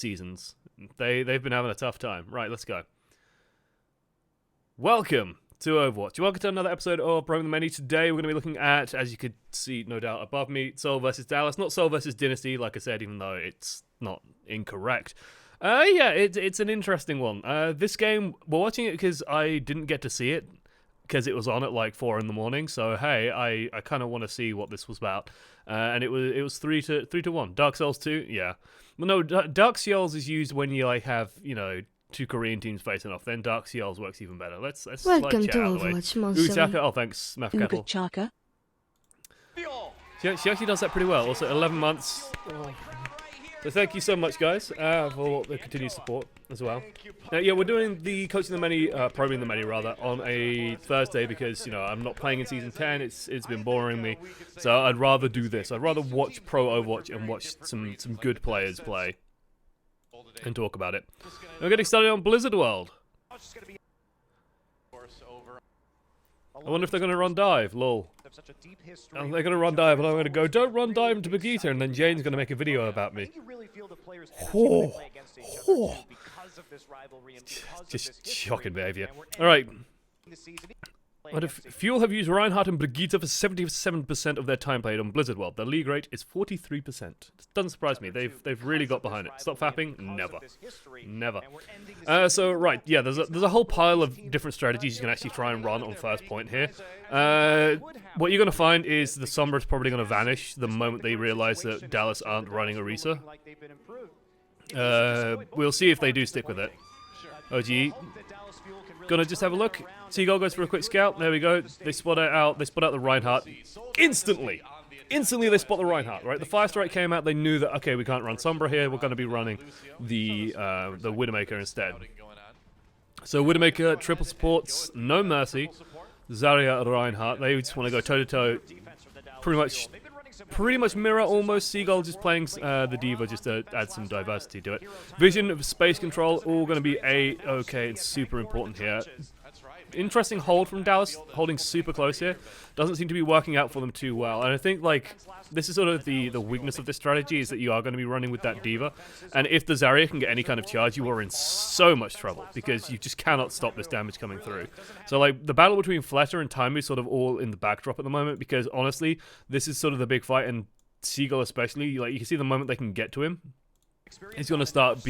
seasons. They've been having a tough time. Right, let's go. Welcome to Overwatch. Welcome to another episode of OneAmongstMany. Today we're going to be looking at, as you could see no doubt above me, Seoul versus Dallas. Not Seoul versus Dynasty, like I said, even though it's not incorrect. Yeah, it's an interesting one. This game, we're watching it because I didn't get to see it, because it was on at like 4 in the morning. So hey, I kind of want to see what this was about. And it was 3-1. Dark Souls 2, yeah. Well, no, Dark Souls is used when you like have, you know, two Korean teams facing off. Then Dark Souls works even better. Let's Welcome chat to out of the way. Overwatch, Utaka, oh thanks, Math Kettle. Chaka. She actually does that pretty well. Also, 11 months. So thank you so much, guys, for the continued support as well. Yeah, we're doing the Coaching the Many, Probing the Many rather, on a Thursday because, you know, I'm not playing in Season 10, it's been boring me. So I'd rather do this. I'd rather watch Pro Overwatch and watch some good players play and talk about it. We're getting started on Blizzard World. I wonder if they're going to run dive, lol. They're going to run dive, and I'm going to go, don't run dive into Brigitte, and then Jane's going to make a video about me. Just shocking behavior. Alright. What if Fuel have used Reinhardt and Brigitte for 77% of their time played on Blizzard World? Their league rate is 43%. It doesn't surprise me. They've really got behind it. Stop fapping? Never. Never. So, right, yeah, there's a whole pile of different strategies you can actually try and run on first point here. What you're going to find is the Sombra is probably going to vanish the moment they realize that Dallas aren't running Orisa. We'll see if they do stick with it. OGE. Gonna just have a look. Seagull goes for a quick scout. There we go. They spot out the Reinhardt. Instantly they spot the Reinhardt, right? The Fire Strike came out, they knew that, okay, we can't run Sombra here, we're gonna be running the Widowmaker instead. So Widowmaker, triple supports, no mercy. Zarya, Reinhardt, they just want to go toe-to-toe. Pretty much mirror almost. Seagull just playing the D.Va just to add some diversity to it. Vision of space control, all going to be A-okay. It's super important here. Interesting hold from Dallas, holding super close here. Doesn't seem to be working out for them too well. And I think, like, this is sort of the weakness of this strategy, is that you are going to be running with that D.Va. And if the Zarya can get any kind of charge, you are in so much trouble, because you just cannot stop this damage coming through. So, like, the battle between Fleta and Taimu is sort of all in the backdrop at the moment, because, honestly, this is sort of the big fight, and Seagull especially, like, you can see the moment they can get to him, he's going to start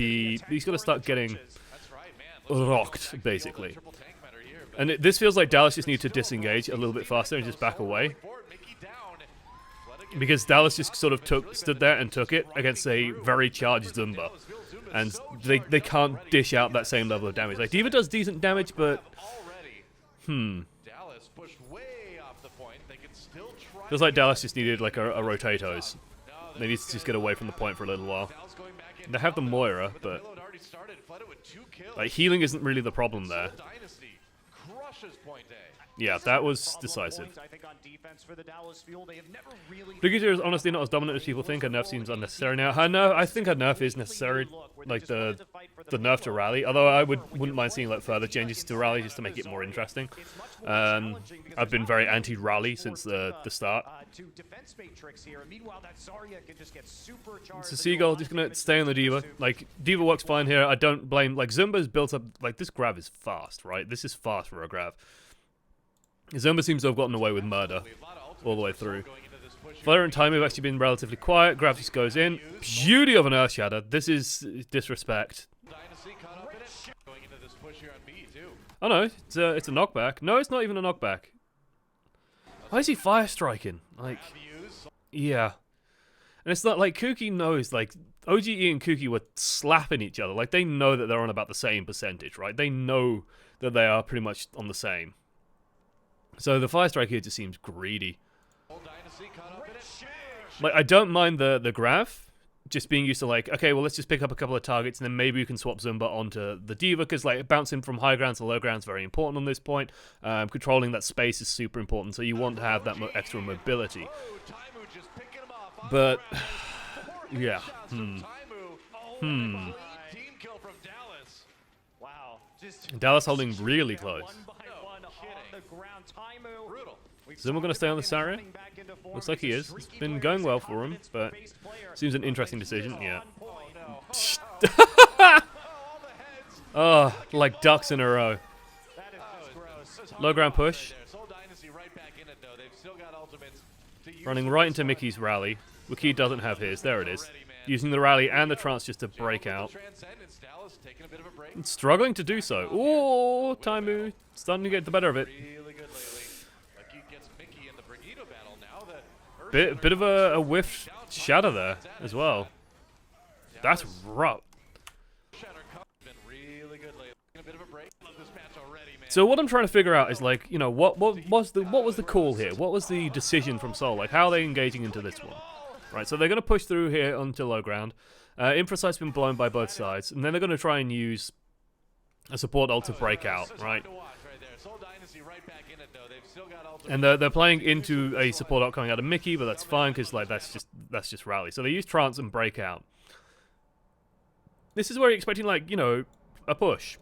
getting rocked, basically. And this feels like Dallas just needs to disengage a little bit faster and just back away. Because Dallas just sort of stood there and took it against a very charged Zumba. And they can't dish out that same level of damage. Like, D.Va does decent damage, but... Feels like Dallas just needed, like, a Rotatos. They need to just get away from the point for a little while. They have the Moira, but... like, healing isn't really the problem there. Yeah, that was decisive. Brigitte is honestly not as dominant as people think. Her nerf seems unnecessary now. I think her nerf is necessary, like the nerf to rally. Although I wouldn't mind seeing like further changes to rally just to make it more interesting. I've been very anti-rally since the start. So Seagull just gonna stay on the D.Va. Like, D.Va works fine here. I don't blame. Like, Zumba's built up. Like, this grab is fast, right? This is fast for a grab. Zumba seems to have gotten away with murder all the way through. Flare and Time have actually been relatively quiet. Grab just goes in. Beauty of an Earth Shatter. This is disrespect. Oh no, it's a knockback. No, it's not even a knockback. Why is he fire striking? Like, yeah. And it's not like Kuki knows, like, OGE and Kuki were slapping each other. Like, they know that they're on about the same percentage, right? They know that they are pretty much on the same. So the Fire Strike here just seems greedy. Like, I don't mind the graph, just being used to like, okay, well, let's just pick up a couple of targets and then maybe we can swap Zumba onto the D.Va, because like bouncing from high ground to low ground is very important on this point. Controlling that space is super important, so you want to have that extra mobility. But, yeah, Dallas holding really close. Zumba going to stay on the Zarya? Looks like he is. It's been going well for him, but seems an interesting decision. Yeah. Oh, like ducks in a row. Low ground push. Running right into Mickey's rally. Wiki doesn't have his. There it is. Using the rally and the trance just to break out. Struggling to do so. Ooh, Taimu starting to get the better of it. Bit of a whiff shatter there as well. That's rough. So what I'm trying to figure out is, like, you know, what was the call here? What was the decision from Seoul? Like, how are they engaging into this one? Right, so they're going to push through here onto low ground. Infosight's been blown by both sides, and then they're going to try and use a support ult to break out, right? And they're playing into a support ult coming out of Mickey, but that's fine because, like, that's just rally. So they use trance and break out. This is where you're expecting, like, you know, a push.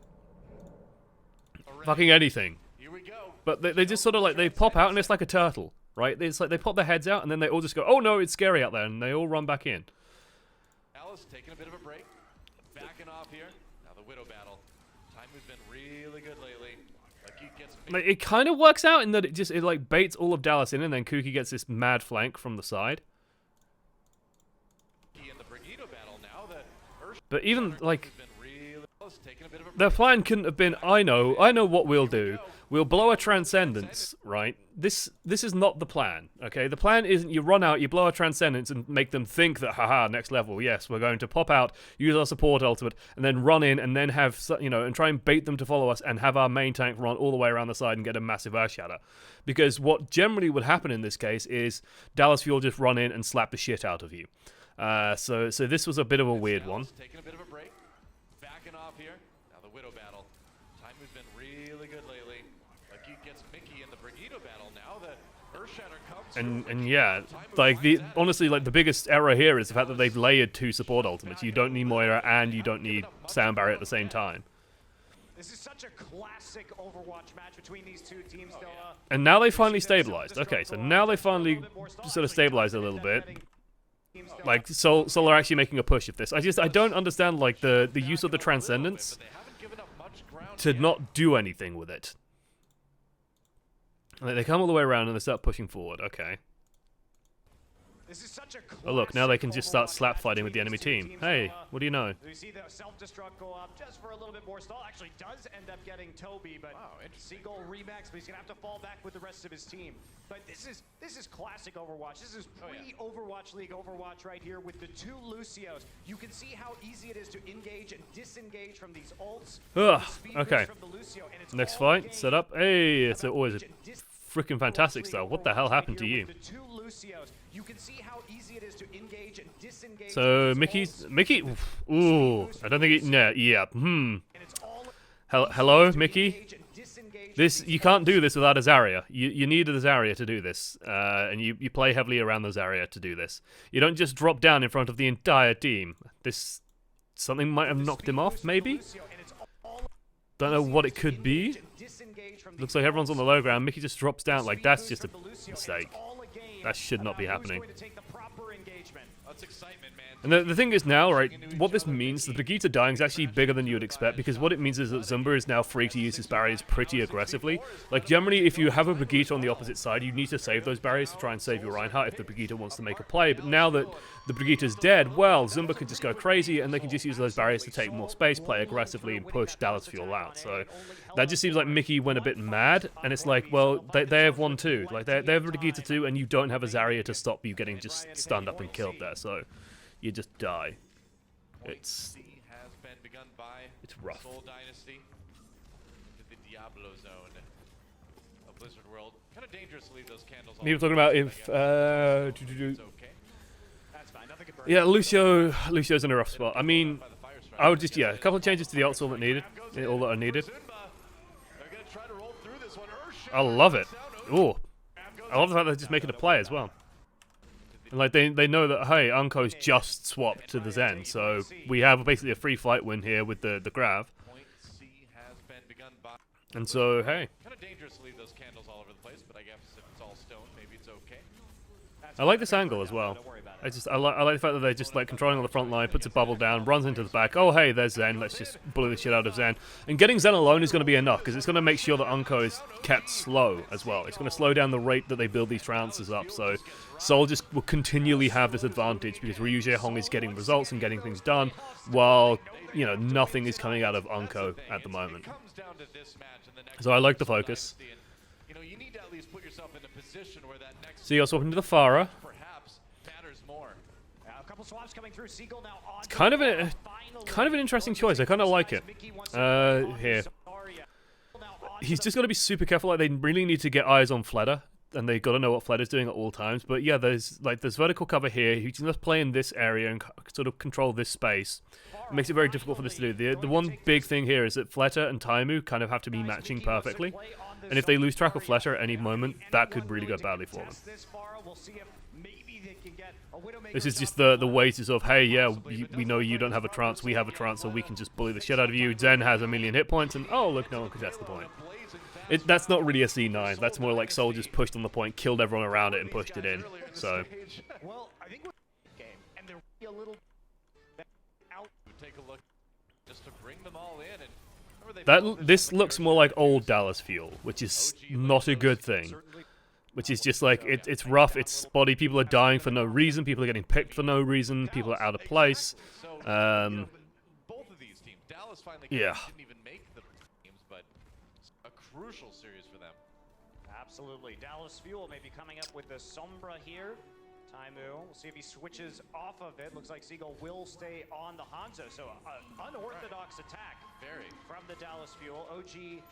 Fucking anything. But they just sort of, like, they pop out and it's like a turtle, right? It's like they pop their heads out and then they all just go, oh no, it's scary out there, and they all run back in. Alice taking a bit of a break, backing off here. Now the Widow battle. Taimu's been really good lately. Like, it kind of works out in that it like baits all of Dallas in, and then Kuki gets this mad flank from the side. But even, like, their plan couldn't have been, I know what we'll do. We'll blow a Transcendence, right? This is not the plan, okay? The plan isn't you run out, you blow a Transcendence and make them think that, haha, next level, yes, we're going to pop out, use our support ultimate, and then run in and then have, you know, and try and bait them to follow us and have our main tank run all the way around the side and get a massive Earth Shatter. Because what generally would happen in this case is Dallas Fuel just run in and slap the shit out of you. So this was a bit of a weird one. Taking a bit of a break, backing off here. Now the Widow battle. Taimu's been really good lately. Like, he gets Mickey in the Brigido battle now. The Earth Shatter comes. And yeah, like honestly, like the biggest error here is the fact that they've layered 2 support ultimates. You don't need Moira and you don't need Sound Barrier at the same time. This is such a classic Overwatch match between these two teams. And now they finally stabilized. Okay, so now they finally sort of stabilized a little bit. Like, Soul are actually making a push of this. I don't understand, like, the use of the Transcendence to not do anything with it. Like, they come all the way around and they start pushing forward. Okay. Oh look, now they can just start slap fighting with the enemy team. Hey, what do you know? We see the self-destruct go up just for a little bit more stall. Actually does end up getting Toby, but Seagull remax, but he's gonna have to fall back with the rest of his team. But this is classic Overwatch. This is pre-Overwatch League Overwatch right here with the 2 Lucios. You can see how easy it is to engage and disengage from these ults. Okay. Next fight, set up. Hey, it's always a freaking fantastic style. What the hell happened to you? So Mickey, ooh, I don't think Hello, Mickey. You can't do this without a Zarya. You need a Zarya to do this, and you play heavily around the Zarya to do this. You don't just drop down in front of the entire team. Something might have knocked him off, maybe? Don't know what it could be. Looks like everyone's on the low ground. Mickey just drops down. Like, that's just a mistake. That should not be happening. And the thing is now, right, what this means, the Brigitte dying is actually bigger than you would expect, because what it means is that Zumba is now free to use his barriers pretty aggressively. Like, generally, if you have a Brigitte on the opposite side, you need to save those barriers to try and save your Reinhardt if the Brigitte wants to make a play. But now that the Brigitte is dead, well, Zumba can just go crazy, and they can just use those barriers to take more space, play aggressively, and push Dallas Fuel out. So that just seems like Mickey went a bit mad, and it's like, well, they have one too. Like, they have a Brigitte too, and you don't have a Zarya to stop you getting just stunned up and killed there, so you just die. It's rough. Dynasty into the Diablo zone of Blizzard World. Kind of dangerous to leave those candles. People talking about if yeah, Lucio's in a rough spot. I mean, I would just a couple of changes to the ults, all that are needed. I love it. Ooh, I love the fact they're just making a play as well. And like they know that, hey, Unco's just swapped to the Zen, so we have basically a free fight win here with the Grav. And so, hey. Kind of dangerous to leave those candles all over the place, but I guess if it's all stone, maybe it's okay. I like this angle as well. I like the fact that they're just like controlling on the front line, puts a bubble down, runs into the back. Oh hey, there's Zen. Let's just bully the shit out of Zen. And getting Zen alone is going to be enough because it's going to make sure that Unco is kept slow as well. It's going to slow down the rate that they build these trances up. So Seoul just will continually have this advantage because Ryu Jaehong is getting results and getting things done, while nothing is coming out of Unco at the moment. So I like the focus. You need to at least put yourself in a position where that next So you're swapping to the Pharah. perhaps matters more. A couple swaps coming through. Seagull now on It's kind of an interesting choice. I kind of like it. Here. He's just got to be super careful. Like, they really need to get eyes on Fleder, and they got to know what Fleder's doing at all times. But yeah, there's vertical cover here. He can just play in this area and sort of control this space. It makes it very difficult for this to do. The one big thing here is that Fleta and Taimu kind of have to be matching perfectly. And if they lose track of Fleta at any moment, that could really go badly for them. This is just the wages of, hey, yeah, we know you don't have a trance, we have a trance, so we can just bully the shit out of you. Zen has a million hit points, and oh, look, no one contested the point. That's not really a C9. That's more like Soul just pushed on the point, killed everyone around it, and pushed it in. So. Well, I think game, and they're a little out. Take a look just to bring them all in. And this looks more like old Dallas Fuel, which is not a good thing. Which is just like, it's rough, it's spotty, people are dying for no reason, people are getting picked for no reason, people are out of place. Both of these teams, Dallas finally didn't even make the games, but a crucial series for them. Absolutely. Dallas Fuel may be coming up with the Sombra here. Taimu, we'll see if he switches off of it. Looks like Seagull will stay on the Hanzo, so an unorthodox attack from the Dallas Fuel. OG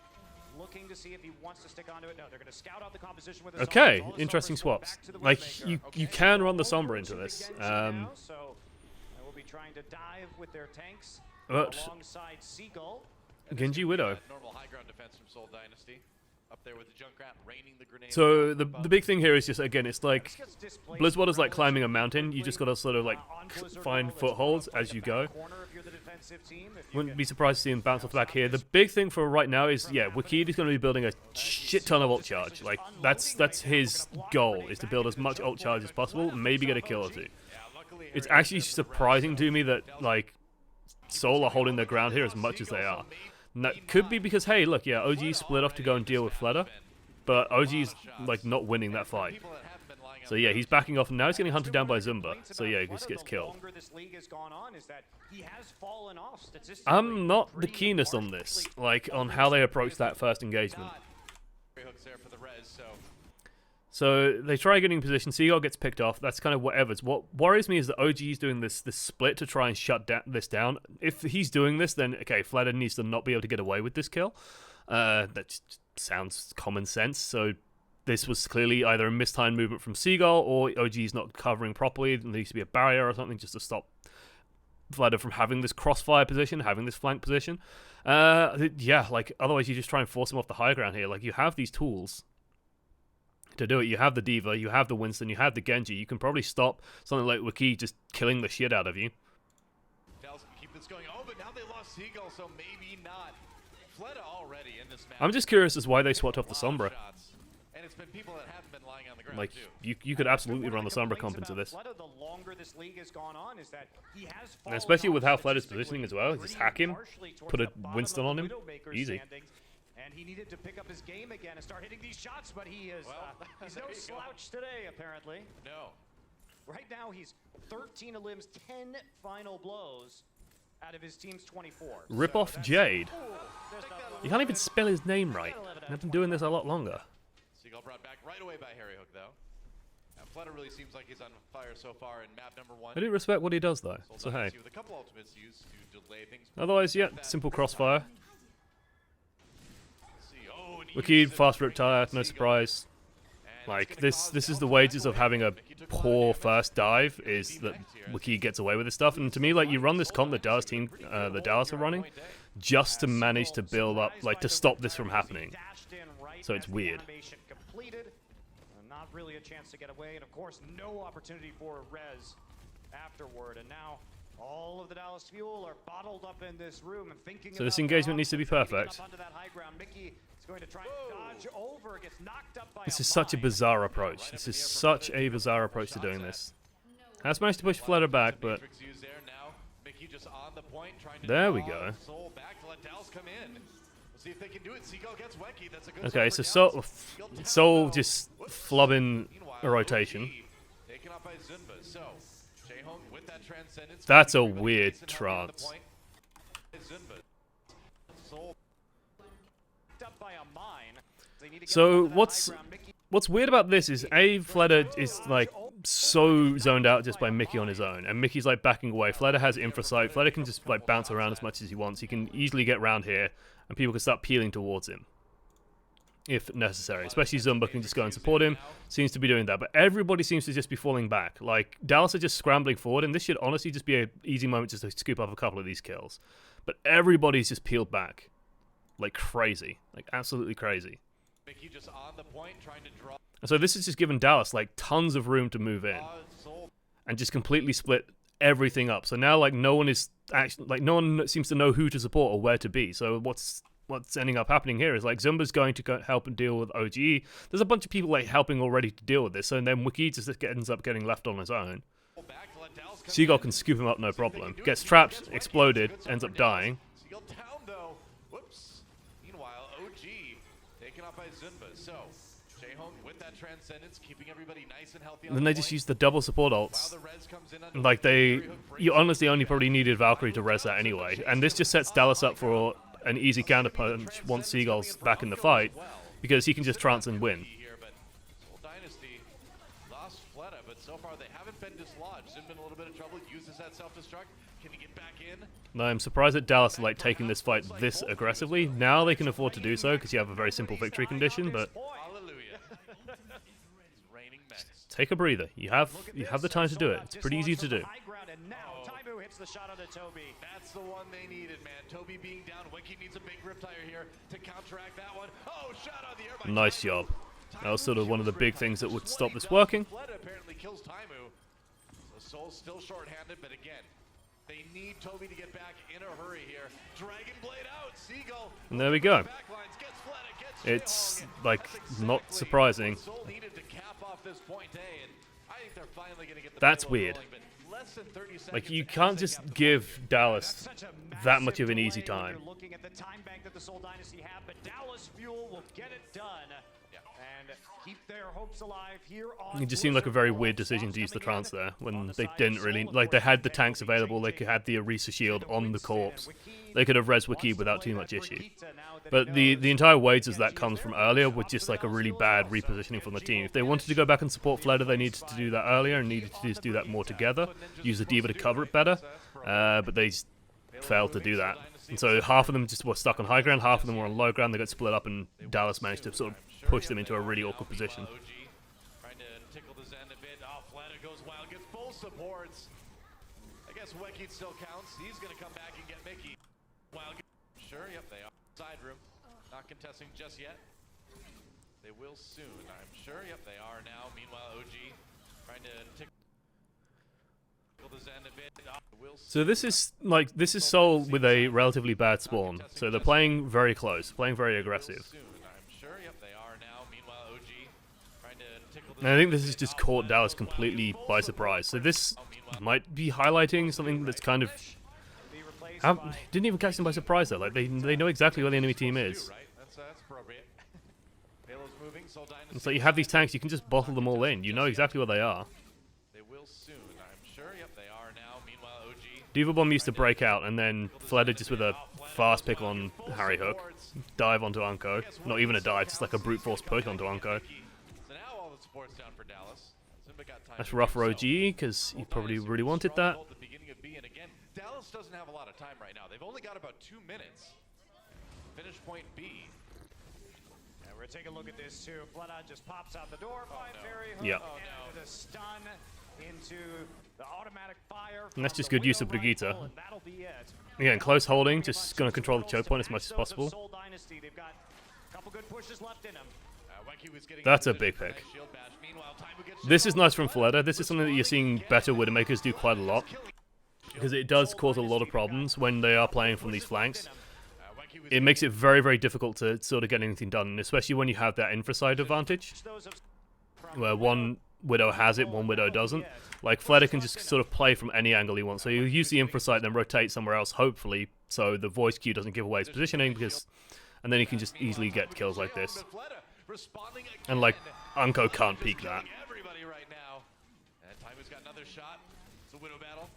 looking to see if he wants to stick onto it. No, they're going to scout out the composition with the okay, Sombra. interesting swaps. Like, you can run the Sombra into this. So they will be trying to dive with their tanks But alongside Seagull. Genji Widow. Normal high ground defense from Seoul Dynasty. Up there with the Junkrat raining the grenade. So the big thing here is just, again, it's like Blizzwater's like climbing a mountain. You just gotta sort of like find footholds as you go. Wouldn't be surprised to see him bounce off the back here. The big thing for right now is, yeah, Wakid is going to be building a shit ton of ult charge. Like, that's his goal, is to build as much ult charge as possible, and maybe get a kill or two. It's actually surprising to me that, like, Seoul are holding their ground here as much as they are. And that could be because, hey, look, yeah, OG split off to go and deal with Fleder, but OG's, like, not winning that fight. So yeah, he's backing off, and now he's getting hunted down by Zumba. So yeah, he just gets killed. I'm not the keenest on this, like, on how they approach that first engagement. So they try getting in position, Seagull gets picked off, that's kind of whatever. What worries me is that OG is doing this split to try and shut this down. If he's doing this, then, okay, Fleder needs to not be able to get away with this kill. That just sounds common sense, so this was clearly either a mistimed movement from Seagull, or OG's not covering properly, and there needs to be a barrier or something just to stop Fleder from having this crossfire position, having this flank position. Yeah, like, otherwise you just try and force him off the high ground here. Like, you have these tools to do it. You have the Diva, you have the Winston, you have the Genji. You can probably stop something like Wiki just killing the shit out of you. Dallas can keep this going. Oh, but now they lost Seagull, so maybe not. Fleda already in this match. I'm just curious as why they swapped off the Sombra. And it's been people that haven't been lying on the ground, like, too. you could absolutely run the Sombra comp into this. The longer this league has gone on is that he has and especially with how Fleder's positioning as well. Just hack him, put a Winston on him. Easy. And he needed to pick up his game again and start hitting these shots, but he is he's no slouch today, apparently. No. Right now, he's 13 limbs, 10 final blows out of his team's 24. Rip off Jade. You can't even spell his name right. I've been doing this a lot longer. Seagull brought back right away by Harry Hook, though. Now, Fleder really seems like he's on fire so far in map number 1. I do respect what he does, though. So hey. With a couple ultimates used to delay things. Otherwise, yeah, simple crossfire. Wakid, fast riptire, no surprise. Like, this is the wages of having a poor first dive, is that Wakid gets away with this stuff. And to me, like, you run this comp that Dallas team, the Dallas are running, just to manage to build up, like, to stop this from happening. So it's weird. Not really a chance to get away, and of course, no opportunity for Rez afterward. And now All of the Dallas fuel are bottled up in this room and thinking. So this about engagement needs to be getting perfect. up onto that high ground. Mickey is going to try and dodge over, gets knocked up by This a is such a mine. bizarre approach. This is such a bizarre approach to doing this. Has managed to push Flutter back, but Matrix used there now. Mickey just on the point, trying to there we draw go. Soul back to let Dallas come in. We'll see if they can do it. Seagull gets Wecky. That's a good Okay, start so for Dallas. Soul just flubbing a rotation. Taken off by Zunba. So, Jaehong with that transcendence. That's a Everybody weird nice and healthy on the trance. point. Zunba. Soul Knocked up by a mine. They need to get So up onto that what's high ground. Mickey what's weird about this is Fledder is like so zoned out just by Mickey on his own, and Mickey's like backing away. Fledder has infra sight. Fledder can just like bounce around as much as he wants. He can easily get around here, and people can start peeling towards him if necessary. Especially Zumba can just go and support him. Seems to be doing that, but everybody seems to just be falling back. Like Dallas are just scrambling forward, and this should honestly just be an easy moment just to scoop up a couple of these kills. But everybody's just peeled back like crazy, like absolutely crazy. Mickey just on the point, trying to draw And so this has just given Dallas like tons of room to move in Soul. and just completely split everything up. So now like no one is actually like no one seems to know who to support or where to be. So what's ending up happening here is like Zumba's going to go help and deal with OGE. There's a bunch of people like helping already to deal with this. So then Wiki just ends up getting left on his own. Back to let Dallas come Seagull in. can scoop him up no problem. Gets trapped, exploded, ends up dying. Seagull down though. Whoops. Meanwhile, OG taken off by Zunba. So, Jaehong with that transcendence, keeping everybody nice and healthy. And then they just use the double support While ults. the res comes in under Like Fury Hook brings you it honestly only back. probably needed Valkyrie to res that anyway. And this just sets Dallas up for an easy counter punch once Seagull's back in the fight, because he can just trance and win. Here, but Soul Dynasty lost Fleta, but so far they haven't been dislodged. Zim been in a little bit of trouble. Uses that self-destruct. Can he get back in? Now, I'm surprised that Dallas are like taking this fight this aggressively. Now they can afford to do so because you have a very simple victory condition, but Hallelujah. He's reigning menace. take a breather. You have the time to do it. It's pretty easy to do. High ground, and now Taimu hits the shot onto Toby. That's the one they needed, man. Toby being down. Wiki needs a big riptire here to counteract that one. Oh, shot on the air by Nice Taimu. job. That was sort of one of the big things that would stop this 20 working. Fleta apparently kills Taimu. So Soul's still short-handed, but again, they need Toby to get back in a hurry here. Dragon Blade out. Seagull. And there we go. Backlines, gets Fleta, gets It's Jaehong. like That's not exactly surprising. what Soul needed to cap off this point A, and I think they're finally going to get the That's payload weird. rolling, but less than 30 Like seconds you as can't they just got the give point. Dallas Such a that much massive of an easy delay when time. You're looking at the time bank that the Soul Dynasty have, but Dallas Fuel will get it done and keep their hopes alive here on. It just seemed like a very weird decision to use the trance there when they didn't really like. They had the tanks available. They had the Orisa shield on the corpse. They could have res Wiki without too much issue. But the entire waves as that comes from earlier was just like a really bad repositioning from the team. If they wanted to go back and support Fleta, they needed to do that earlier and needed to just do that more together. Use the Diva to cover it better. But they just failed to do that. And so half of them just were stuck on high ground, half of them were on low ground. They got split up, and Dallas managed to sort of push them into a really awkward position. Trying to tickle the Zen a bit. Oh, Fleta goes wild, gets full supports. I guess Weki still counts. He's going to come back and get Mickey. Wild. Sure, yep, they are. Side room. Not contesting just yet. They will soon, I'm sure. Yep, they are now. Meanwhile, OG trying to tickle the Zen a bit. Oh, will So this is Soul with a relatively bad spawn. So they're playing very close, playing very aggressive. soon, I'm sure. Yep, they are now. Meanwhile, OG trying to tickle the And I think this has just caught Dallas completely by surprise. So this might be highlighting something that's kind of didn't even catch them by surprise though. Like they know exactly where the enemy team is. Right? That's appropriate. Halo's moving. Soul Dynasty. It's like you have these tanks, you can just bottle them all in. You know exactly where they are. They will soon, I'm sure. Yep, they are now. Meanwhile, OG. Diva Bomb used to break out, and then Fleta just with a fast pick on Harry Hook, dive onto Unko. Not even a dive, just like a brute force push onto Unko. So now all the support's down for Dallas. Zimba got time That's to rough for himself. OGE, because he probably really wanted that. At the beginning of B, and again, Dallas doesn't have a lot of time right now. They've only got about 2 minutes. Finish point B. And we're gonna take a look at this too. Fleta just pops out the door. Fine no. Fairy Hook Yeah. and the stun into the automatic fire. And that's from just the good use Widow of Brigitte. rifle, and that'll be it. Again, close holding, just going to control the choke point as much as possible. Soul Dynasty, they've got a couple good pushes left in them. Weki was getting That's in a big position for pick. that shield bash. Meanwhile, Taimu gets This is shot nice on from the Fleta. This is something that you're seeing better Widowmakers do quite a lot. because it does cause a lot of problems when they are playing from these flanks. It makes it very, very difficult to sort of get anything done, especially when you have that infra side advantage, where one Widow has it, one Widow doesn't. Like, Fleder can just sort of play from any angle he wants, so you use the infra side, then rotate somewhere else, hopefully, so the voice queue doesn't give away his positioning, and then he can just easily get kills like this. And, like, Unko can't peek that. It's a Widow battle.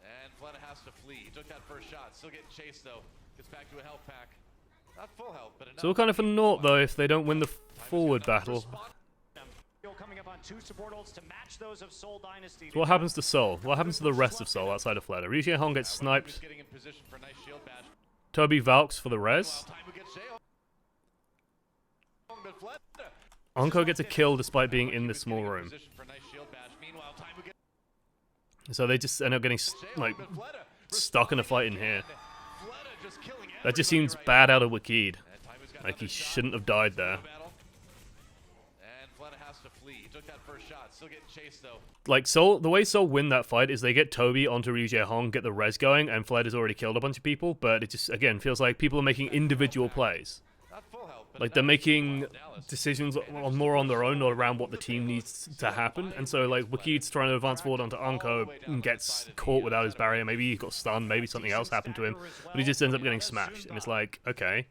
And Fleda has to flee. He took that first shot. Still getting chased, though. Gets back to a health pack. Not full health, but enough. It's all kind of a naught, though, if they don't win the forward battle. Coming up on 2 support ults to match those of Seoul Dynasty. So what happens to Seoul? What happens to the rest of Seoul outside of Fleder? Ri Jae-hong gets sniped. Toby Valks for the res. Unko gets a kill despite being in this small room. So they just end up getting, like, stuck in a fight in here. That just seems bad out of Wakid. Like, he shouldn't have died there. Like, Seoul, the way Seoul win that fight is they get Toby onto Ri Jae-hong, get the res going, and Fled has already killed a bunch of people, but it just, again, feels like people are making individual plays. Like, they're making decisions more on their own, not around what the team needs to happen. And so, like, Wakid's trying to advance forward onto Unko and gets caught without his barrier. Maybe he got stunned, maybe something else happened to him, but he just ends up getting smashed. And it's like, okay,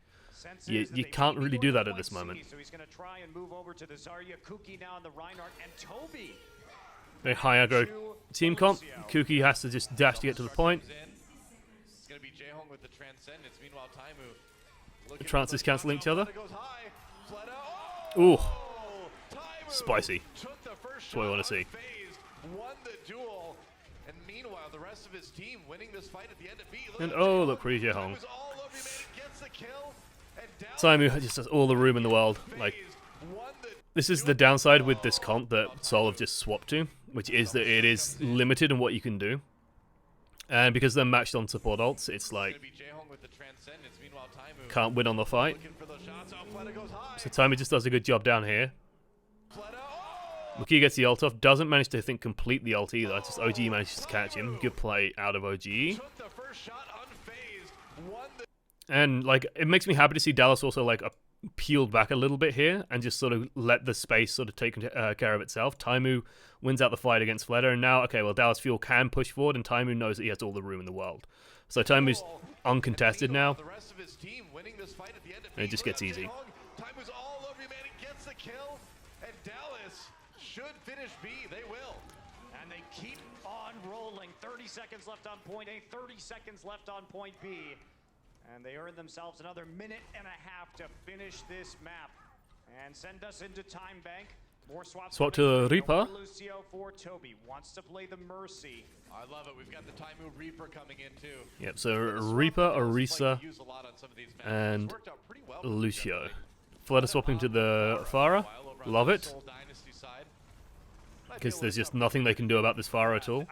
you can't really do that at this moment. So he's going to try and move over to the Zarya, Kuki now on the Reinhardt, and Toby. A high aggro team comp. Kuki has to just dash to get to the point. It's going to be Jae-hong with the Transcendence. Meanwhile, Taimu. The trances cancel each other. Ooh. Spicy. That's what I want to see. Won the duel. And meanwhile, the rest of his team winning this fight at the end of B. And oh, look, Ri Jae-hong. Taimu just has all the room in the world. Like, this is the downside with this comp that Seoul have just swapped to, which is that it is limited in what you can do. And because they're matched on support ults, it's like, can't win on the fight. So Taimu just does a good job down here. Waki gets the ult off, doesn't manage to think complete the ult either, just OG manages to catch him. Good play out of OG. And, like, it makes me happy to see Dallas also, like, peeled back a little bit here and just sort of let the space sort of take care of itself. Taimu wins out the fight against Fleder, and now, okay, well, Dallas Fuel can push forward, and Taimu knows that he has all the room in the world. So Taimu's uncontested now, and it just gets easy. Taimu's all over you, man. He gets the kill, and Dallas should finish B. They will. And they keep on rolling. 30 seconds left on point A, 30 seconds left on point B. And they earn themselves another minute and a half to finish this map. And send us into time bank. More swaps. Swap to Reaper. Lucio for Toby. Wants to play the Mercy. I love it. We've got the Taimu Reaper coming in too. Yep, so Reaper, Orisa, and Lucio. Fleder swapping to the Pharah. Love it. Because there's just nothing they can do about this Pharah at all.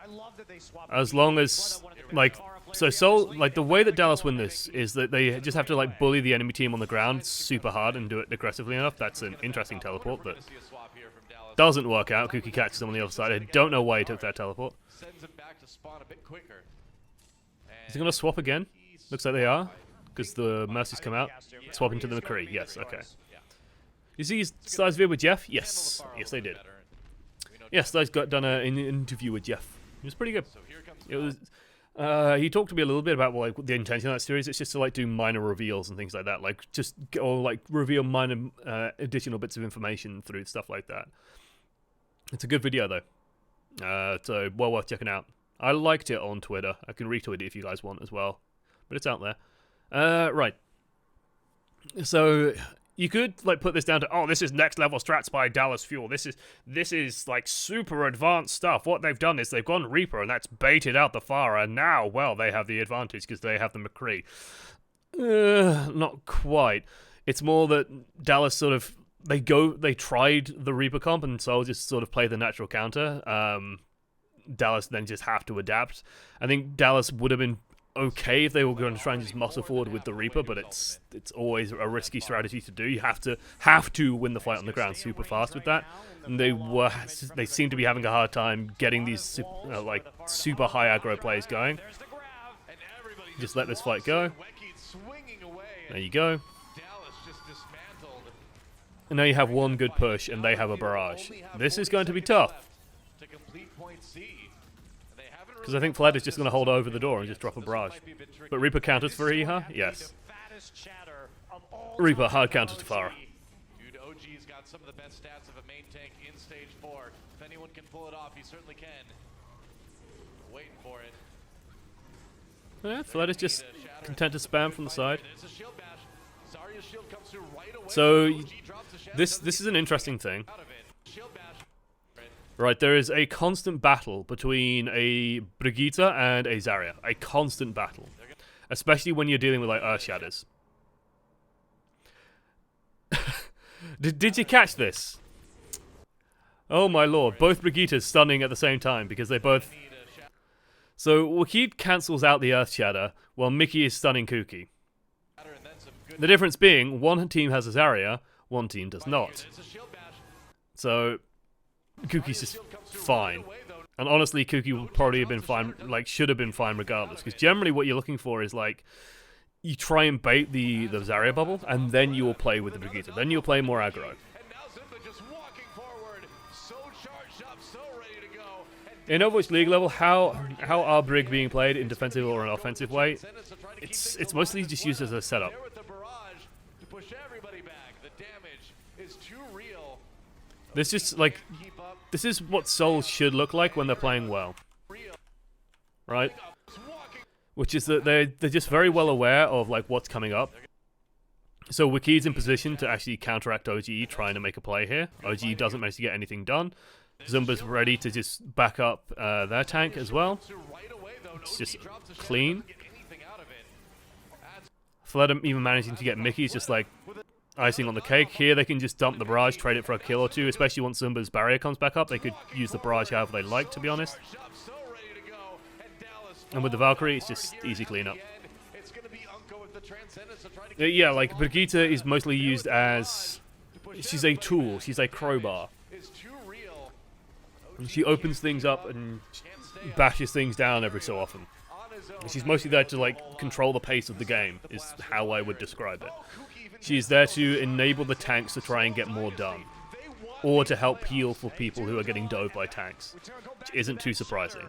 As long as, like, so Seoul, like, the way that Dallas win this is that they just have to, like, bully the enemy team on the ground super hard and do it aggressively enough. That's an interesting teleport that doesn't work out. Kuki catches them on the other side. I don't know why he took that teleport. Is he going to swap again? Looks like they are, because the Mercies come out. Swapping to the McCree. Yes, okay. You see Styles video with Jeff? Yes. Yes, they did. Yes, Styles got done an interview with Jeff. It was pretty good. It was. He talked to me a little bit about, well, like, the intention of that series. It's just to, like, do minor reveals and things like that, like, just or like reveal minor additional bits of information through stuff like that. It's a good video though, so well worth checking out. I liked it on Twitter. I can retweet it if you guys want as well, but it's out there. Right. So you could, like, put this down to, oh, this is next level strats by Dallas Fuel. This is like super advanced stuff. What they've done is they've gone Reaper and that's baited out the Pharah, and now, well, they have the advantage because they have the McCree. Not quite. It's more that Dallas sort of, they tried the Reaper comp and so just sort of play the natural counter. Dallas then just have to adapt. I think Dallas would have been okay if they were going to try and just muscle forward with the Reaper, but it's always a risky strategy to do. You have to win the fight on the ground super fast with that. And they seem to be having a hard time getting these super high aggro plays going. Just let this fight go. There you go. And now you have one good push, and they have a barrage. This is going to be tough. Because I think Fled is just going to hold over the door and just drop a barrage. But Reaper counters for Iha? Yes. Reaper hard counter to Pharah. Dude, OG's got some of the best stats of a main tank in stage 4. If anyone can pull it off, he certainly can. Waiting for it. Yeah, Fled is just content to spam from the side. So this is an interesting thing. Right, there is a constant battle between a Brigitte and a Zarya. A constant battle. Especially when you're dealing with, like, Earth Shatters. Did you catch this? Oh my lord, both Brigittas stunning at the same time because they both... So, Wakid cancels out the Earth Shatter while Mickey is stunning Kuki. The difference being, one team has a Zarya, one team does not. So... Kuki's just fine. And honestly, Kuki would probably have been fine, like, should have been fine regardless. Because generally what you're looking for is, like, you try and bait the Zarya bubble, and then you will play with the Brigitte. Then you'll play more aggro. In Overwatch League level, how are Brig being played in defensive or an offensive way? It's mostly just used as a setup. This is like, this is what Souls should look like when they're playing well, right? Which is that they're just very well aware of like what's coming up. So Wiki's in position to actually counteract OGE trying to make a play here. OGE doesn't manage to get anything done. Zumba's ready to just back up their tank as well. It's just clean. Fled even managing to get Mickey's just like icing on the cake. Here they can just dump the barrage, trade it for a kill or two, especially once Zumba's barrier comes back up. They could use the barrage however they like, to be honest. And with the Valkyrie, it's just easy cleanup. Yeah, like, Brigitte is mostly used as... She's a tool, she's a crowbar. And she opens things up and bashes things down every so often. And she's mostly there to, like, control the pace of the game, is how I would describe it. She's there to enable the tanks to try and get more done. Or to help heal for people who are getting dove by tanks. Which isn't too surprising.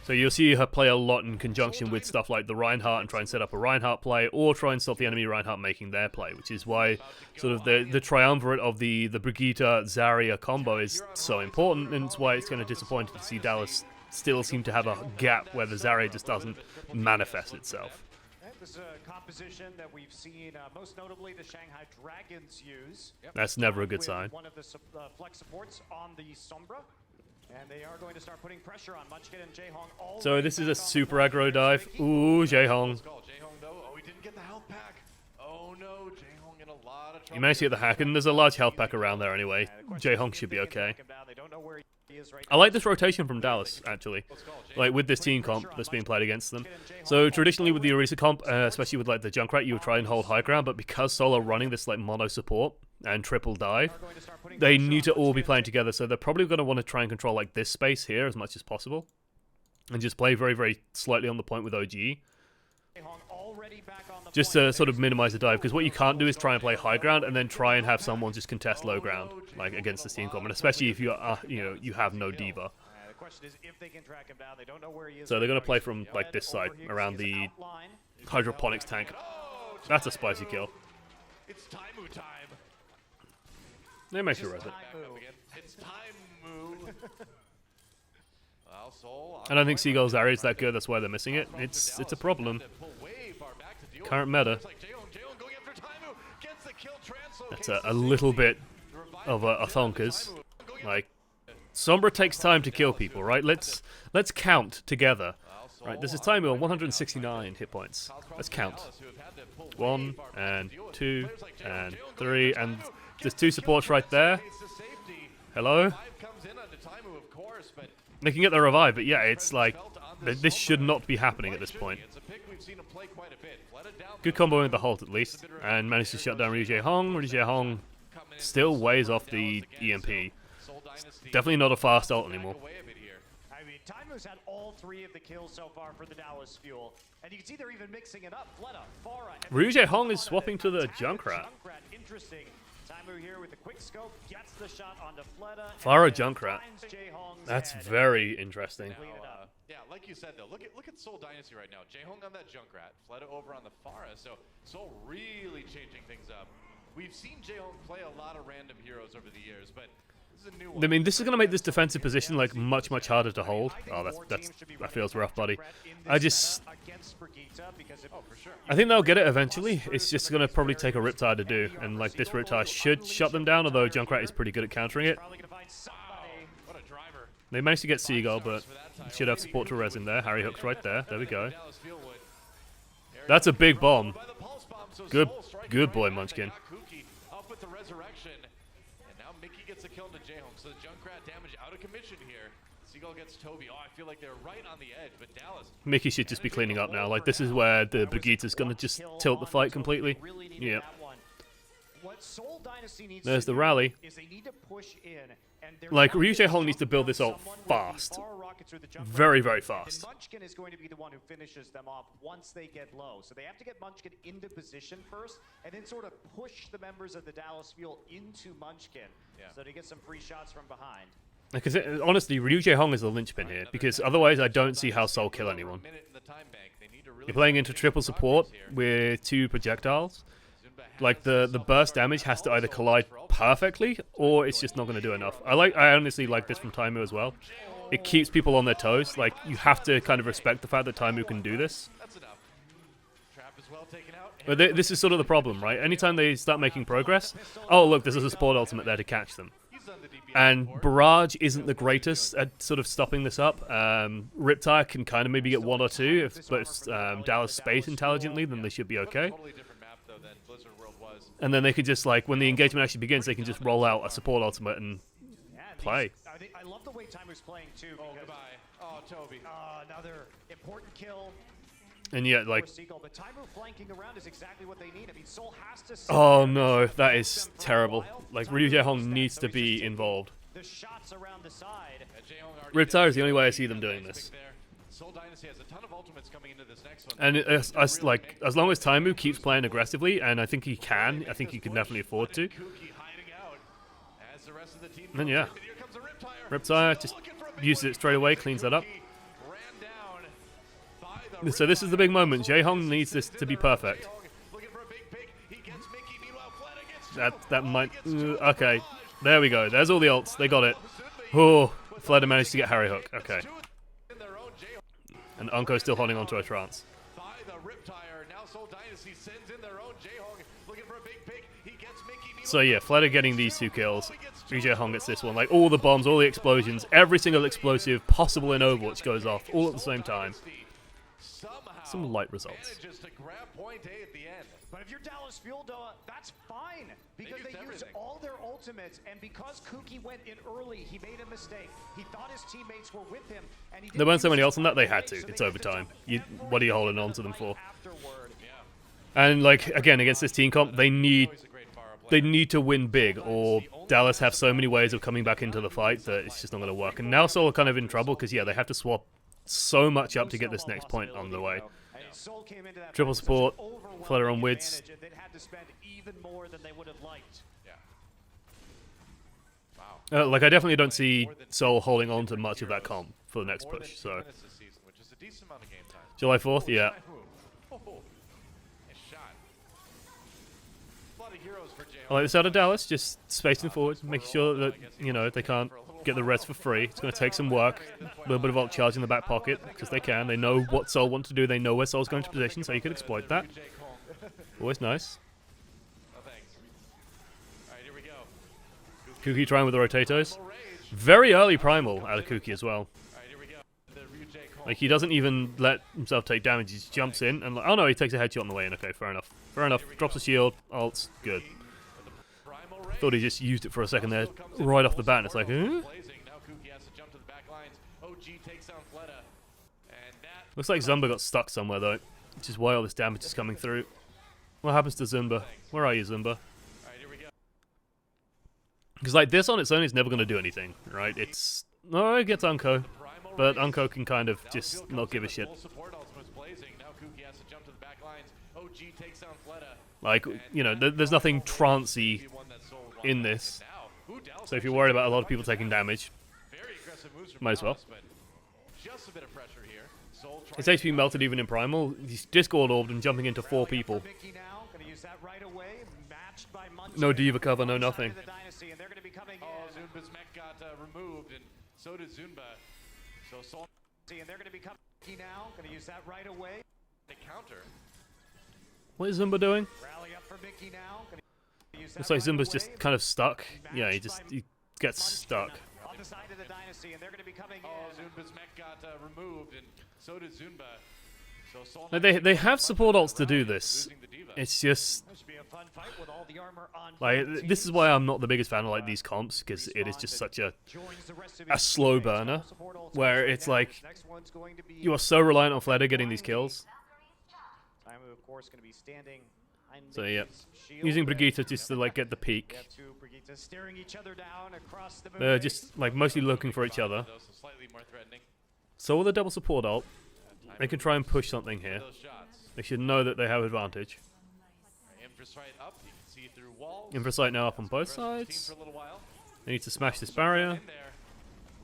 So you'll see her play a lot in conjunction with stuff like the Reinhardt and try and set up a Reinhardt play, or try and stop the enemy Reinhardt making their play, which is why sort of the triumvirate of the Brigitte-Zarya combo is so important, and it's why it's kind of disappointing to see Dallas still seem to have a gap where the Zarya just doesn't manifest itself. This is a composition that we've seen most notably the Shanghai Dragons use. That's never a good sign. One of the flex supports on the Sombra. And they are going to start putting pressure on Munchkin and Jaehong. So this is a super aggro dive. Ooh, Jaehong. Oh, he didn't get the health pack. Oh no, Jaehong in a lot of trouble. You managed to get the hack, and there's a large health pack around there anyway. Jaehong should be okay. I like this rotation from Dallas, actually. Like, with this team comp that's being played against them. So, traditionally with the Orisa comp, especially with, like, the Junkrat, you would try and hold high ground, but because Sol are running this, like, mono support and triple dive, they need to all be playing together, so they're probably going to want to try and control, like, this space here as much as possible. And just play very, very slightly on the point with OGE. Just to sort of minimize the dive, because what you can't do is try and play high ground and then try and have someone just contest low ground, like against this team comp, and especially if you are, you have no diva. So they're going to play from like this side around the hydroponics tank. That's a spicy kill. It's Taimu time. They make sure of it. It's Taimu. I don't think Seagull's area is that good. That's why they're missing it. It's a problem. Current meta. That's a little bit of a thonkers. Like, Sombra takes time to kill people, right? Let's count together. Right, this is Taimu on 169 hit points. Let's count. 1 and 2 and 3, and there's 2 supports right there. Hello? They can get the revive, but yeah, it's like This should not be happening at this point. It's a pick we've seen him play quite a bit. Fleta down Good combo with the Holt at least, and managed to shut down Ryu Hong. Ryu Hong still weighs off the EMP. Definitely not a fast ult anymore. I mean, Timu's had all 3 of the kills so far for the Dallas Fuel. And you can see they're even mixing it up. Fleta, Farah, Ryu Hong is swapping to the Junkrat. Interesting. Timu here with the quick scope gets the shot onto Fleta. Farah Junkrat. That's very interesting. Yeah, like you said though, look at Seoul Dynasty right now. Jaehong on that Junkrat, Fleta over on the Farah. So Seoul really changing things up. We've seen Jaehong play a lot of random heroes over the years, but this is a new one. I mean, this is going to make this defensive position like much harder to hold. Oh, that feels rough, buddy. I think they'll get it eventually. It's just going to probably take a Riptide to do, and like this Riptide should shut them down. Although Junkrat is pretty good at countering it. They managed to get Seagull, but should have support to res in there. Harry Hook's right there. There we go. That's a big bomb. Good boy, Munchkin. Up with the resurrection, and now Mickey gets a kill into Jaehong. So the Junkrat damage out of commission here. Seagull gets Toby. Oh, I feel like they're right on the edge, but Dallas. Mickey should just be cleaning up now. Like this is where the Brigitta's gonna just tilt the fight completely. Yeah. There's the rally. Like Ryu Hong needs to build this ult fast. Very fast. Munchkin is going to be the one who finishes them off once they get low. So they have to get Munchkin into position first, and then sort of push the members of the Dallas Fuel into Munchkin, so to get some free shots from behind. Because honestly, Ryu Hong is the linchpin here, because otherwise I don't see how Seoul kill anyone. You're playing into triple support with 2 projectiles. Like the burst damage has to either collide perfectly, or it's just not going to do enough. I honestly like this from Timu as well. It keeps people on their toes. Like you have to kind of respect the fact that Timu can do this. But this is sort of the problem, right? Anytime they start making progress, oh look, there's a support ultimate there to catch them. And Barrage isn't the greatest at sort of stopping this up. Riptide can kind of maybe get 1 or 2, but if Dallas space intelligently, then they should be okay. And then they could just, like, when the engagement actually begins, they can just roll out a support ultimate and play. I love the way Timu's playing, too. Oh, goodbye. Oh, Toby. Another important kill. And yet, like... But Timu flanking around is exactly what they need. I mean, Seoul has to... Oh, no. That is terrible. Like, Ryu Hong needs to be involved. The shots around the side. Riptide is the only way I see them doing this. And as long as Timu keeps playing aggressively, and I think he can definitely afford to. And then yeah, Riptide just uses it straight away, cleans that up. So this is the big moment. Jaehong needs this to be perfect. That might okay. There we go. There's all the ults. They got it. Oh, Fleta managed to get Harry Hook. Okay. And Unko still holding on to a trance. So yeah, Fleta getting these 2 kills. Ryu Hong gets this one. Like all the bombs, all the explosions, every single explosive possible in Overwatch goes off all at the same time. Some light results. But if you're Dallas Fuel, that's fine. Because they used all their ultimates, and because Kuki went in early, he made a mistake. He thought his teammates were with him, and there weren't so many else on that, they had to. It's overtime. What are you holding on to them for? And like again, against this team comp, they need to win big, or Dallas have so many ways of coming back into the fight that it's just not going to work. And now Seoul are kind of in trouble because yeah, they have to swap so much up to get this next point on the way. Triple support, Flutter on Wids. Like I definitely don't see Seoul holding on to much of that comp for the next push. So July 4th, yeah. I like this out of Dallas, just spacing forward, making sure that, you know, they can't get the res for free. It's going to take some work, a little bit of ult charge in the back pocket, because they can. They know what Seoul want to do, they know where Seoul's going to position, so you can exploit that. Always nice. Kuki trying with the rotatos. Very early primal out of Kuki as well. Like, he doesn't even let himself take damage, he just jumps in, and oh no, he takes a headshot on the way in. Okay, fair enough. Fair enough. Drops a shield, ults, good. Thought he just used it for a second there, right off the bat, and it's like, huh? Looks like Zumba got stuck somewhere though, which is why all this damage is coming through. What happens to Zumba? Where are you, Zumba? All right, here we go. Because like this on its own is never going to do anything, right? It's no, it gets Unko, but Unko can kind of just not give a shit. Like, you know, there's nothing trancey in this, so if you're worried about a lot of people taking damage, might as well. His HP melted even in Primal. He's Discord orbed and jumping into 4 people. No Diva cover, no nothing. Oh, Zunba's mech got removed, and so did Zunba. So Sol and they're going to become now. Going to use that right away. The counter. What is Zumba doing? Rally up for Mickey now. Looks like Zumba's just kind of stuck. Yeah, he gets stuck. On the side of the Dynasty, and they're going to be coming in. Oh, Zunba's mech got removed, and so did Zunba. So Sol They have support ults to do this. It's just like this is why I'm not the biggest fan of like these comps, because it is just such a slow burner where it's like you are so reliant on Fleder getting these kills. So yeah, using Brigitte just to like get the peak. They're just like mostly looking for each other. So with a double support ult, they can try and push something here. They should know that they have advantage. Infrasight now up on both sides. They need to smash this barrier.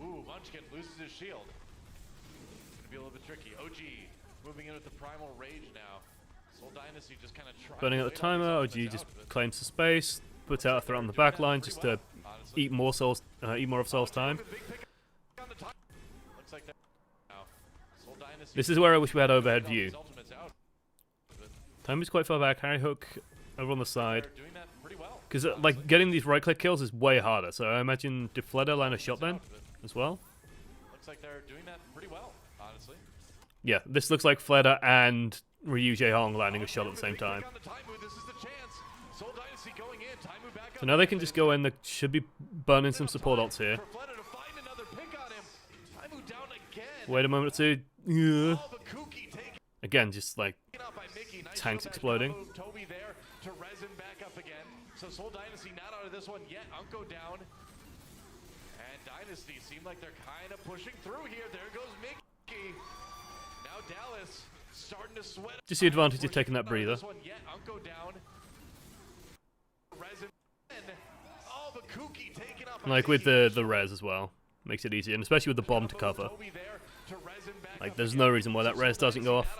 Ooh, Munchkin loses his shield. It's gonna be a little bit tricky. OG moving in with the primal rage now. Soul Dynasty just kind of Burning out the timer. OG just claims the space, puts out a threat on the back line just to eat more souls, eat more of Soul's time. This is where I wish we had overhead view. Time is quite far back. Harry Hook over on the side. Because like getting these right-click kills is way harder. So I imagine did Fleder land a shot then as well? Looks like they're doing that pretty well, honestly. Yeah, this looks like Fleder and Ryu Jae-Hong landing a shot at the same time. So now they can just go in. They should be burning some support ults here. Wait a moment or two. Yeah. Again, just like tanks exploding. So Soul Dynasty not out of this one yet. Unko down. And Dynasty seem like they're kind of pushing through here. There goes Mickey. Now Dallas starting to sweat. Just the advantage of taking that breather. This one yet. Unko down. Oh, but Kuki taken up. Like with the res as well. Makes it easier, and especially with the bomb to cover. Like there's no reason why that res doesn't go off.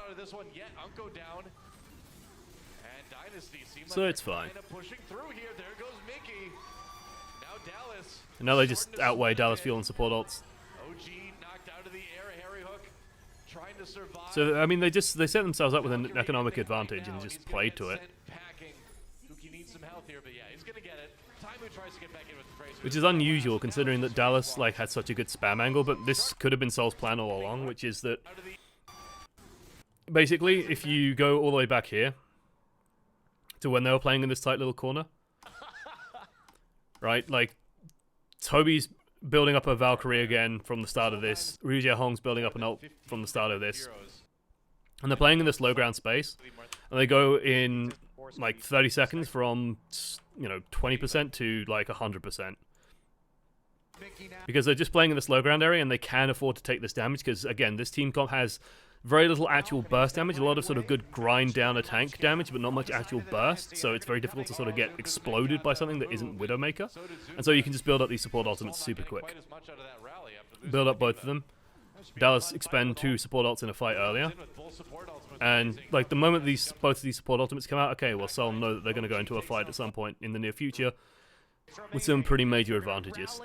So it's fine. And now they just outweigh Dallas Fuel and support ults. So I mean they set themselves up with an economic advantage and just played to it. Which is unusual considering that Dallas like had such a good spam angle, but this could have been Soul's plan all along, which is that basically if you go all the way back here to when they were playing in this tight little corner, right? Like Toby's building up a Valkyrie again from the start of this. Ryu Jae-Hong's building up an ult from the start of this. And they're playing in this low ground space. And they go in like 30 seconds from, you know, 20% to like 100%. Because they're just playing in this low ground area and they can afford to take this damage because, again, this team comp has very little actual burst damage, a lot of sort of good grind down a tank damage, but not much actual burst, so it's very difficult to sort of get exploded by something that isn't Widowmaker. And so you can just build up these support ultimates super quick. Build up both of them. Dallas expend 2 support ults in a fight earlier. And like the moment both of these support ultimates come out, okay, well Soul know that they're going to go into a fight at some point in the near future with some pretty major advantages.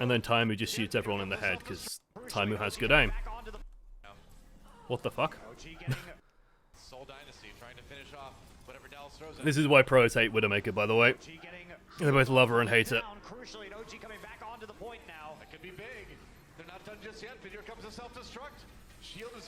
And then Taimu just shoots everyone in the head because Taimu has good aim. What the fuck? This is why pros hate Widowmaker, by the way. They both love her and hate it.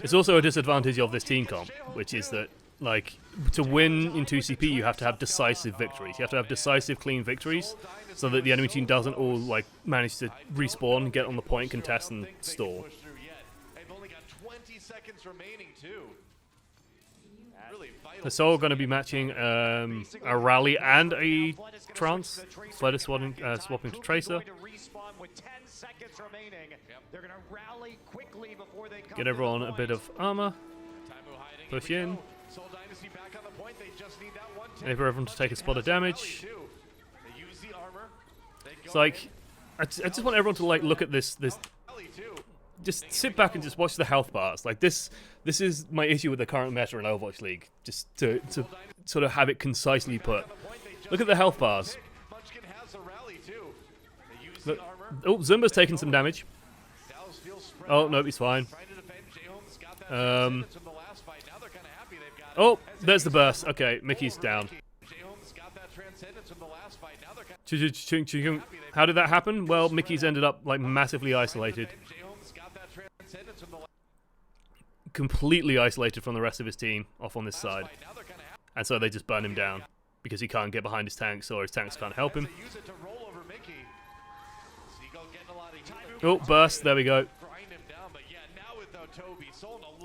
It's also a disadvantage of this team comp, which is that like, to win in 2CP, you have to have decisive victories. You have to have decisive, clean victories, so that the enemy team doesn't all like manage to respawn, get on the point, contest, and stall. They've only got 20 seconds remaining too. Really vital. The Soul going to be matching a Rally and a Trance. Fled swapping to Tracer. Get everyone a bit of armor. Push in. Wait for everyone to take a spot of damage. It's like, I just want everyone to like look at this. Just sit back and just watch the health bars. Like this is my issue with the current meta in Overwatch League. Just to sort of have it concisely put. Look at the health bars. Look, oh, Zumba's taking some damage. Oh no, he's fine. Oh, there's the burst. Okay, Mickey's down. How did that happen? Well, Mickey's ended up like massively isolated. Completely isolated from the rest of his team off on this side. And so they just burn him down because he can't get behind his tanks or his tanks can't help him. Oh, burst. There we go.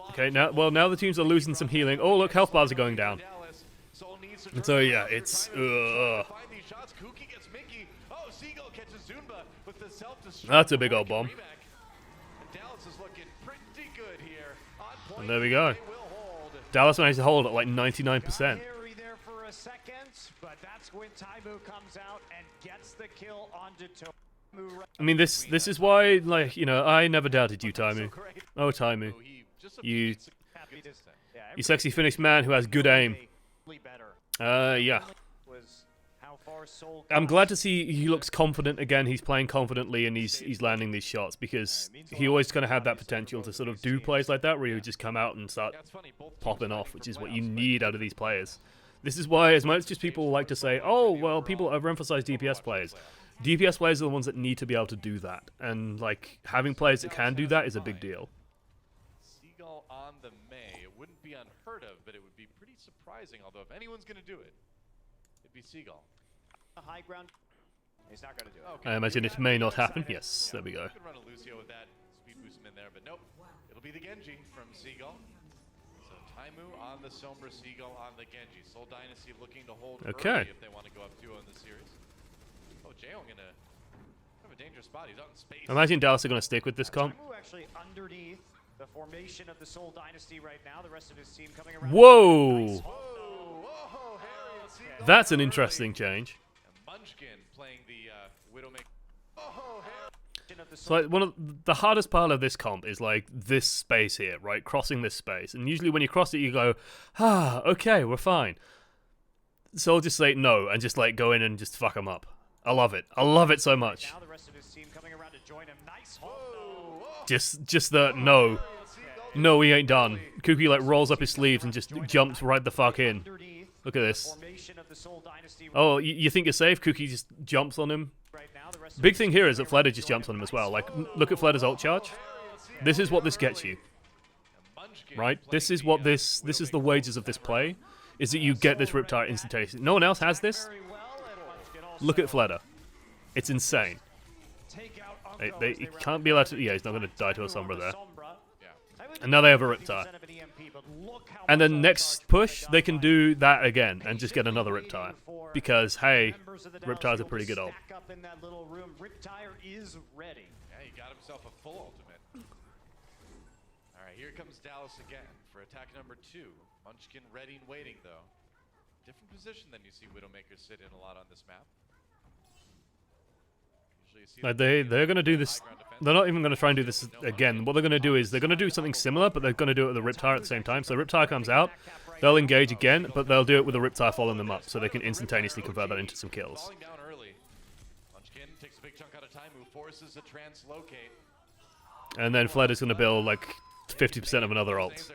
Okay, now the teams are losing some healing. Oh, look, health bars are going down. And so, yeah, it's... That's a big old bomb. And there we go. Dallas managed to hold at like 99%. I mean, this is why, like, you know, I never doubted you, Taimu. Oh, Taimu. You sexy Finnish man who has good aim. Yeah. I'm glad to see he looks confident again. He's playing confidently and he's landing these shots because he always kind of had that potential to sort of do plays like that where he would just come out and start popping off, which is what you need out of these players. This is why, as much as people like to say, oh, well, people overemphasize DPS players. DPS players are the ones that need to be able to do that. And, like, having players that can do that is a big deal. Seagull on the May. It wouldn't be unheard of, but it would be pretty surprising. Although, if anyone's going to do it, it'd be Seagull. High ground. He's not going to do it. Okay. I imagine it may not happen. Yes, there we go. Could run a Lucio with that. Speed boost him in there, but nope. It'll be the Genji from Seagull. So Taimu on the Sombra, Seagull on the Genji. Seoul Dynasty looking to hold early if they want to go up 2-0 in the series. Oh, Jaehoong in a dangerous spot. He's out in space. Imagine Dallas are going to stick with this comp. Taimu actually underneath the formation of the Seoul Dynasty right now. The rest of his team coming around. Whoa! That's an interesting change. Munchkin playing the Widowmaker. So like one of the hardest part of this comp is like this space here, right? Crossing this space. And usually when you cross it, you go, ah, okay, we're fine. So I'll just say no and just like go in and just fuck them up. I love it. I love it so much. Just the no. No, we ain't done. Kuki like rolls up his sleeves and just jumps right the fuck in. Look at this. Oh, you think you're safe? Kuki just jumps on him. Big thing here is that Fleder just jumps on him as well. Like, look at Fleder's ult charge. This is what this gets you. Right? This is what this is the wages of this play. Is that you get this Riptide instantaneously. No one else has this. Look at Fleder. It's insane. He can't be allowed to... Yeah, he's not going to die to a Sombra there. And now they have a Riptide. And then next push, they can do that again and just get another Riptide. Because, hey, Riptide's a pretty good ult. Riptire is ready. Yeah, he got himself a full ultimate. Alright, here comes Dallas again for attack number 2. Munchkin ready and waiting, though. Different position than you see Widowmaker sit in a lot on this map. Like they're going to do this. They're not even going to try and do this again. What they're going to do is they're going to do something similar, but they're going to do it with a Riptire at the same time. So Riptire comes out, they'll engage again, but they'll do it with a Riptire following them up, so they can instantaneously convert that into some kills. And then Fled is going to build like 50% of another ult.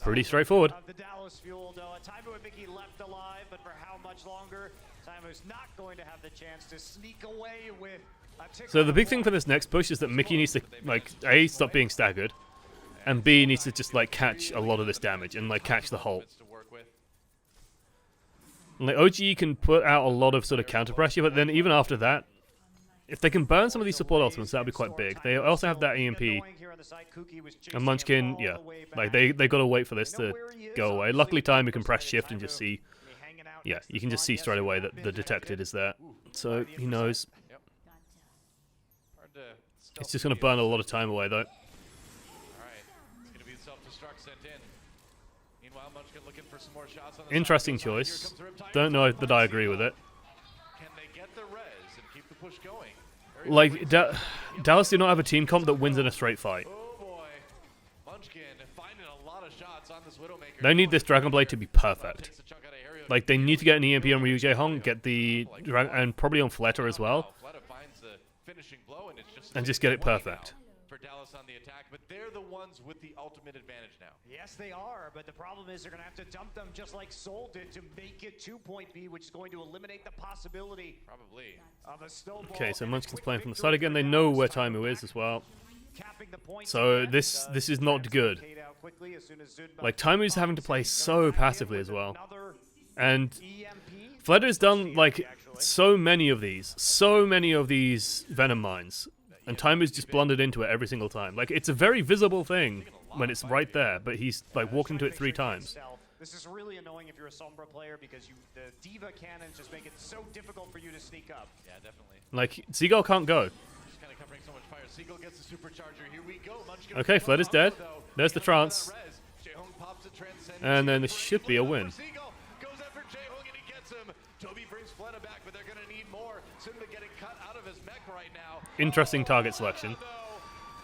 Pretty straightforward. The Dallas fuel, though. Taimu and Mickey left alive, but for how much longer? Taimu's not going to have the chance to sneak away with a tick. So the big thing for this next push is that Mickey needs to, like, A, stop being staggered, and B needs to just like catch a lot of this damage and like catch the whole. Like OGE can put out a lot of sort of counter pressure, but then even after that, if they can burn some of these support ultimates, that would be quite big. They also have that EMP, and Munchkin, yeah, like they gotta wait for this to go away. Luckily, Timu can press shift and just see, yeah, you can just see straight away that the detected is there, so he knows. It's just gonna burn a lot of time away though. Interesting choice. Don't know that I agree with it. Like, Dallas do not have a team comp that wins in a straight fight. They need this Dragon Blade to be perfect. Like, they need to get an EMP on Ryu Jae-hong, get the and probably on Fleta as well, and just get it perfect. Dallas on the attack, but they're the ones with the ultimate advantage now. Yes, they are, but the problem is they're going to have to dump them just like Soul did to make it 2-point B, which is going to eliminate the possibility of a snowball. Okay, so Munchkin's playing from the side again. They know where Timu is as well. So this is not good. Like, Timu's having to play so passively as well. And Fleta's done, like, so many of these Venom Mines. And Timu's just blundered into it every single time. Like, it's a very visible thing when it's right there, but he's, like, walked into it 3 times. This is really annoying if you're a Sombra player because the Diva cannons just make it so difficult for you to sneak up. Yeah, definitely. Like, Seagull can't go. Just kind of covering so much fire. Seagull gets the supercharger. Here we go. Okay, Fleta's dead. There's the trance. And then this should be a win. Interesting target selection.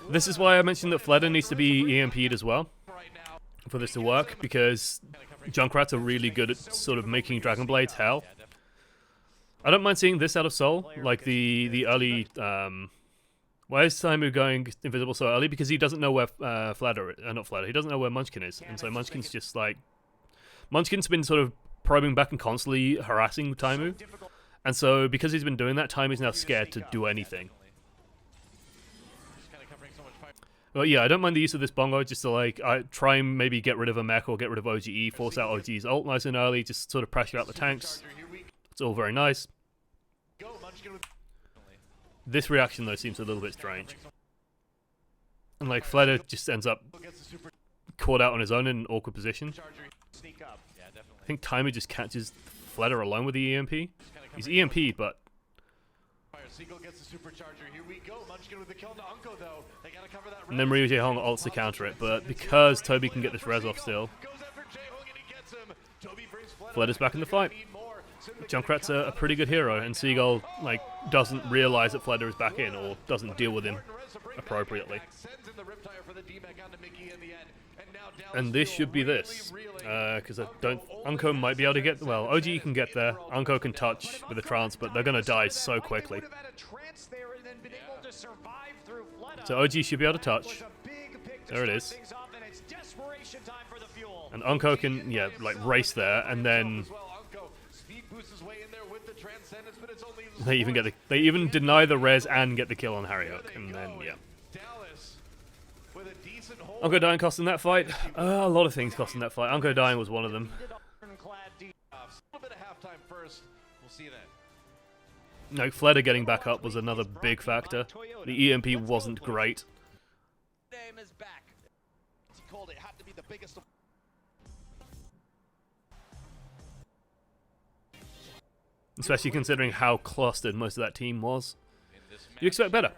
This is why I mentioned that Fleta needs to be EMP'd as well for this to work, because Junkrats are really good at sort of making Dragon Blades hell. I don't mind seeing this out of Soul, like the early... why is Timu going invisible so early? Because he doesn't know where not Fleta, he doesn't know where Munchkin is, and so Munchkin's just like... Munchkin's been sort of probing back and constantly harassing Timu, and so because he's been doing that, Timu's now scared to do anything. But yeah, I don't mind the use of this bongo just to like try and maybe get rid of a mech or get rid of OGE, force out OGE's ult nice and early, just sort of pressure out the tanks. It's all very nice. This reaction though seems a little bit strange. And like Fleta just ends up caught out on his own in an awkward position. I think Timu just catches Fleta alone with the EMP. He's EMP'd, but... And then Ryu Jae-hong ults to counter it, but because Toby can get this res off still, Fleta's back in the fight. Junkrat's a pretty good hero, and Seagull like doesn't realize that Fleta is back in, or doesn't deal with him appropriately. And this should be this, because I don't... Unko might be able to get... Well, OGE can get there, Unko can touch with a trance, but they're going to die so quickly. So OG should be able to touch. There it is. And Unko can, yeah, like race there, and then they even deny the res and get the kill on Harryhook, and then yeah. Unko dying cost in that fight. A lot of things cost in that fight. Unko dying was one of them. No, Fleta getting back up was another big factor. The EMP wasn't great. Especially considering how clustered most of that team was. You expect better.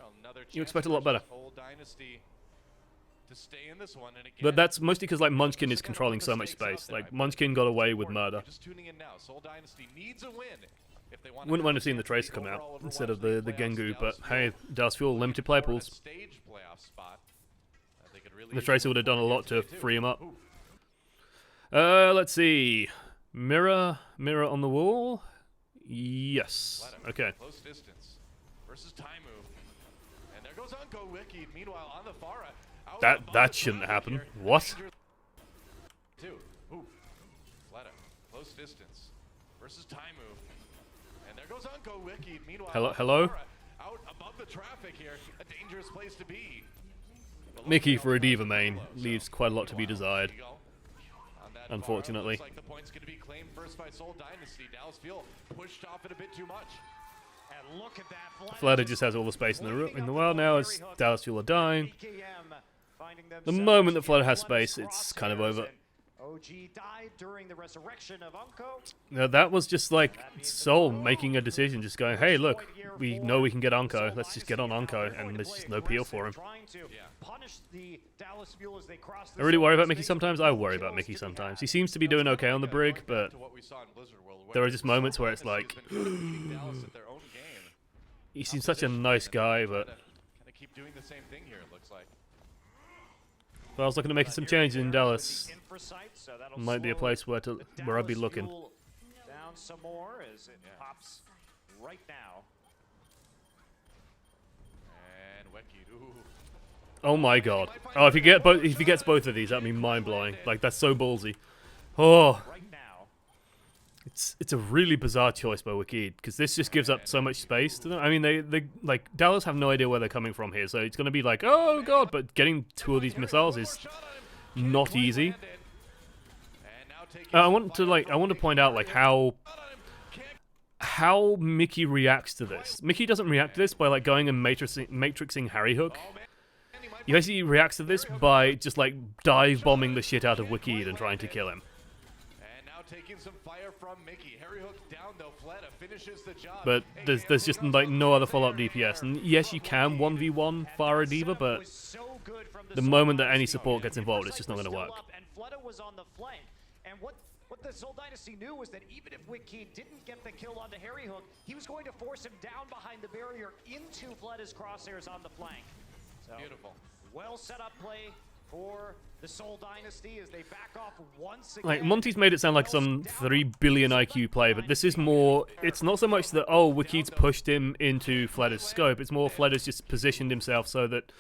You expect a lot better. But that's mostly because like Munchkin is controlling so much space. Like Munchkin got away with murder. Wouldn't mind have seen the Tracer come out instead of the Gengu, but hey, Dallas Fuel, limited play pools. The Tracer would have done a lot to free him up. Let's see. Mirror on the wall? Yes. Okay. That shouldn't happen. What? Hello? Mickey for a diva main leaves quite a lot to be desired, unfortunately. Looks like the point's going to be claimed first by Seoul Dynasty. Dallas Fuel pushed off it a bit too much. And look at that. Fleta just has all the space in the world now as Dallas Fuel are dying. The moment that Fleta has space, it's kind of over. OG died during the resurrection of Unko. Now, that was just like Seoul making a decision, just going, hey, look, we know we can get Unko. Let's just get on Unko, and there's just no peel for him. I really worry about Mickey sometimes. I worry about Mickey sometimes. He seems to be doing okay on the brig, but there are just moments where it's like, he seems such a nice guy, but keep doing the same thing here, it looks like. if I was looking to make some changes in Dallas, might be a place where I'd be looking. Down some more as it pops right now. And Weki, ooh. Oh my god! Oh, if he gets both of these, that'd be mind blowing. Like, that's so ballsy. Oh, Right now. it's a really bizarre choice by Wikid, because this just gives up so much space to them. I mean, they like Dallas have no idea where they're coming from here, so it's gonna be like, oh god, but getting two of these missiles is not easy. I want to point out like how Mickey reacts to this. Mickey doesn't react to this by like going and matrixing Harry Hook. He basically reacts to this by just like dive bombing the shit out of Wikid and trying to kill him. And now taking some fire from Mickey. Harry Hook down though. Fleta finishes the job. But there's just like no other follow-up DPS. And yes, you can 1v1 fire a diva, but the moment that any support gets involved, it's just not going to work. And Fleta was on the flank. And what the Seoul Dynasty knew was that even if Wiki didn't get the kill onto Harry Hook, he was going to force him down behind the barrier into Fleta's crosshairs on the flank. So, beautiful. Well set up play for the Seoul Dynasty as they back off once again. Like, Monty's made it sound like some 3 billion IQ play, but this is more, it's not so much that, oh, Wikid's pushed him into Fleta's scope, it's more Fleta's just positioned himself so that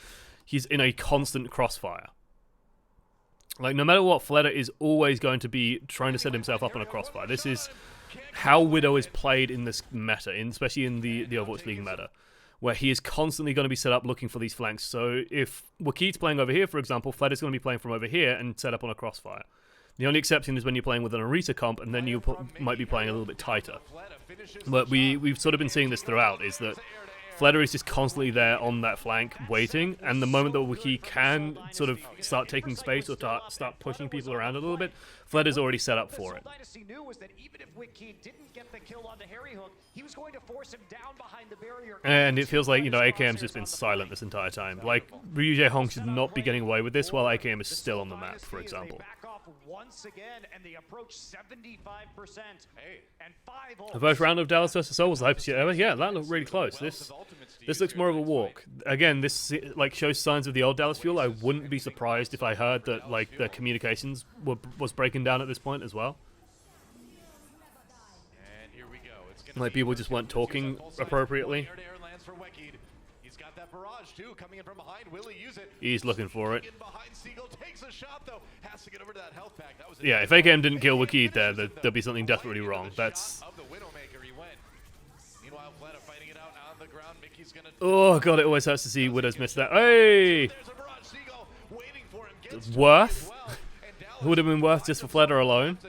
he's in a constant crossfire. Like, no matter what, Fleta is always going to be trying to set himself up on a crossfire. This is how Widow is played in this meta, especially in the Overwatch League meta, where he is constantly going to be set up looking for these flanks. So if Wakid's playing over here, for example, Fleta's going to be playing from over here and set up on a crossfire. The only exception is when you're playing with an Arita comp, and then you might be playing a little bit tighter. But we've sort of been seeing this throughout, is that Fleta is just constantly there on that flank, waiting, and the moment that Wiki can sort of start taking space or start pushing people around a little bit, Fleta's already set up for it. Knew was that even if Wiki didn't get the kill onto Harry Hook, he was going to force him down behind the barrier. And it feels like, you know, AKM's just been silent this entire time. Like, Ryu Jae Hong should not be getting away with this while AKM is still on the map, for example. Once again, and they approach 75%. And 5 The first round of Dallas vs. Seoul was the hypest shit ever. Yeah, that looked really close. This looks more of a walk. Again, this like shows signs of the old Dallas Fuel. I wouldn't be surprised if I heard that like their communications was breaking down at this point as well. And here we go. Like people just weren't talking appropriately. That barrage too, coming in from behind. Will he use it? He's looking for it. Takes a shot though. Has to get over to that health pack. That was yeah, if AKM didn't kill Wikid there, there'd be something desperately wrong. That's. Meanwhile, Fleta fighting it out on the ground. Mickey's gonna. Oh god, it always hurts to see Widow's miss that. Hey! Worth? Would have been worth just for Fleta alone.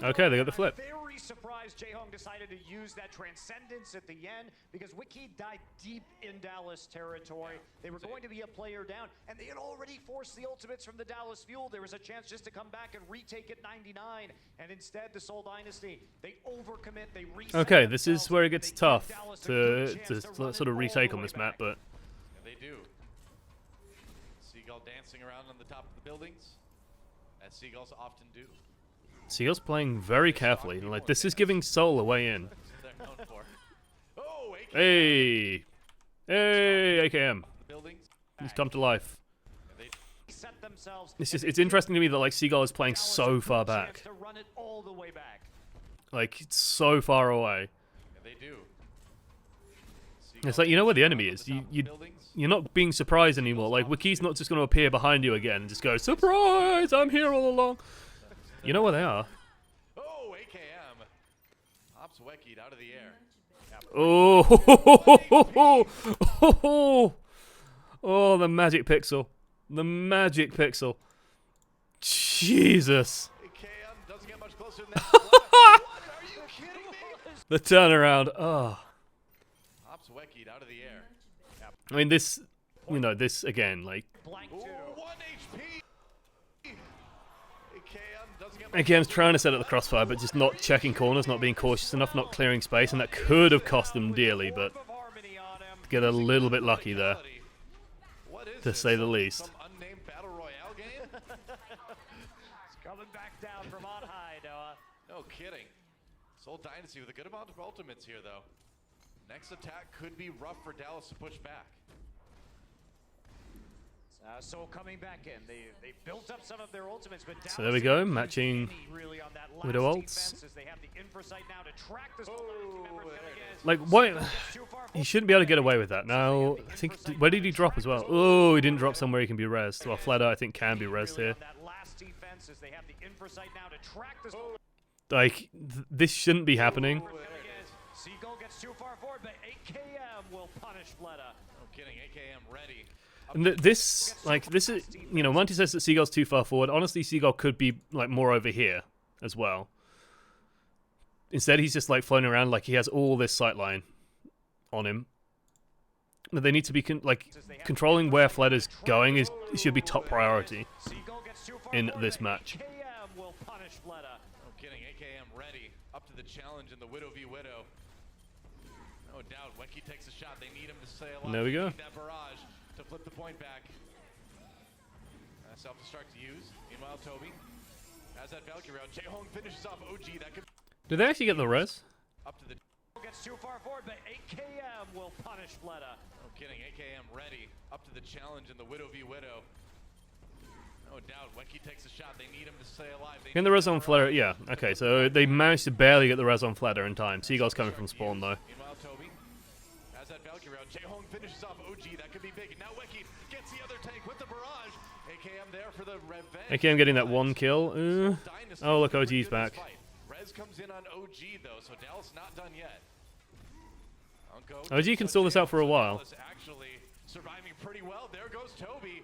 Okay, they got the flip. Very surprised Jae-Hong decided to use that transcendence at the end because Wiki died deep in Dallas territory. They were going to be a player down, and they had already forced the ultimates from the Dallas Fuel. There was a chance just to come back and retake at 99, and instead the Seoul Dynasty, they overcommit, they reset. Okay, this is where it gets tough to sort of retake on this map, but they do. Seagull dancing around on the top of the buildings, as Seagulls often do. Seagull's playing very carefully. Like, this is giving Seoul a way in. Hey! Hey, AKM. He's come to life. It's interesting to me that, like, Seagull is playing so far back. Like, it's so far away. It's like, you know where the enemy is. You're not being surprised anymore. Like, Wiki's not just going to appear behind you again and just go, surprise, I'm here all along. You know where they are. Oh, AKM. Ops Wekid out of the air. Oh, Oh, the magic pixel. The magic pixel. Jesus. KM doesn't get much closer than that. What? Are you kidding me? The turnaround. Oh. Pops Weckid out of the air. I mean, this, you know, this again, like, Blank Ooh, two. 1 HP. KM doesn't get much AKM's trying to set up the crossfire, but just not checking corners, not being cautious enough, not clearing space, and that could have cost them dearly, but Of harmony on him. get a little bit lucky there, What is to this, say the least. Some unnamed battle royale game? It's coming back down from on high, Noah. No kidding. Soul Dynasty with a good amount of ultimates here, though. Next attack could be rough for Dallas to push back. Soul coming back in. They built up some of their ultimates, but So there we go, Dallas matching really on that last Widow ults. defense as they have the infosight now to track the Soul Dynasty members coming in. Like, why? Gets too far He shouldn't be able to get away with that. Now, I think, where did he drop as well? Oh, he didn't drop somewhere he can be rezzed. Well, Fleda, I think, can be rezzed really here. on that last defense as they have the infosight now to track the Soul Like, this shouldn't be happening. coming in. Seagull gets too far forward, but AKM will punish Fleta. No kidding. AKM ready. And this, like, this is, you know, Monty says that Seagull's too far forward. Honestly, Seagull could be, like, more over here as well. Instead, he's just, like, floating around like he has all this sightline on him. But they need to be, controlling where Fleta's going should be top priority Seagull gets too far in forward, this but match. AKM will punish Fleta. No kidding. AKM ready. Up to the challenge in the Widow v Widow. No doubt. Wecky takes a shot. They need him to stay alive. There we They go. need that barrage to flip the point back. Self-destruct to use. Meanwhile, Toby has that Valkyrie out. Jaehong finishes off OG. That could Did they actually get the res? up to the. Gets too far forward, but AKM will punish Fleta. No kidding. AKM ready. Up to the challenge in the Widow v Widow. No doubt. Wecky takes a shot. They need him to stay alive. They Getting the need res that on barrage. Fleta, yeah. Okay, so they managed to barely get the res on Fleta in time. Seagull's coming from spawn, though. Meanwhile, Toby has that Valkyrie out. Jaehong finishes off OG. That could be big. Now Wecky gets the other tank with the barrage. AKM there for the revenge. AKM getting that one kill. Dynasty Oh, look, really OG's good in this back. fight. Rez comes in on OG though, so Dallas not done yet. Unco OG can stall this out for a while. Dallas actually surviving pretty well. There goes Toby.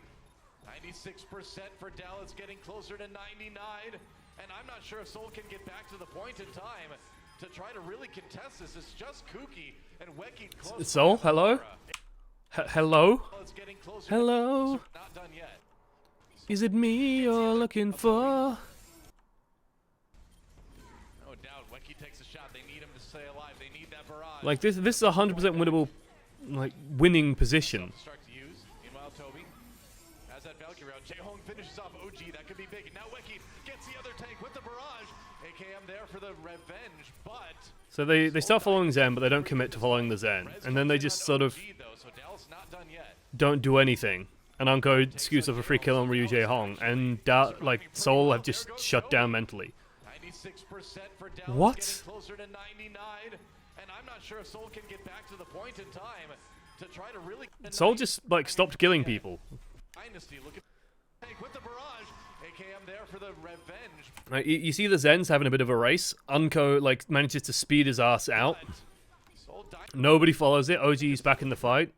96% for Dallas, getting closer to 99. And I'm not sure if Soul can get back to the point in time to try to really contest this. It's just Kooky and Wecky close. Soul, hello? Hello? It's getting closer. Hello? Not done yet. Is it me you're looking for? No doubt. Wecky takes a shot. They need him to stay alive. They need that barrage. Like, this is a 100% winnable, like, winning position. Start to use. Meanwhile, Toby has that Valkyrie out. Jaehong finishes off OG. That could be big. Now Wecky gets the other tank with the barrage. AKM there for the revenge, but So they start following Zen, but they don't commit to following the Zen. And then they just sort of OG, though, so Dallas not done yet. don't do anything. And Unco scoots up a free kill on Ryu Jae-hong. And, like, Soul have just shut down mentally. 96% for Dallas, What? getting closer to 99. And I'm not sure if Soul can get back to the point in time to try to really. Soul just, like, stopped killing people. Dynasty looking tank with the barrage. AKM there for the revenge. Right, you see the Zens having a bit of a race. Unco, like, manages to speed his ass out. Soul Dynasty Nobody follows it. OG's back in the fight.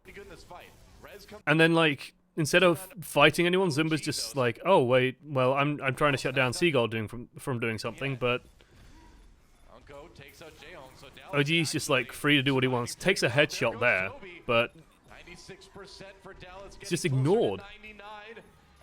good in this fight. Rez comes. And then, like, instead of fighting anyone, Zumba's just like, oh, wait, well, I'm trying to shut down Seagull from doing something, but Unco takes out Jaehong, so Dallas OG's just, like, free to do what he wants. Takes a headshot there, but 96% for Dallas, it's just getting closer to ignored. 99,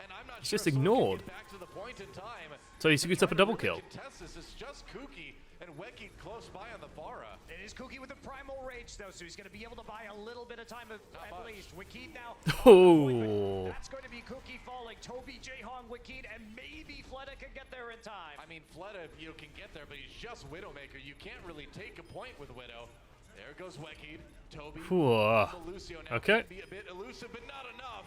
and I'm not It's sure just if Soul can ignored. get back to the point in time So he to scoots try up a to double really kill. contest this. It's just Kooky and Wecky close by on the Pharah. It is Kooky with the primal rage, though, so he's going to be able to buy a little bit of time at much. least. Wikid now. Oh. That's going to be Kooky falling. Toby, Jaehong, Wikid, and maybe Fleta can get there in time. I mean, Fleta, can get there, but he's just Widowmaker. You can't really take a point with Widow. There goes Wecky. Toby. Lucio now Okay. can be a bit elusive, but not enough.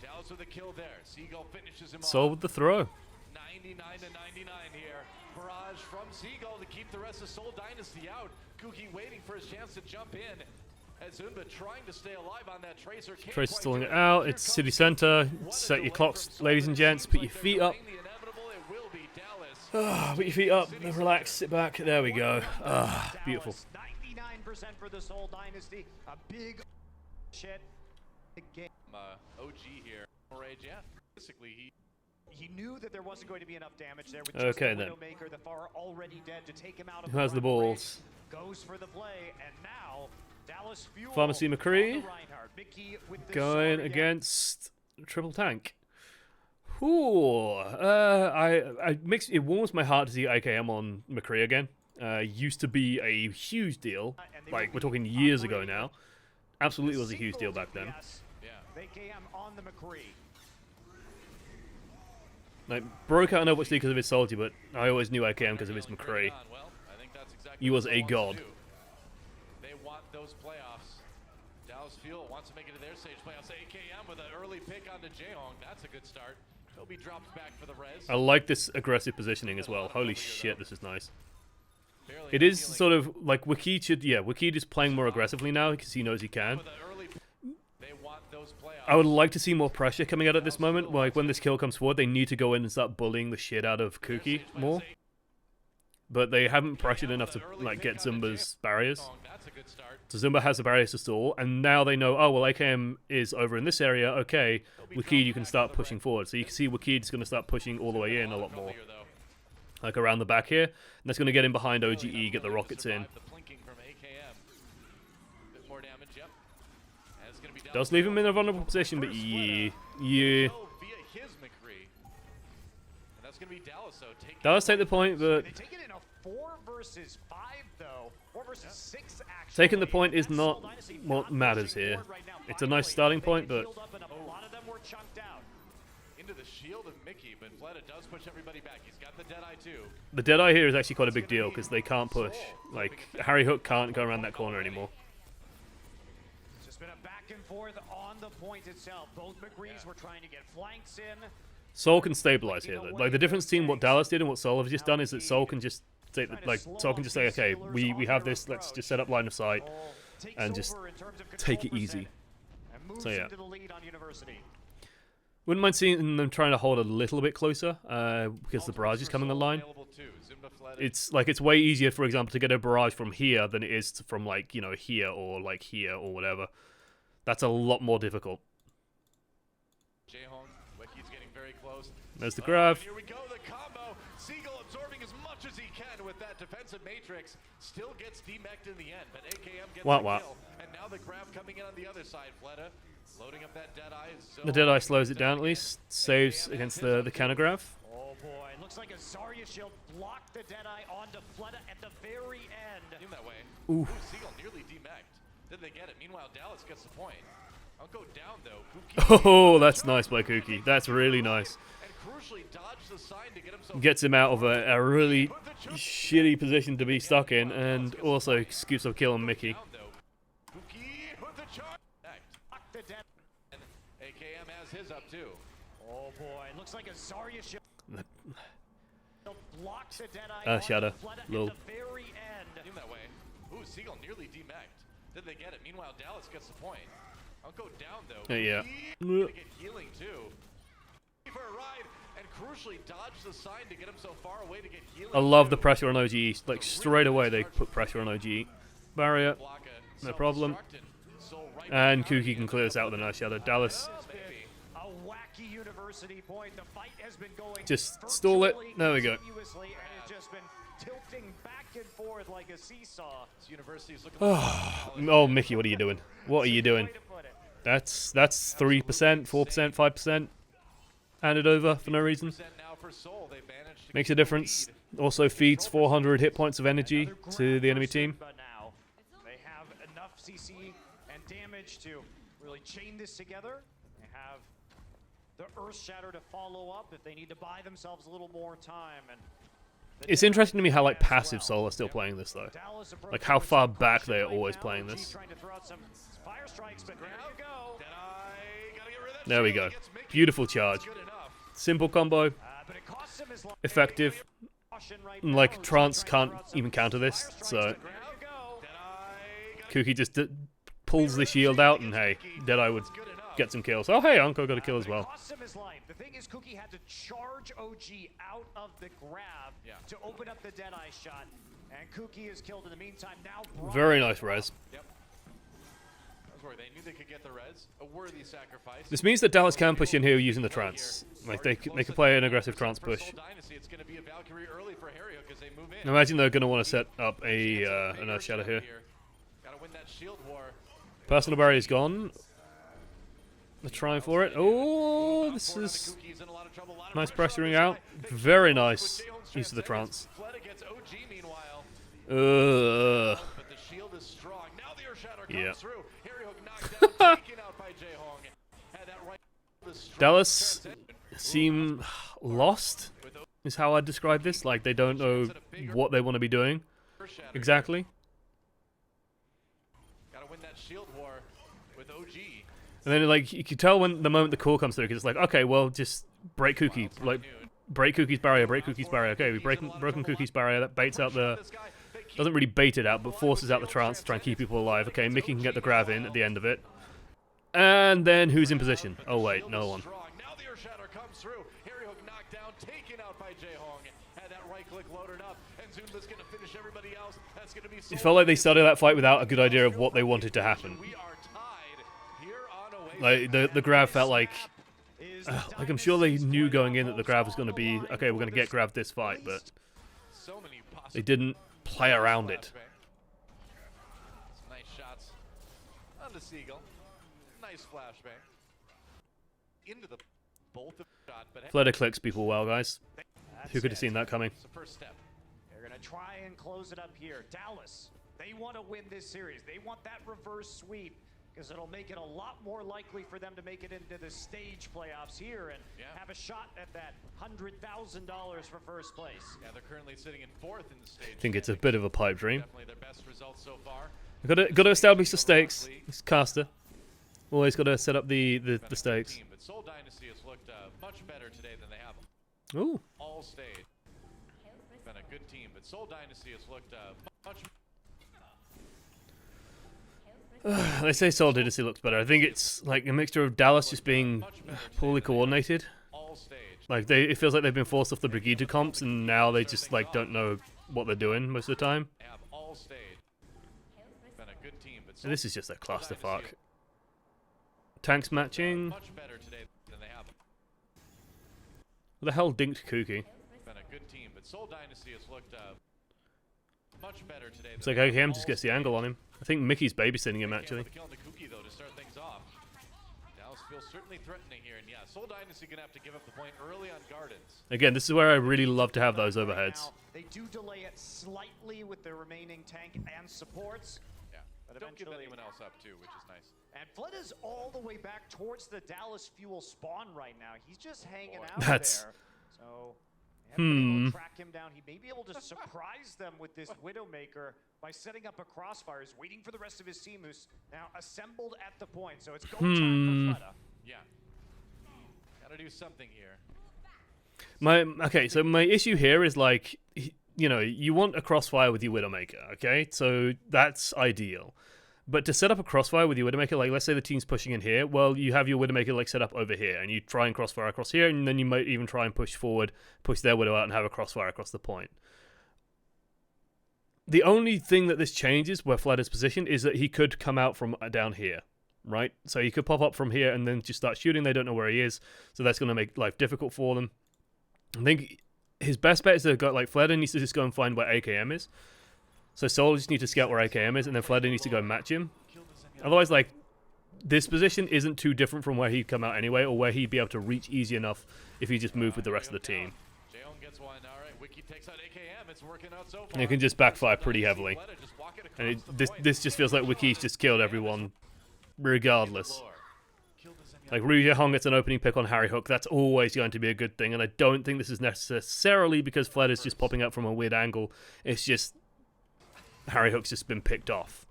Dallas with a kill there. Seagull finishes him Soul off. with the throw. 99 to 99 here. Barrage from Seagull to keep the rest of Soul Dynasty out. Kooky waiting for his chance to jump in. As Zumba trying to stay alive on that Tracer. Can't Tracer quite stalling do it out. Here It's comes city Seagull. center. What a Set your delay clocks, for Soul ladies and Dynasty. gents. Put your Seems like feet they're up. delaying the inevitable. It will be Dallas. Put your feet up. Then relax. Sit back. There we go. Beautiful. Dallas, 99% for the Soul Dynasty. A big shit. OG here. Rage, yeah. Basically, he knew that there wasn't going to be enough damage there with Okay, just the then. Widowmaker, the far already dead, to take him out of Who has the balls? Goes for the play, and now Dallas Fuel Pharmacy McCree on the Reinhardt. Mickey with the going sword against triple tank. Ooh, it warms my heart to see AKM on McCree again. Used to be a huge deal. Like, we're talking years ago now. Absolutely was a huge deal back then. yeah. AKM on the McCree. Like, broke out in Overwatch League because of his salty, but I always knew AKM because of his McCree. Well, I think that's exactly He was what a they want god. to do. They want those playoffs. Dallas Fuel wants to make it to their stage playoffs. AKM with an early pick onto Jaehong. That's a good start. Toby drops back for the res. I like this aggressive positioning as well. Holy shit, this is nice. It is sort of like Wakid should, Wakid is playing more aggressively now because he knows he can. They want those playoffs. I would like to see more pressure coming out at this moment. Like, when this kill comes forward, they need to go in and start bullying the shit out of Kuki more. But they haven't pressured enough to, like, get Zumba's barriers. That's a good start. So Zumba has the barriers to stall, and now they know, oh, well, AKM is over in this area, okay, Wakid, you can start pushing forward. So you can see Wakid's going to start pushing all the way in a lot more. Like, around the back here, and that's going to get in behind OGE, get the rockets in. Does leave him in a vulnerable position, but yeah. Does take the point, but They take it in a 4 versus 5 though. 4 versus 6 actually. taking the point is not what matters here. It's a nice starting point, but A lot of them were chunked out. Into the shield of Mickey, but Fleta does push everybody back. He's got the Deadeye too. the Deadeye here is actually quite a big deal because they can't push. Like, Harry Hook can't go around that corner anymore. It's just been a back and forth on the point itself. Both McCrees were trying to get flanks in. Soul can stabilize here, though. Like, the difference between what Dallas did and what Soul have just done is that Soul can just say, okay, we have this, let's just set up line of sight and just take it easy. So yeah. Wouldn't mind seeing them trying to hold a little bit closer, because the barrage is coming online. It's like, it's way easier, for example, to get a barrage from here than it is from, like, you know, here or whatever. That's a lot more difficult. There's the grab. Here we go, the combo. Seagull absorbing as much as he can with that defensive matrix. Still gets demeched in the end, but AKM gets the kill. And now the grab coming in on the other side. Fleta loading up that Deadeye. The Deadeye slows it down at least. Saves against the counter grab. Oh boy, looks like a Zarya shield blocked the Deadeye onto Fleta at the very end. In that way. Ooh. Seagull nearly demeched. Did they get it? Meanwhile, Dallas gets the point. I'll go down though. Oh, that's nice by Kuki. That's really nice. Gets him out of a really shitty position to be stuck in, and also scoops up kill on Mickey. AKM has his up too. Oh boy, looks like a Zarya shield blocks the Deadeye Shadow. Lol. at the very end. In that way. Ooh, Seagull nearly demeched. Did they get it? Meanwhile, Dallas gets the point. I'll go down though. Yeah. Get healing too. For a ride and crucially dodge the sign to get him so far away to get healing. I love the pressure on OGE. Like, straight away they put pressure on OGE. Barrier, no problem. And Kuki can clear this out with a nice shadow. Dallas, A wacky university point. The fight has been going just stall it. There we go. and it's just been tilting back and forth like a seesaw. This university is looking Oh, Mickey, what are you doing? What are you doing? Way to put it. That's 3%, 4%, 5%. Handed over for no reason. now for Soul. They managed to Makes a difference. Also feeds 400 hit points of energy to the enemy team. But now they have enough CC and damage to really chain this together. They have the Earth Shatter to follow up if they need to buy themselves a little more time. And It's interesting to me how, like, passive Soul are still playing this, though. Dallas Like, how far back they are right always now. playing OG this. trying to throw out some fire strikes, but there you go. Deadeye, gotta get rid of that There we shield. go. Gets Mickey. Beautiful charge. Good enough. Simple combo. But it costs him his life. Effective. Caution right And, now. like, OG Trance trying to can't throw out some even counter this, fire strikes, so but there you go. Deadeye, gotta Kuki just pulls the shield out, and hey, Deadeye would get some kills. Oh, hey, Anko got a kill as well. Cost him his life. The thing is, Kuki had to charge OG out of the grab to open up the Deadeye shot, and Kuki is killed in the meantime. Now Very nice res. Yep. They knew they could get the res. A worthy sacrifice. This means that Dallas can push in here using the trance. Like, they can play an aggressive trance push. Dynasty, it's going to be a Valkyrie early for Harryhook as they move in. I imagine they're going to want to set up an Earth Shadow here. Got to win that shield war. Personal barrier is gone. They're trying for it. Oh, this is nice pressuring out. Very nice use of the trance. Fleta gets OG meanwhile. Ugh. But the shield is strong. Now the Earth Shatter comes Yeah. through. Harryhook knocked down, taken out by Jaehong. Had that right. Dallas seem lost, is how I'd describe this. Like, they don't know what they want to be doing exactly. Got to win that shield war with OG. And then, like, you can tell when the moment the call comes through, because it's like, okay, well, just break Kuki. Like, break Kuki's barrier, break Kuki's barrier. Okay, we've broken Kuki's barrier. That baits out the... Doesn't really bait it out, but forces out the trance to try and keep people alive. Okay, Mickey can get the grab in at the end of it. And then who's in position? Oh, wait, no one. Now the Earth Shatter comes through. Harryhook knocked down, taken out by Jaehong. Had that right click loaded up, and Zunda's going to finish everybody else. That's going to be... It felt like they started that fight without a good idea of what they wanted to happen. We are tied here on Oasis. Like, the grab felt like I'm sure they knew going in that the grab was going to be, okay, we're going to get grab this fight, but So many possible... they didn't play around it. Some nice shots on the Seagull. Nice flashbang. Into the bolt of shot, but Fleta clicks people well, guys. That's Who could have it. seen that coming? it's the first step. They're going to try and close it up here. Dallas, they want to win this series. They want that reverse sweep because it'll make it a lot more likely for them to make it into the stage playoffs here and have a shot at that $100,000 for first place. Yeah, they're currently sitting in fourth in the stage. I think it's a bit of a pipe dream. Definitely their best results so far. Got to establish the stakes. It's caster. Always got to set up the stakes. Team, but Seoul Dynasty has looked much better today than they have Ooh. all stage. Been a good team, but Seoul Dynasty has looked much. They say Seoul Dynasty looks better. I think it's like a mixture of Dallas just being poorly coordinated. All stage. Like it feels like they've been forced off the Brigida comps, and now they just like don't know what they're doing most of the time. They have all stage. Been a good team, but And this is just a clusterfuck. Tanks matching. much better today than they have. What the hell dinked Kuki? Been a good team, but Seoul Dynasty has looked much better today. It's like AKM just gets the angle on him. I think Mickey's babysitting him actually. Kill on the Kuki though to start things off. Dallas feels certainly threatening here, and yeah, Seoul Dynasty gonna have to give up the point early on Gardens. Again, this is where I really love to have those overheads. Now, they do delay it slightly with the remaining tank and supports. Yeah, But don't give eventually- anyone else up too, which is nice. And Fleta's all the way back towards the Dallas Fuel spawn right now. He's just hanging out That's- there. So, will track him down. He may be able to surprise them with this Widowmaker by setting up a crossfire. He's waiting for the rest of his team, who's now assembled at the point. So it's go time for Fleta. Yeah, gotta do something here. So my issue here is like, you know, you want a crossfire with your Widowmaker, okay? So that's ideal. But to set up a crossfire with your Widowmaker, like let's say the team's pushing in here, well, you have your Widowmaker like set up over here, and you try and crossfire across here, and then you might even try and push forward, push their Widow out, and have a crossfire across the point. The only thing that this changes where Fleta's position is that he could come out from down here, right? So he could pop up from here and then just start shooting. They don't know where he is, so that's going to make life difficult for them. I think his best bet is to go, like, Fleta needs to just go and find where AKM is. So Soul just needs to scout where AKM is, and then Fleta needs to go and match him. Otherwise, like, this position isn't too different from where he'd come out anyway, or where he'd be able to reach easy enough if he just moved with the rest of the team. Jaehoon gets one. All right, Wiki takes out AKM. It's working out so far. And it can just backfire pretty heavily. And this just feels like Wiki's just killed everyone, regardless. Like, Ryu Hong gets an opening pick on Harry Hook. That's always going to be a good thing, and I don't think this is necessarily because Fleta's just popping up from a weird angle. It's just Harry Hook's just been picked off.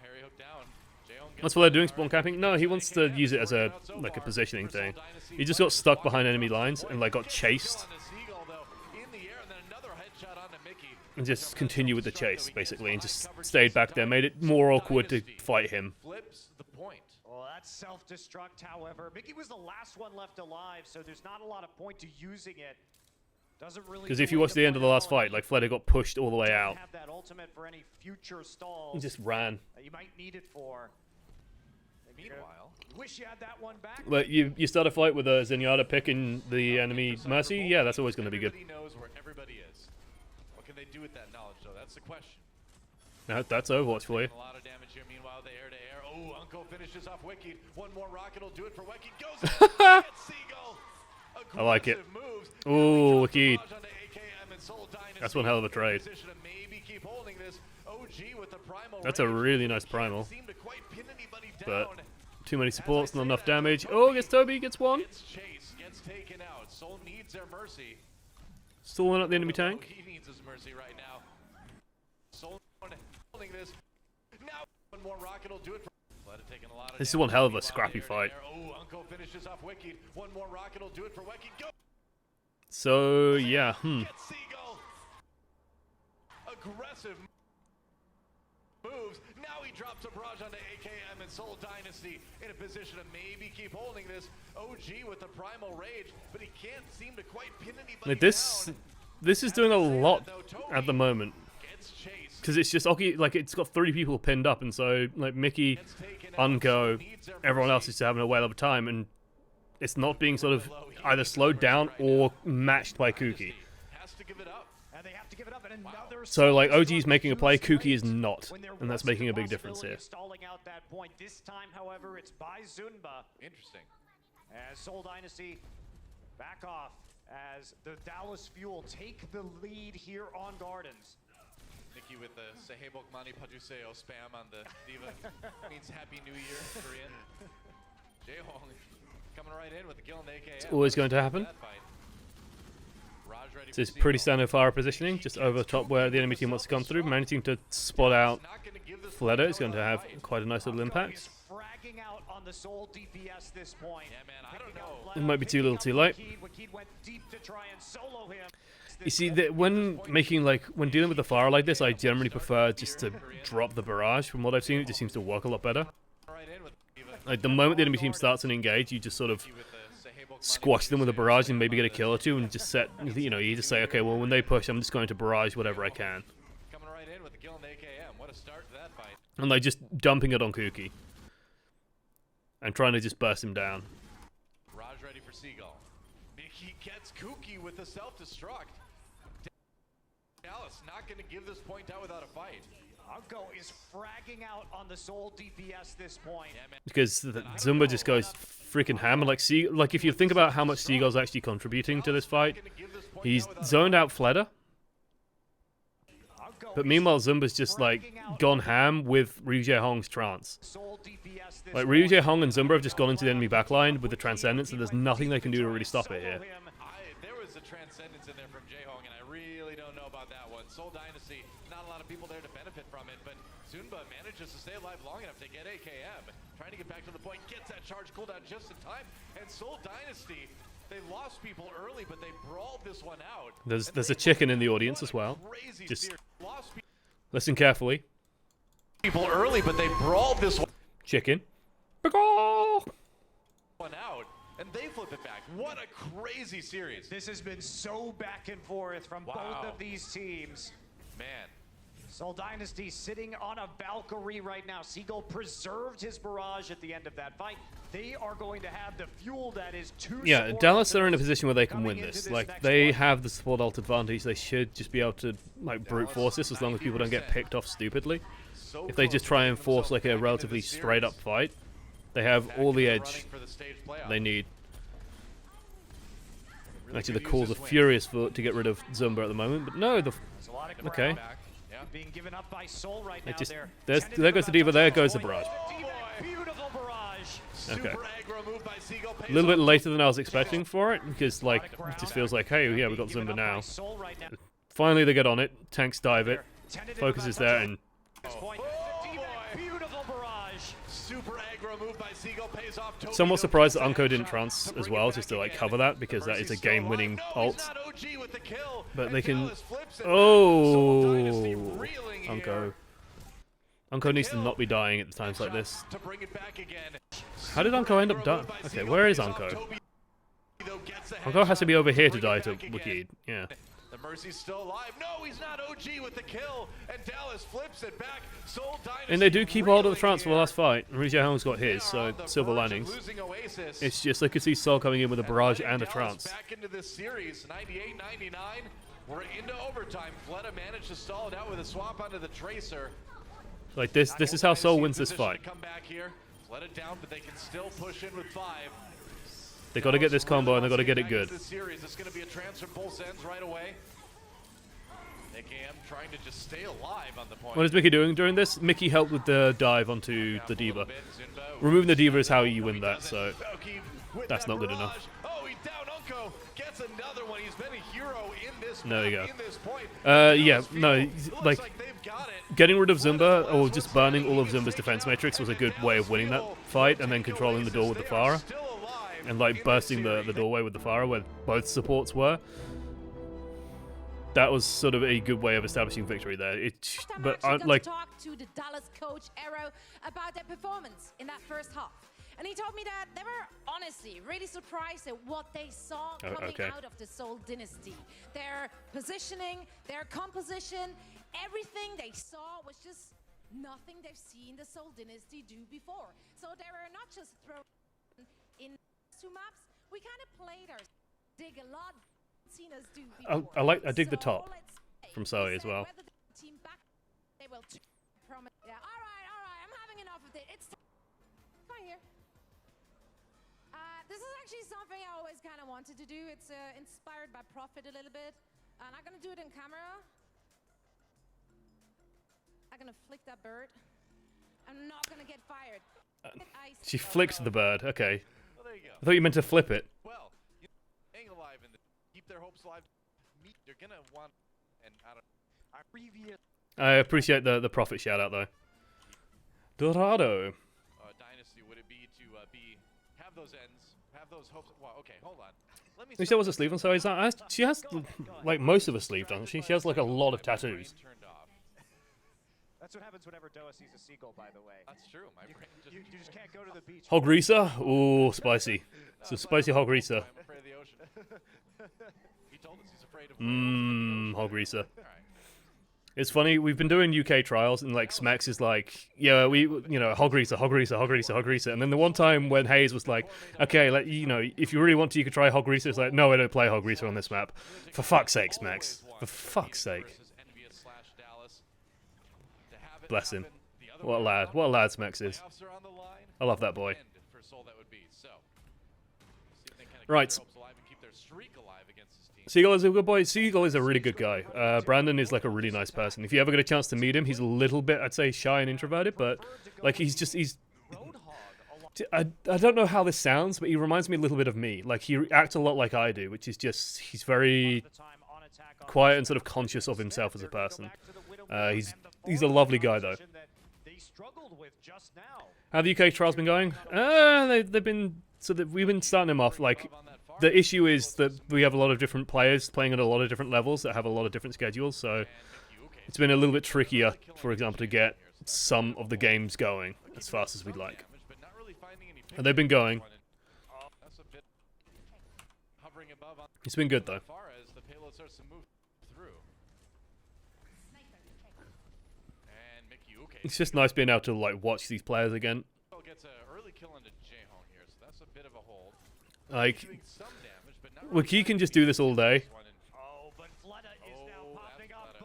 Harry Hook down. That's what they're doing, spawn camping? No, he wants to use it as a like a positioning thing. He just got stuck behind enemy lines and like got chased. And just continue with the chase, basically, and just stayed back there. Made it more awkward to fight him. Flips the point. Well, that's self-destruct, however. Mickey was the last one left alive, so there's not a lot of point to using it. Doesn't really Because if you watch the end of the last fight, like Fleder got pushed all the way out. have that ultimate for any future stalls He just ran. that you might need it for. Meanwhile, Wish you had that one back. But you start a fight with a Zenyatta picking the enemy Mercy, yeah, that's always going to be good. everybody knows where everybody is. What can they do with that knowledge, though? That's the question. No, that's Overwatch for you. A lot of damage here. Meanwhile, the air-to-air. Oh, Unco finishes off Wicked. One more rocket will do it for Wicked. Goes in. Gets Seagull. I like it. Aggressive moves. Ooh, Wicked. Barrage onto AKM and Soul Dynasty. That's one hell of a trade. Position to maybe keep holding this. OG with the primal That's a range. really nice primal. Seem to quite pin anybody But down. too many supports, not enough damage. Oh, gets Toby, gets one. Gets Chase, gets taken out. Soul needs their mercy. Stalling up the enemy tank. He needs his mercy right now. Soul holding this. Now one more rocket will do it for taking a lot of This is damage. one hell of a Meanwhile, scrappy the fight. air-to-air. Oh, Unco finishes off Wicked. One more rocket will do it for Wicked. Go. So, yeah, Gets Seagull. Aggressive moves. Now he drops a barrage onto AKM and Soul Dynasty in a position to maybe keep holding this. OG with the primal rage, but he can't seem to quite pin anybody Like this is doing a lot at the moment. Gets chased. Because it's just, okay, like, it's got 3 people pinned up, and so, like, Mickey, Gets taken out. Unco, Needs their everyone else mercy. is having a whale of a time, and it's not being sort of either slowed down or matched by Kuki. Has to give it up. And they have to give it up in another So, like, solid OG's making a play, strike Kuki is not, when there and that's was making the a big difference possibility here. of stalling out that point. This time, however, it's by Zunba. Interesting. As Soul Dynasty back off as the Dallas Fuel take the lead here on Gardens. Nikki with the Sehebok Mani Pajuseo spam on the Diva means Happy New Year in Korean. Jaehong coming right in with the kill in the AKM. It's always going to happen. That fight. Raj ready So it's for pretty Seagull. standard fire positioning, just over the top where the enemy team wants to come through, managing to spot out Not gonna give this Fleder fight is going to without have a fight. quite a nice little impact. Is fragging out on the Soul DPS this point. Yeah, man, I don't Picking up know. Fleder, It might be too picking little up too late. Wakid. Wakid went deep to try and solo him. You see, that when making, like, when dealing with the fire like this, I generally prefer just to drop the barrage. From what I've seen, it just seems to work a lot better. Right in with Diva Like, the moment the enemy team starts an engage, you just sort of with the Sehebok Mani squash them with a Pajuseo barrage spam and maybe on get a the kill or two, and just set, you know, you just say, okay, well, when they push, I'm just going to barrage whatever I can. Coming right in with the kill in the AKM. What a start to that fight. And, like, just dumping it on Kuki. And trying to just burst him down. Raj ready for Seagull. He gets Kuki with the self-destruct. Dallas not going to give this point out without a fight. Unco is fragging out on the Soul DPS this point. Yeah, man. Because Zumba just goes freaking hammer. Like if you think about how much Seagull's actually contributing to this fight, Gonna give this point he's out without a zoned fight. out Fleder. Unco But is meanwhile, Zumba's just like gone ham with Ryu Jae-hong's trance. Soul DPS this Like Ryu point. Jae-hong and Zumba have just gone into the enemy backline with the transcendence, and there's nothing they can do to really stop it here. There was a transcendence in there from Jaehong, and I really don't know about that one. Soul Dynasty, not a lot of people there to benefit from it, but Zunba manages to stay alive long enough to get AKM. Trying to get back to the point, gets that charge cooldown just in time, and Soul Dynasty, they lost people early, but they brawled this one out. There's And a they chicken in the won audience a as well. crazy Just series. Lost listen carefully. people early, but they brawled this Chicken. one out, and they flip it back. What a crazy series. This has been so back and forth from both Wow. of these teams. Man. Soul Dynasty sitting on a Valkyrie right now. Seagull preserved his barrage at the end of that fight. They are going to have the fuel that is too. Yeah, Dallas are in a position where they can win this. Like, they have the support ult advantage. They should just be able to, like, brute force this as long as people don't get picked off stupidly. So If they just try and force, like, a relatively straight-up fight, they have all the edge they need. Actually, the calls are furious to get rid of Zumba at the moment, but no, There's a lot of okay. ground being given up by Soul right now. It just, They're there goes the Diva, there goes the barrage. Beautiful barrage. Okay. Super aggro move by Seagull A little bit later than I was expecting for it, because, like, it just feels like, hey, yeah, we got Given Zumba up by now. Soul right now. Finally, they get on it, tanks dive it, Tentative focus about is there, touchdown. and This point, beautiful barrage. Super aggro move by Seagull pays off. Toby somewhat Doe surprised that gets Unco the didn't headshot trance to as bring well, it just back to, like, again. cover that, because that is a Mercy's still alive. game-winning No, ult. he's not OG with the kill. But And they can... Dallas flips it back. Oh! Soul Dynasty reeling here. Unco. Unco needs to not be dying at times like this. To bring it back again. How did Unco end up dying? Aggro move by Okay, Seagull where is pays off. Unco? Toby though gets the Honko has to be over here to bring die it to back again. Wikid. Yeah. The Mercy's still alive. No, he's not. OG with the kill, and Dallas flips it back. Soul Dynasty And they do keep hold of the reeling trance for the here. last fight. Rizzo Helm's got They his, are so on the silver verge of linings. losing Oasis. It's just they could see Sol coming in with a barrage and a Dallas trance. back into this series, 98-99. We're into overtime. Fleta managed to stall it out with a swap onto the Tracer. Like this is how Sol wins this fight. Come back here. Let it down, but they can still push in with 5. They got to get this combo and they got to get it good. This series, it's going to be a transfer both ends right away. AKM trying to just stay alive on the point. What is Mickey doing during this? Mickey helped with the dive onto the Diva. Removing the Diva is how you win that, so that's not good enough. Oh, he down Unko. Gets another one. He's been a hero in this There you go. in this point. Yeah, no, like they've got it. getting rid of Zumba or just burning all of Zumba's defense matrix was a good way of winning that fight, and then controlling the door with the Pharah and like bursting the doorway with the Pharah where both supports were. That was sort of a good way of establishing victory there. But like, talk to the Dallas coach Arrow about their performance in that first half, and he told me that they were honestly really surprised at what they saw coming out of the Soul Dynasty. Their positioning, their composition, everything they saw was just nothing they've seen the Soul Dynasty do before. So they were not just thrown in 2 maps. We kind of played our dig a lot. Seen us do I dig the top from Zoe as well. They will promise. Yeah. All right. I'm having enough of it. It's right here. This is actually something I always kind of wanted to do. It's inspired by Prophet a little bit, and I'm gonna do it in camera. I'm gonna flick that bird. I'm not gonna get fired. She flicked the bird. Okay. Well, there you go. I thought you meant to flip it. Well, hang alive and keep their hopes alive. You're gonna want, and I don't. Our previous. I appreciate the profit shout out though. Dorado. Dynasty, would it be to have those ends, have those hopes? Well, okay, hold on. Let me. You said was a sleeve on Zoe's? She has like most of a sleeve, doesn't she? She has like a lot of tattoos. That's what happens whenever Doa sees a seagull, by the way. That's true. My brain just. You just can't go to the beach. Hog Risa? Ooh, spicy. Some spicy Hog Risa. I'm afraid of the ocean. He told us he's afraid of. Hog Risa. All right. It's funny, we've been doing UK trials, and like Smex is like, yeah, Hog Risa. And then the one time when Hayes was like, okay, if you really want to, you could try Hog Risa. It's like, no, I don't play Hog Risa on this map. For fuck's sake, Smex. For fuck's sake. Bless him. What a lad. What a lad Smex is. I love that boy. Right. Seagull is a good boy. Seagull is a really good guy. Brandon is like a really nice person. If you ever get a chance to meet him, he's a little bit, I'd say, shy and introverted, but like he's. I don't know how this sounds, but he reminds me a little bit of me. Like he acts a lot like I do, which is just he's very quiet and sort of conscious of himself as a person. He's a lovely guy though. How the UK trials been going? They've been we've been starting them off like. The issue is that we have a lot of different players playing at a lot of different levels that have a lot of different schedules, so it's been a little bit trickier, for example, to get some of the games going as fast as we'd like. And they've been going. It's been good, though. It's just nice being able to like watch these players again. Like, Wiki can just do this all day.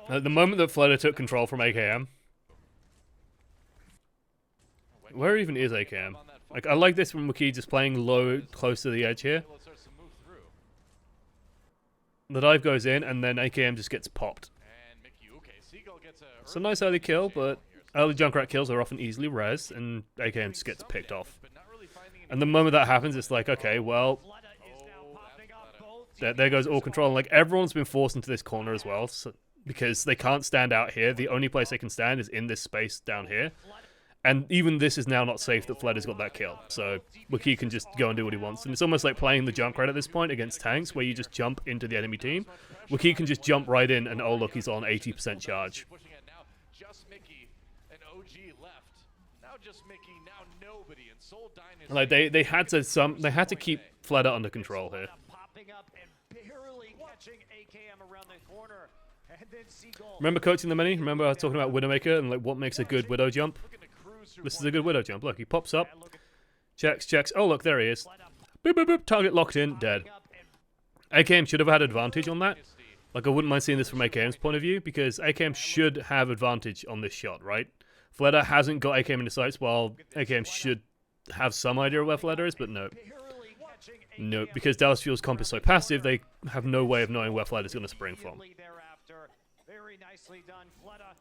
At the moment that Fleta took control from AKM. Where even is AKM? Like, I like this when Wiki just playing low, close to the edge here. The dive goes in, and then AKM just gets popped. It's a nice early kill, but early Junkrat kills are often easily res, and AKM just gets picked off. And the moment that happens, it's like, okay, well, there goes all control. And like everyone's been forced into this corner as well, so, because they can't stand out here. The only place they can stand is in this space down here. And even this is now not safe that Fleta's got that kill. So Wiki can just go and do what he wants. And it's almost like playing the Junkrat at this point against tanks, where you just jump into the enemy team. Wiki can just jump right in, and oh look, he's on 80% charge. just Mickey, now nobody, and Soul Dynasty. Like they had to keep Fleda under control here. Popping up and barely catching AKM around the corner. And then Seagull. Remember coaching the many? Remember I was talking about Widowmaker and like what makes a good Widow jump? This is a good Widow jump. Look, he pops up, checks. Oh look, there he is. Boop boop boop. Target locked in, dead. AKM should have had advantage on that. Like I wouldn't mind seeing this from AKM's point of view because AKM should have advantage on this shot, right? Fleda hasn't got AKM in the sights while AKM should have some idea of where Fleda is, but no. No, because Dallas Fuel's comp is so passive, they have no way of knowing where Fled is going to spring from.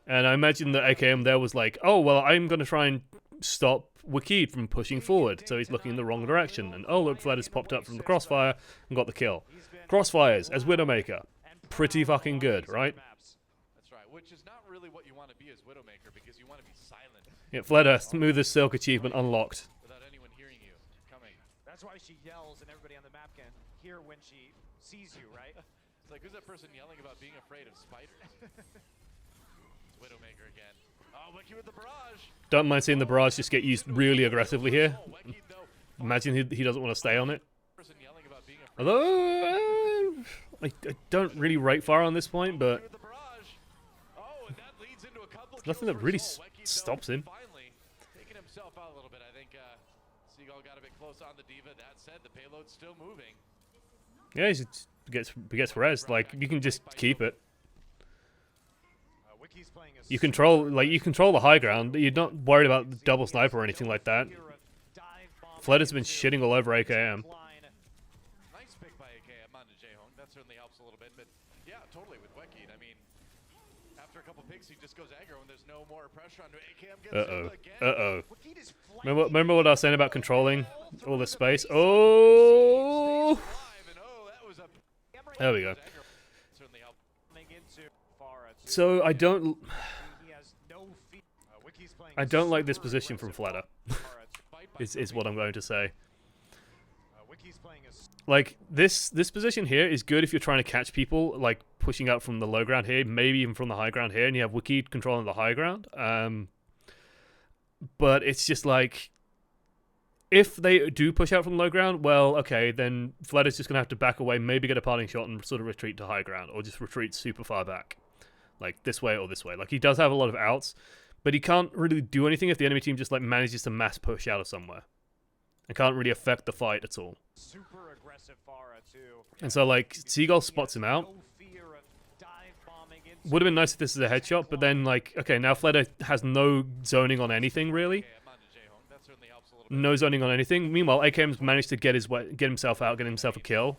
And I imagine that AKM there was like, oh, well, I'm going to try and stop Wakid from pushing forward, so he's looking in the wrong direction. And oh, look, Fled has popped up from the crossfire and got the kill. Crossfires as Widowmaker. Pretty fucking good, right? That's right, which is not really what you want to be as Widowmaker, because you want to be silent. Yeah, Fleda, smoothest silk achievement unlocked. Without anyone hearing you coming. That's why she yells and everybody on the map can hear when she sees you, right? It's like, who's that person yelling about being afraid of spiders? It's Widowmaker again. Oh, Wiki with the barrage. Don't mind seeing the barrage just get used really aggressively here. Imagine he doesn't want to stay on it. Although, I don't really rate fire on this point, but nothing that really stops him. Taking himself out a little bit. I think Seagull got a bit close on the Diva. That said, the payload's still moving. Yeah, he gets res. Like you can just keep it. You control the high ground. You're not worried about the double sniper or anything like that. Fled has been shitting all over AKM. Nice pick by AKM onto J-Hong. That certainly helps a little bit. But yeah, totally with Wekid. I mean, after a couple picks, he just goes aggro and there's no more pressure onto AKM. Remember what I was saying about controlling all this space? Oh! There we go. So I don't like this position from Fleda. is what I'm going to say. Like this position here is good if you're trying to catch people, like pushing out from the low ground here, maybe even from the high ground here, and you have Wiki controlling the high ground. But it's just like, if they do push out from the low ground, well, okay, then Fleda's just going to have to back away, maybe get a parting shot and sort of retreat to high ground, or just retreat super far back. Like this way or this way. Like he does have a lot of outs, but he can't really do anything if the enemy team just like manages to mass push out of somewhere. And can't really affect the fight at all. Super aggressive Pharah too. And so like Seagull spots him out. Would have been nice if this is a headshot, but then like, okay, now Fleda has no zoning on anything really. No zoning on anything. Meanwhile, AKM's managed to get himself out, get himself a kill.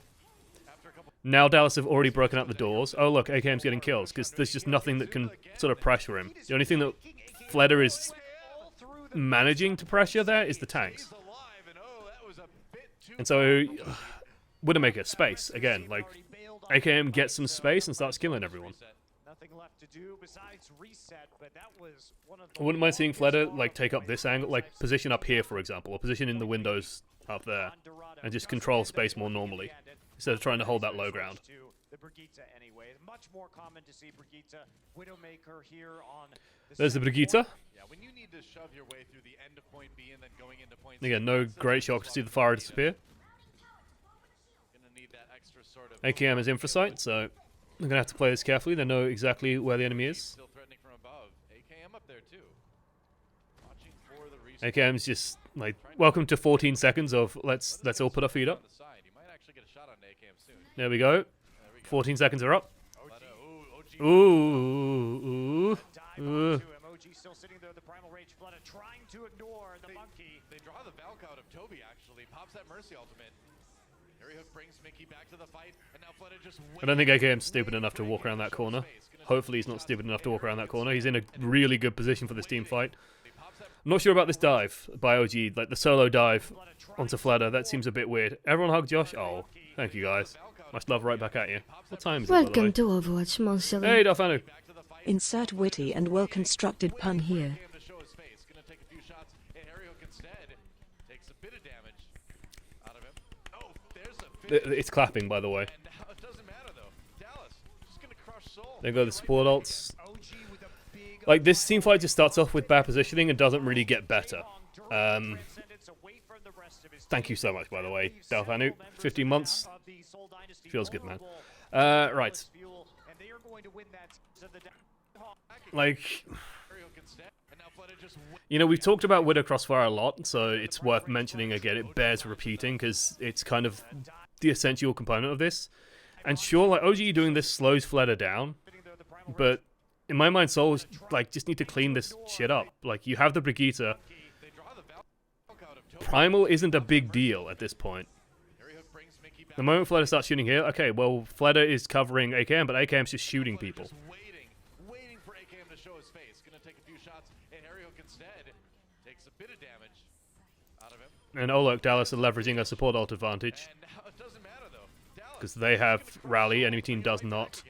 Now Dallas have already broken out the doors. Oh look, AKM's getting kills because there's just nothing that can sort of pressure him. The only thing that Fleda is managing to pressure there is the tanks. And so, Widowmaker, space, again, like, AKM gets some space and starts killing everyone. I wouldn't mind seeing Fleda, like, take up this angle, like, position up here, for example, or position in the windows up there, and just control space more normally, instead of trying to hold that low ground. There's the Brigitte. Again, no great shock to see the fire disappear. AKM is infrasight, so I'm going to have to play this carefully. They know exactly where the enemy is. AKM's just like, welcome to 14 seconds of let's all put our feet up. There we go. 14 seconds are up. Ooh. Still sitting there, the primal rage Fleda trying to ignore the monkey. They draw the Valk out of Toby actually, pops that Mercy ultimate. Harry Hook brings Mickey back to the fight, and now Fleda just I don't think AKM's stupid enough to walk around that corner. Hopefully he's not stupid enough to walk around that corner. He's in a really good position for this team fight. I'm not sure about this dive by OG, like the solo dive onto Fleda. That seems a bit weird. Everyone hug Josh? Oh, thank you guys. Much love right back at you. What time is it, Welcome to Overwatch, Monster. Hey, Darfanu. Insert witty and well-constructed pun here. It's clapping, by the way. There go the support ults. Like, this team fight just starts off with bad positioning and doesn't really get better. Thank you so much, by the way, Dalfanu. 15 months. Feels good, man. Right. Like, you know, we've talked about Widow Crossfire a lot, so it's worth mentioning again. It bears repeating, because it's kind of the essential component of this. And sure, like, OGE doing this slows Fleta down, but in my mind, Souls, like, just need to clean this shit up. Like, you have the Brigitte. Primal isn't a big deal at this point. The moment Fleta starts shooting here, okay, well, Fleta is covering AKM, but AKM's just shooting people. Waiting for AKM to show his face. Gonna take a few shots, and Ariok instead takes a bit of damage out of him. And Olok, Dallas are leveraging a support ult advantage. And now it doesn't matter though. Because they have Rally, enemy team does not.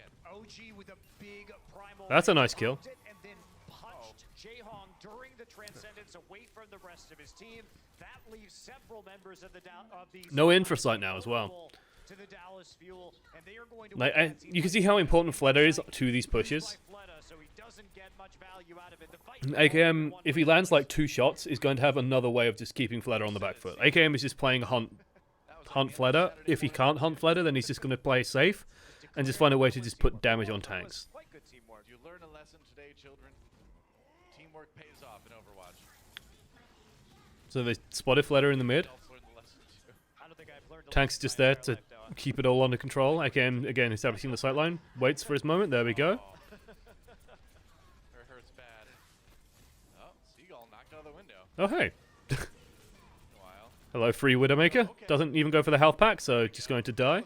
That's a nice kill. And then punched Jaehong during the transcendence away from the rest of his team. That leaves several members of the no infrasight now as well. to the Dallas Fuel, and they are going to Like, you can see how important Fleta is to these pushes. so he doesn't get much value out of it. The fight AKM, if he lands like 2 shots, is going to have another way of just keeping Fleta on the back foot. AKM is just playing hunt Fleta. If he can't hunt Fleta, then he's just going to play safe and just find a way to just put damage on tanks. Quite good teamwork. You learn a lesson today, children. Teamwork pays off in Overwatch. So they spotted Fleta in the mid. Else learned the lesson too. I don't think I've learned a Tank's just there to keep it all under control. AKM, again, establishing the sightline. Waits for his moment. There we go. It hurts bad. Oh, Seagull knocked out of the window. Oh, hey. While. Hello, free Widowmaker. Doesn't even go for the health pack, so just going to die.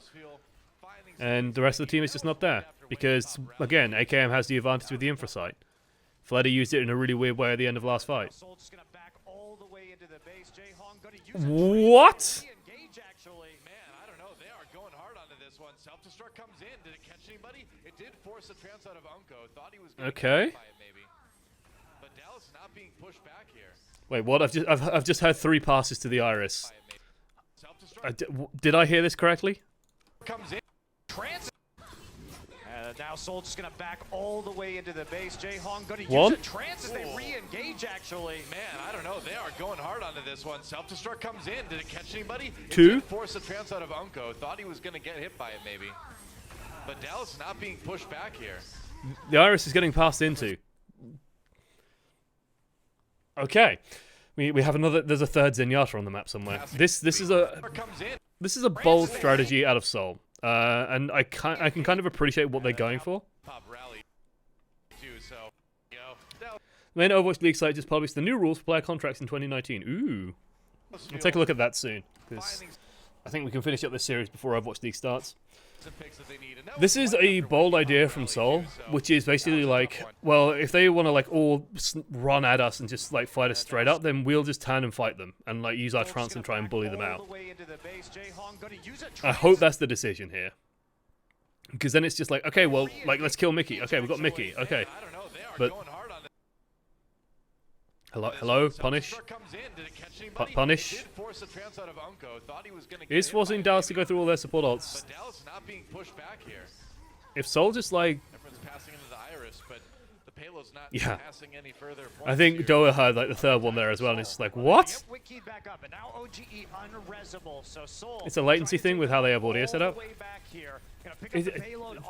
And the rest of the team is just not there. Because, again, AKM has the advantage with the infrasight. Fleta used it in a really weird way at the end of last fight. What? Man, I don't know. They are going hard onto this one. Self-destruct comes in. Did it catch anybody? It did force a trance out of Unko. Thought he was going to Okay. get by it maybe. But Dallas not being pushed back here. Wait, what? I've just had 3 passes to the Iris. By it maybe. Self-destruct Did I hear this correctly? comes in. Trance. Now Soul just going to back all the way into the base. Jaehong going to One. use a trance as they re-engage, actually. Man, I don't know. They are going hard onto this one. Self-destruct comes in. Did it catch anybody? It 2. did force a trance out of Unko. Thought he was going to get hit by it maybe. But Dallas not being pushed back here. The Iris is getting passed into. Okay. We have another. There's a third Zenyatta on the map somewhere. This is a bold strategy out of Soul, and I can kind of appreciate what they're going for. Pop rally too, so you know. The main Overwatch League site just published the new rules for player contracts in 2019. Ooh, we'll take a look at that soon, because I think we can finish up this series before Overwatch League starts. This is a bold idea from Soul, which is basically like, well, if they want to like all run at us and just like fight us straight up, then we'll just turn and fight them and like use our trance and try and bully them out. I hope that's the decision here, because then it's just like, okay, well, like let's kill Mickey. Okay, we've got Mickey. Okay, but hello, punish. Punish. Is forcing Dallas to go through all their support ults. But Dallas not being pushed back here. If Soul just like, Everyone's passing into the Iris, but the payload's not Yeah. passing any further. I think Doa had like the third one there as well, and it's just like, what? It's a latency thing with how they have audio set up.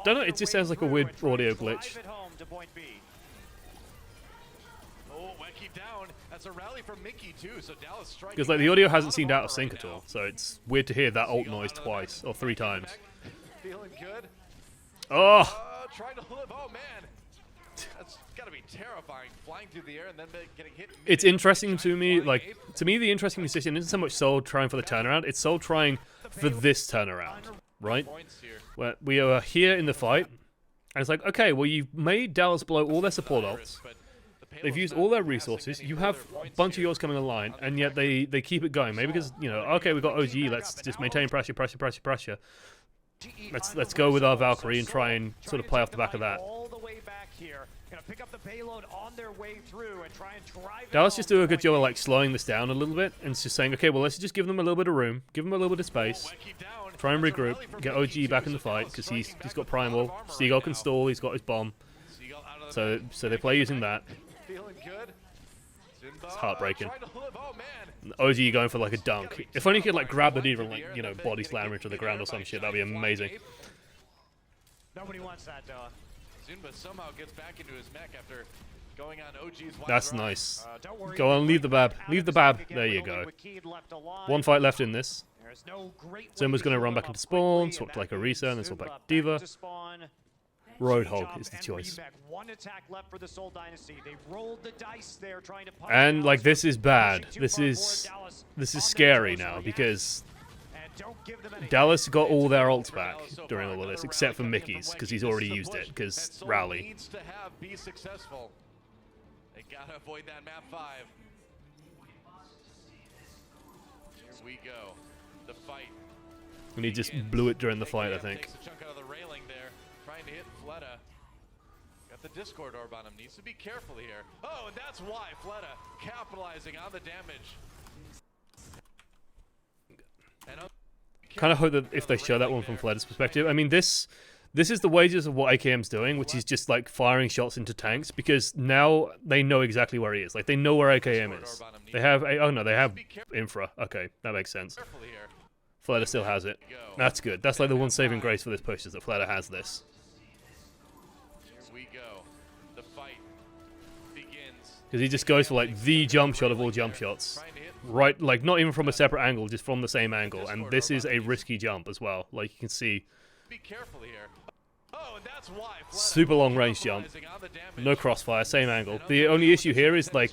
Don't know, it just sounds like a weird audio glitch. Oh, Weki down. That's a rally from Mickey too. So Dallas striking. Because like the audio hasn't seemed out of sync at all, so it's weird to hear that ult noise twice or 3 times. Feeling good. Oh, Trying to live. Oh man, that's gotta be terrifying. Flying through the air and then getting hit. it's interesting to me. Like to me, the interesting decision isn't so much Soul trying for the turnaround; it's Soul trying for this turnaround, right? Points here. Where we are here in the fight, and it's like, okay, well you've made Dallas blow all their support ults. But the They've payload's used not all their passing resources. any You have further a points bunch of here. yours coming online, and yet they keep it going. Maybe because, you know, okay, we've got OG, let's just maintain pressure. Let's go with our Valkyrie and try and sort of play off the back of that. Dallas just do a good job of like slowing this down a little bit and just saying, okay, well let's just give them a little bit of room, give them a little bit of space, try and regroup, get OG back in the fight because he's got Primal. Seagull can stall, he's got his bomb. Seagull out of So they play using that. Feeling good. It's heartbreaking. Trying to live. Oh man. OG going for like a dunk. If only he could like grab the D.Va and like, you know, body slam her to the ground or some shit, that'd be amazing. Nobody wants that, though. Zunba somehow gets back into his mech after going on OG's wild That's run. nice. Don't worry, Go on, leave the bab. out Leave of the his bab. mech again There with you only go. Wakid left alive. One fight left in this. There's no great Zumba's way gonna to run move back up into spawn, quickly, swap and to like that a means Risa, and then swap Zunba back to D.Va. to spawn. Roadhog Jump is the and choice. Reback. One attack left for the Seoul Dynasty. They rolled the dice there trying to punish And like Dallas this is for bad. pushing too This far is forward. Dallas this on is their scary toes, now so because and don't give them any Dallas got all their ults For back Dallas so during far. all of this, Another except for rally coming in Mickey's, from because Weki. he's This already is the used push it, because that Seoul Rally. needs to be successful. They gotta avoid that map 5. Here we go. The fight. And he just blew it during the fight, I think. Takes a chunk out of the railing there, trying to hit Fleta. Got the Discord orb on him. Needs to be careful here. Oh, and that's why Fleta capitalizing on the damage. And Kind of hope that if they show that one from Fleta's perspective, I mean this is the wages of what AKM's doing, which is just like firing shots into tanks, because now they know exactly where he is. Like they know where AKM is. They have they have infra. Okay, that makes sense. careful here. Fleta still has it. That's good. That's like the one saving grace for this push is that Fleta has this. Here we go. The fight begins. Because he just goes for like the jump shot of all jump shots. Trying to hit Right, like not even from a separate angle, just from the same angle. And this is a risky jump as well. Like you can see, be careful here. Oh, and that's why Fleta super long range jump. capitalizing on the damage. No crossfire, same angle. The only issue here is like,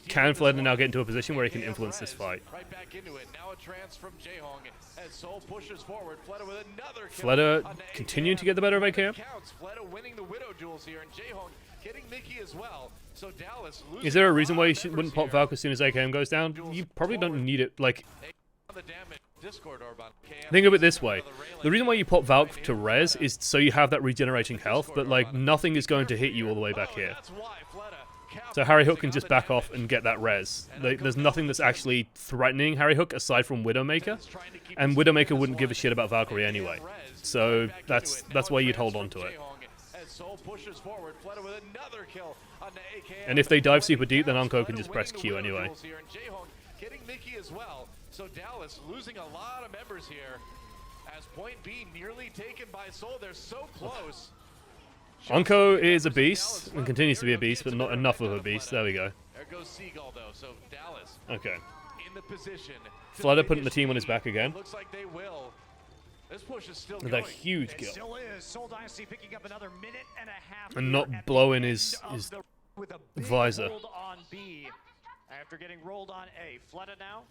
can Fleta now get into a position where he can influence this fight? Right back into it. Now a trance from Jaehong as Seoul pushes forward. Fleta with another kill Fleta on the continuing AKM. to get the better of AKM. Counts. Fleta winning the Widow duels here, and Jaehong getting Mickey as well. So Dallas losing Is there a lot reason of why you members wouldn't pop here. Valk as soon as AKM goes down? You probably don't need it. Like, On the damage. Discord orb on KM. think of it this way. The reason why you pop Valk to res is so you have that regenerating health, but like nothing is going to hit you all the way back here. That's why Fleta So Harry Hook can just back off and get that res. There's nothing that's actually threatening Harry Hook aside from Widowmaker, and Widowmaker wouldn't give a shit about Valkyrie anyway. So that's why you'd hold on to it. And if they dive super deep, then Unko can just press Q anyway. Getting Mickey as well. So Dallas losing a lot of members here. As point B nearly taken by Seoul. They're so close. Unko is a beast and continues to be a beast, but not enough of a beast. There we go. There goes Seagull though. So Dallas Okay. in the position. to Fleta putting the finish team on his the back game. again. Looks like they will. This push is still With going. a huge It kill. still is. Seoul Dynasty picking up another minute and a half. And here not at the blowing end his of the- with a big visor. hold on B after getting rolled on A. Fleta now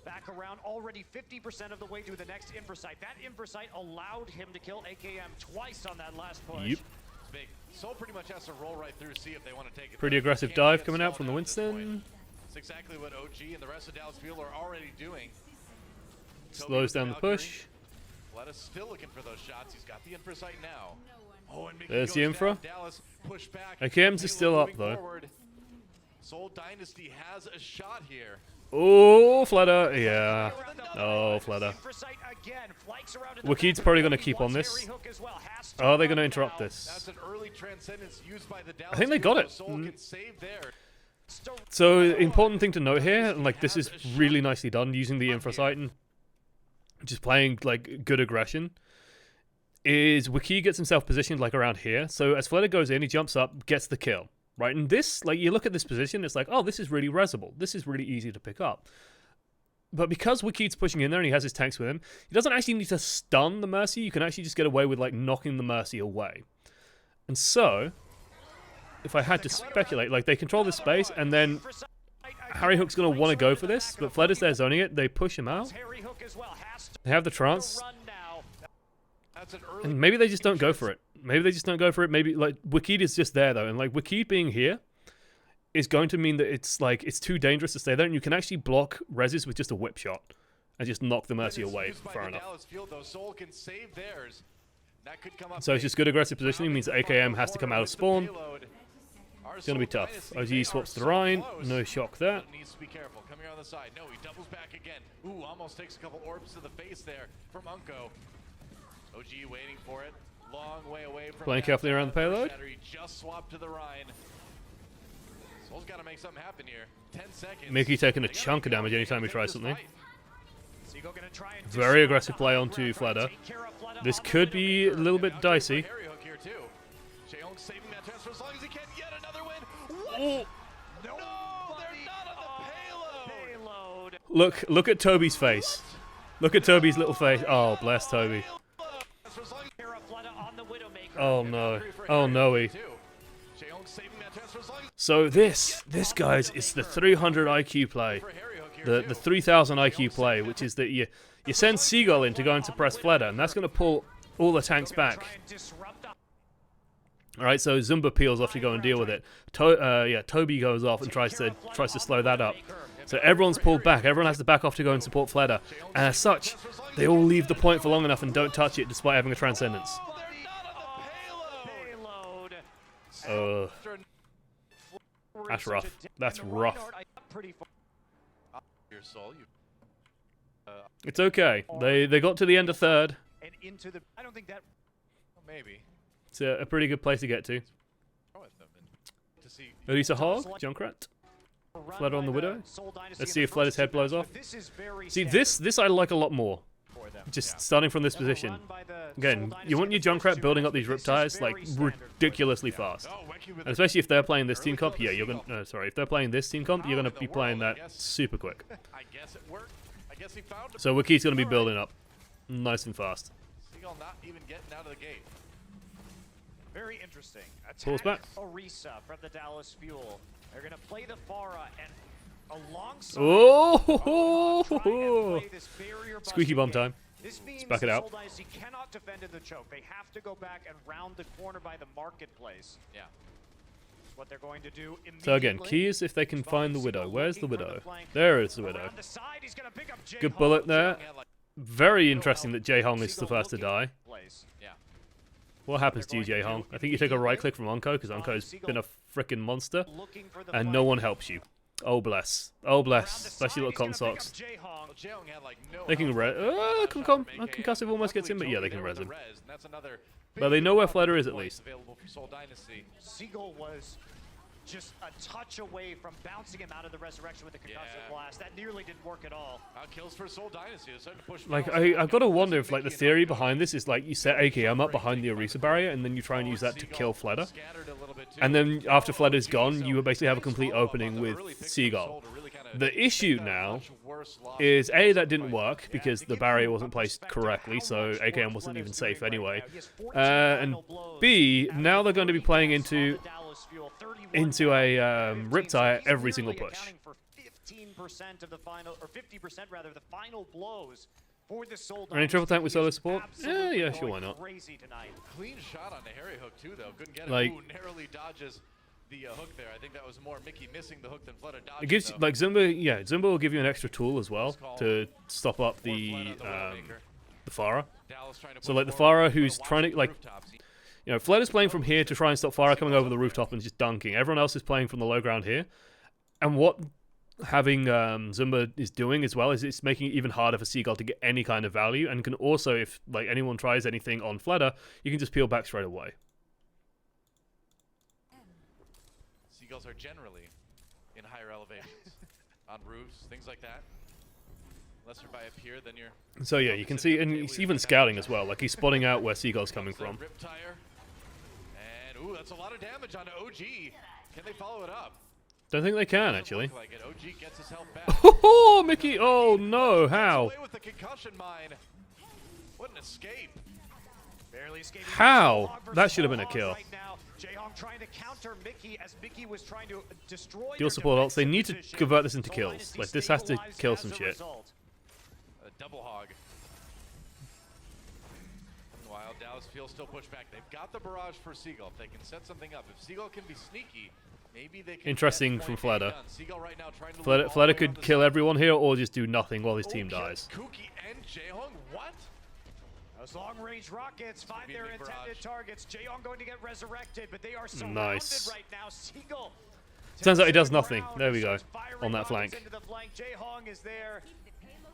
back around already 50% of the way to the next Infra site. That Infra site allowed him to kill AKM twice on that last push. Yep. It's big. Seoul pretty much has to roll right through, see if they want to take it. Pretty They aggressive can't dive get coming out stalled from the at this point. Winston. It's exactly what OG and the rest of Dallas Fuel are already doing. Slows down the push. Fleta still looking for those shots. He's got the infra site now. Oh, and Mickey There's goes the infra. down. Dallas push back. AKM's is still up, Moving though. forward. Seoul Dynasty has a shot here. Oh, Fleta. Yeah. Oh, Fleta. Infra site again. Flanks around in the Wakid's back. probably gonna He keep on wants this. Harry Hook as well. Has Oh, they're run going to interrupt now. this. That's an early transcendence used by the Dallas. think they got Fuel, it. so Seoul can save there. So, important thing to note here, and like this is really nicely done using the infra site and just playing like good aggression, is Wiki gets himself positioned like around here. So as Fleta goes in, he jumps up, gets the kill. Right? And this, like you look at this position, it's like, oh, this is really resable. This is really easy to pick up. But because Wikid's pushing in there and he has his tanks with him, he doesn't actually need to stun the Mercy. You can actually just get away with like knocking the Mercy away. And so, if I had to speculate, like they control this space and then Harry Hook's going to want to go for this, but Fleta's there zoning it. They push him out. Harry Hook as well. Has to They have the trance. run now. That's an early. And maybe they just don't go for it. Maybe they just don't go for it. Maybe like Wikid is just there though, and like Wikid being here is going to mean that it's like it's too dangerous to stay there, and you can actually block reses with just a whip shot and just knock the Mercy away Used by far the enough. Dallas Field, though. Seoul can save theirs. That could come up So it's big. just good aggressive positioning. Means that AKM has to come out of spawn. It's gonna be tough. OG swaps to the Rhine. No shock there. Needs to be careful. Coming around the side. No, he doubles back again. Ooh, almost takes a couple orbs to the face there from Unko. OG waiting for it. Long way away from Playing that, carefully around the payload. He just swapped to the Rhine. Soul's got to make something happen here. 10 seconds. Mickey taking a chunk of damage anytime he tries something. Seagull gonna try and Very disrupt aggressive the play high onto ground, trying to Fleda. take care of Fleda This on the could be a Widowmaker. little bit dicey. Harry Hook here too. Jaehoong saving that transfer as long as he can. Yet another win. What? Oh. No, they're not on the payload. Look at Toby's face. Look at Toby's little face. Oh, bless Toby. Care of Fleda on the Widowmaker. Oh no. Oh no. Jaehoong saving that transfer as long as So this guys is the 300 IQ play. The 3000 IQ play, which is that you send Seagull in to go and suppress Fleda, and that's going to pull all the tanks back. Try and disrupt the Alright, so Zumba peels off to go and deal with it. Toby goes off and tries to slow that up. So everyone's pulled back. Everyone has to back off to go and support Fleda. And as such, they all leave the point for long enough and don't touch it despite having a Transcendence. payload. That's rough. That's rough. Pretty far. your soul. It's okay. They got to the end of third. And into the. I don't think that. Maybe. It's a pretty good place to get to. Go with them and to see. Elisa Hogg, Junkrat. Fleda on the Widow. Let's see if Fleda's head blows off. See, this I like a lot more. Just starting from this position. Again, you want your Junkrat building up these Riptires like ridiculously fast. And especially if they're playing this team comp, yeah, you're gonna. Sorry, if they're playing this team comp, you're gonna be playing that super quick. I guess it worked. I guess he found it. So Wiki's gonna be building up, nice and fast. Seagull not even getting out of the gate. Very interesting. Pulls back. Orisa from the Dallas Fuel. They're gonna play the Pharah and alongside. Oh! Squeaky bomb time. This means back it out. Soul Dynasty cannot defend in the choke. They have to go back and round the corner by the marketplace. Yeah. What they're going to do immediately. So again, key is if they can find the Widow. Where's the Widow? There is the Widow. Around the side, he's gonna pick up Good Jaehoong. bullet there. Very interesting that Jaehoong is the first to die. Yeah. What happens to you, Jaehoong? I think you take a right click from Onko, because Onko's been a frickin' monster, Looking for the and flank. no one helps you. Oh bless. Oh bless. Especially little cotton Around the socks. side, he's gonna pick up Jaehoong. Jaehoong had like no They can res. Concussive almost gets him, but yeah, they can res him. But they know where Fleda is at least. Available for Soul Dynasty. Seagull was just a touch away from bouncing him out of the resurrection with the concussive blast. That nearly didn't work at all. Kills for Soul Dynasty. They're starting to push Like, Dallas I've got to wonder if, like, the theory behind this is, like, you set AKM up behind the Orisa barrier, and then you try and use that to kill Fleda. scattered a little bit too. And then after Fleda's gone, you basically have a complete opening with Seagull. The issue now is, A, that didn't work, because the barrier wasn't placed correctly, so AKM wasn't even safe anyway. And B, now they're going to be playing into a Riptire every single push. 15% of the final, or 50% rather, the final blows for the Soul Any triple Dynasty tank with Solar is support? absolutely Yeah, sure, going why not? Crazy tonight. Clean shot on the Harry hook too, though. Couldn't get it. Like- Ooh, narrowly dodges the hook there. I think that was more Mickey missing the hook than Fleda dodging. It gives, though. like, Zumba will give you an extra tool as well to stop up More the Fleda, Widowmaker. Pharah. Dallas trying to So, push like, the forward. Pharah who's Watch trying to, the like, rooftops. you know, Fleda's playing from here to try and stop Pharah coming over the rooftop and just dunking. Everyone else is playing from the low ground here. And what having Zumba is doing as well is it's making it even harder for Seagull to get any kind of value, and can also, if like anyone tries anything on Fleda, you can just peel back straight away. Seagulls are generally in higher elevations, on roofs, things like that. Unless you're by up here, then you're. So yeah, you can see, and he's even scouting as well. Like he's spotting out where Seagull's coming from. Riptire. And ooh, that's a lot of damage on OG. Can they follow it up? Don't think they can Doesn't actually. look like it. OG gets his health back. Oh, Mickey! Oh no! How? Away with the concussion mine. What an escape. Barely escaping. How? Jaehoong versus That should have been a Jaehoong kill. right now. Jaehoong trying to counter Mickey as Mickey was trying to destroy Deal their support ults. They defensive need to position. convert this into Soul kills. Dynasty Like this has to stabilized kill as some a shit. result. A double hog. While Dallas feels still pushed back. They've got the barrage for Seagull. If they can set something up. If Seagull can be sneaky, maybe they can. Interesting get from point A Fleda. done. Seagull right now trying to loop all the Fleda way could around the kill side. everyone here, or just do nothing while his team Oh, dies. Kuki and Jaehoong? What? Those long-range rockets find be a their big intended barrage. targets. Jaehoong going to get resurrected, but they are surrounded Nice. right now. Seagull. Turns out he does takes nothing. the There we go. ground, starts firing On that rockets flank. into the flank. Jaehoong is there.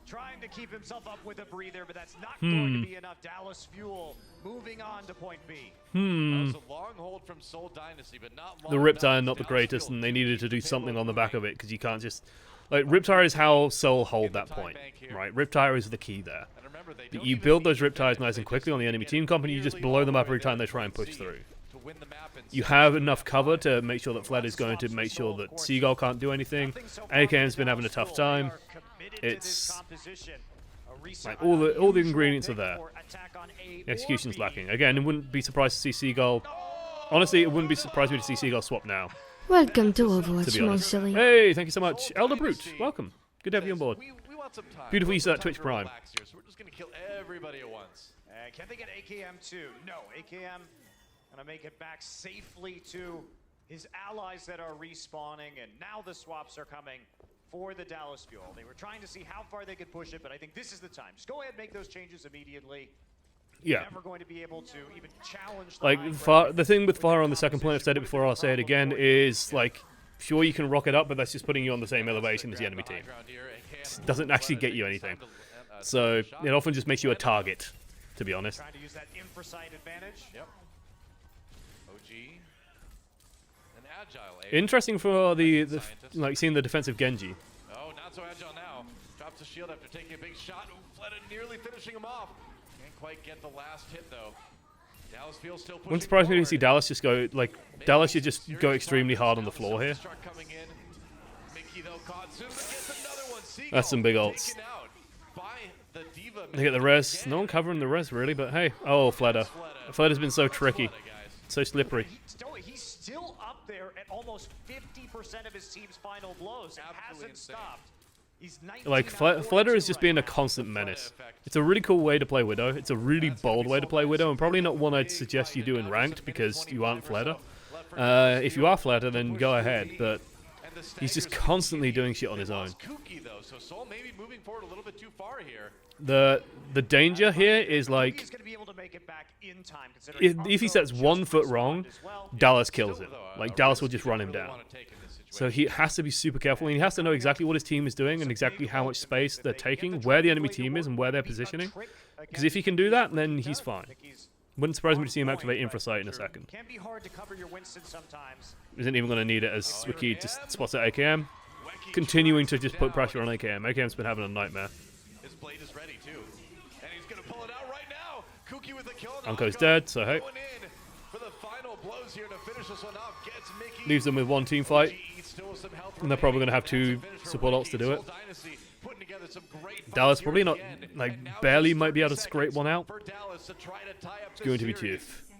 trying to keep himself up with a breather, but that's not going to be enough. Dallas Fuel moving on to point B. That was a long hold from Seoul Dynasty, but not long The Riptide enough. not the Dallas greatest, Fuel and they needed to do keeps the something payload on the back of moving. it, because you can't just... Like, Riptide is how Seoul hold that point, right? Riptide is the key there. And remember, they But don't you even build need those Riptides defense, nice they and quickly just on the enemy need to team get company, you just nearly blow them all up the way every time there they try and to push C through. to win the map and You see have if enough they cover can to make sure that Fled is going to make sure that Seagull can't do anything. AKM's been having a tough time. It's like all the ingredients are there. The execution's lacking. Again, it wouldn't be surprised to see Seagull. Honestly, it wouldn't be surprised me to see Seagull swap now. Welcome to To Overwatch, be mon honest. chéri. Hey, thank you so much, Elder Brute. Welcome. Good to have you on board. We want some time. Beautiful We use want of some Twitch time to Prime. relax here, so we're just gonna kill everybody at once. Can they get AKM too? No, AKM gonna make it back safely to his allies that are respawning, and now the swaps are coming for the Dallas Fuel. They were trying to see how far they could push it, but I think this is the time. Just go ahead and make those changes immediately. Yeah. Never going to be able to even challenge the Like, high far, ground. the thing with Fire on the second point, I've said it before, I'll say it again, is, like, sure you can rock it up, but that's just putting you on the same elevation as the enemy team. Doesn't actually get you anything. So, it often just makes you a target, to be honest. Trying to use that infrasight advantage. Yep. OG. An agile. Interesting for the like, seeing the defensive Genji. Oh, not so agile now. Drops the shield after taking a big shot. Ooh, Fleta nearly finishing him off. Can't quite get the last hit though. Dallas Fuel still pushing Wouldn't surprise me to forward. see Dallas just go, like, Dallas should just go extremely hard on the floor here. Coming in. Mickey, though, caught soon, but gets another one. Seagull That's some big ults. taken out by the Diva. They get the res. No one covering the res, really, but hey. Oh, Fleta. Fleta's been so tricky. So slippery. He's still up there at almost 50% of his team's final blows. It hasn't insane. stopped. He's 19 Like, out of Fleta 42 is just right being a now. constant menace. It's a really cool way to play Widow. It's a really bold way to play Widow, and probably not one I'd suggest you do in Ranked, because you aren't Fleta. If you are Fleta, then go ahead, but he's just constantly doing shit on his own. Kooky, though, so Soul may be moving forward a little bit too far here. The danger here is, like, He's gonna be able to make it back in time, considering if he sets 1 foot wrong, Dallas kills him. Like, Dallas will just run him down. So he has to be super careful, and he has to know exactly what his team is doing and exactly how much space they're taking, where the enemy team is, and where they're positioning. Because if he can do that, then he's fine. Wouldn't surprise me to see him activate Infrasight in a second. Can be hard to cover your Winston sometimes. Isn't even going to need it as Wiki just spots at AKM. Continuing to just put pressure on AKM. AKM's been having a nightmare. His blade is ready too, and he's gonna pull it out right now. Kooky with the kill. Unco's dead, so hey. Going in for the final blows here to finish this one off. Gets Mickey. Leaves them with one team fight. Still with some health And they're probably going to have remaining. 2 Finish her support ults to do it. Soul Dynasty putting together some great Dallas fights probably here not, again. like, And now barely just might be able to 30 scrape one out. for Dallas to try to tie up It's going to be series. tough.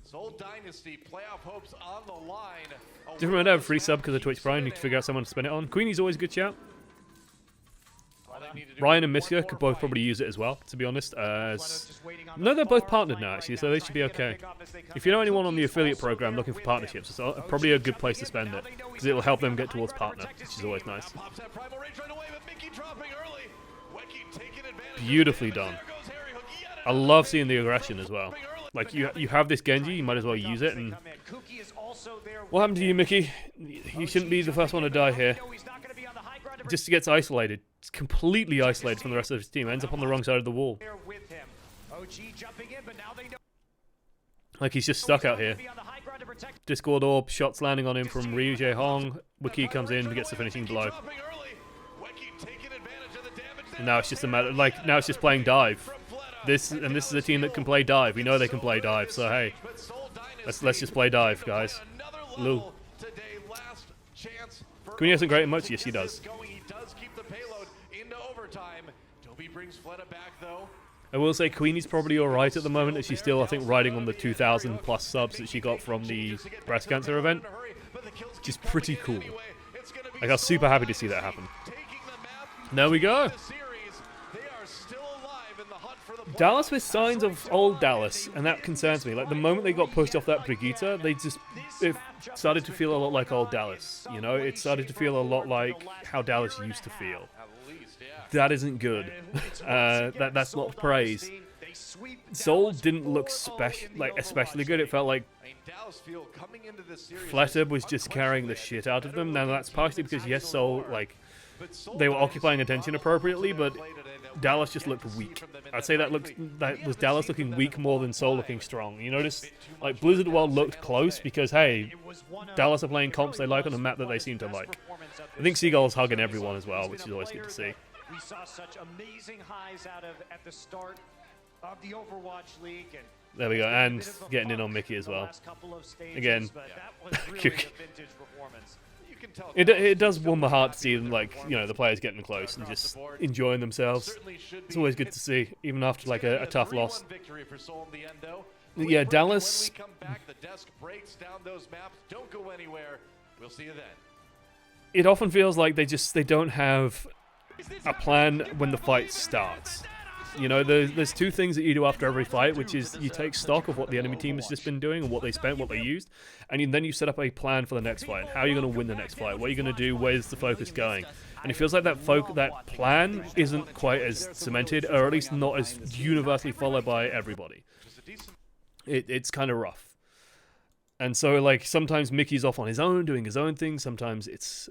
Soul Dynasty playoff hopes on the line. Just remember to have a free sub because of Twitch Prime. You need to figure out someone to spin it on. Queenie's always a good shout. Ryan and Miska could both probably use it as well, to be honest. No, they're both partnered now, actually, so they should be okay. If you know anyone on the affiliate program looking for partnerships, it's probably a good place to spend it, because it'll help them get towards partner, which is always nice. Pops that primal rage right away, but Mickey dropping early. Weki taking advantage. Beautifully done. There goes Harry Hook yet I love seeing the aggression as well. Like, you have this Genji, you might as well use it, and... What happened to you, Mickey? You shouldn't be the first one to die here. Just gets isolated. It's completely isolated from the rest of his team. Ends up on the wrong side of the wall. Like, he's just stuck out here. Discord Orb, shots landing on him from Ryuje Hong. Wiki comes in and gets the finishing blow. And now it's just a matter, like, now it's just playing dive. This is a team that can play dive. We know they can play dive, so hey. Let's just play dive, guys. Lou. Queenie hasn't great much. Yes, she does. I will say Queenie's probably alright at the moment, as she's still, I think, riding on the 2,000 plus subs that she got from the breast cancer event. Which is pretty cool. Like, I was super happy to see that happen. There we go. Dallas with signs of old Dallas, and that concerns me. Like, the moment they got pushed off that Brigitte, it started to feel a lot like old Dallas. You know, it started to feel a lot like how Dallas used to feel. That isn't good. That's not praise. Soul didn't look especially good. It felt like Fleta was just carrying the shit out of them. Now that's partially because yes, Soul, like, they were occupying attention appropriately, but Dallas just looked weak. I'd say that was Dallas looking weak more than Seoul looking strong. You notice, like, Blizzard World looked close because, hey, Dallas are playing comps they like on a map that they seem to like. I think Seagull's hugging everyone as well, which is always good to see. We saw such amazing highs at the start of the Overwatch League, and there we go, and getting in on Mickey as well. Again, it does warm my heart to see them, like, you know, the players getting close and just enjoying themselves. It's always good to see, even after like a tough loss. Yeah, Dallas. It often feels like they don't have a plan when the fight starts. You know, there's two things that you do after every fight, which is you take stock of what the enemy team has just been doing and what they spent, what they used, and then you set up a plan for the next fight. How are you going to win the next fight? What are you going to do? Where's the focus going? And it feels like that plan isn't quite as cemented, or at least not as universally followed by everybody. It's kind of rough. And so, like, sometimes Mickey's off on his own, doing his own thing. Sometimes it's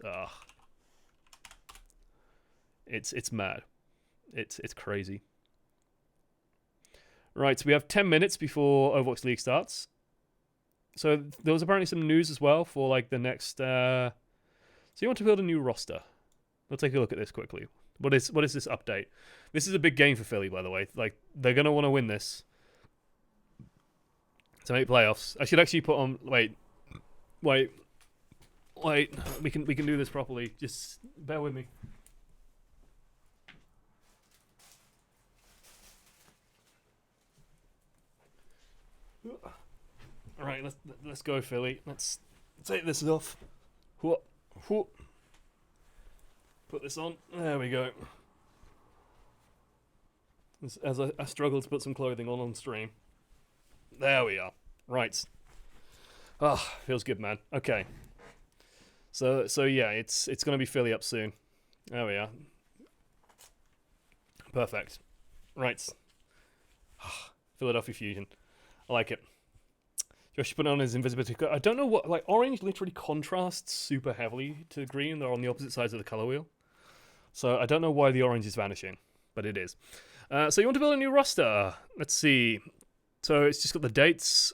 mad. It's crazy. Right, so we have 10 minutes before Overwatch League starts. So there was apparently some news as well for, like, the next... So you want to build a new roster. We'll take a look at this quickly. What is this update? This is a big game for Philly, by the way. Like, they're going to want to win this to make playoffs. I should actually put on... Wait. We can do this properly. Just bear with me. All right, let's go, Philly. Let's take this off. Put this on. There we go. As I struggle to put some clothing on stream. There we are. Right. Ah, feels good, man. Okay. So yeah, it's gonna be Philly up soon. There we are. Perfect. Right. Philadelphia Fusion. I like it. Josh put on his invisibility. I don't know what, like, orange literally contrasts super heavily to green. They're on the opposite sides of the color wheel. So I don't know why the orange is vanishing, but it is. So you want to build a new roster. Let's see. So it's just got the dates.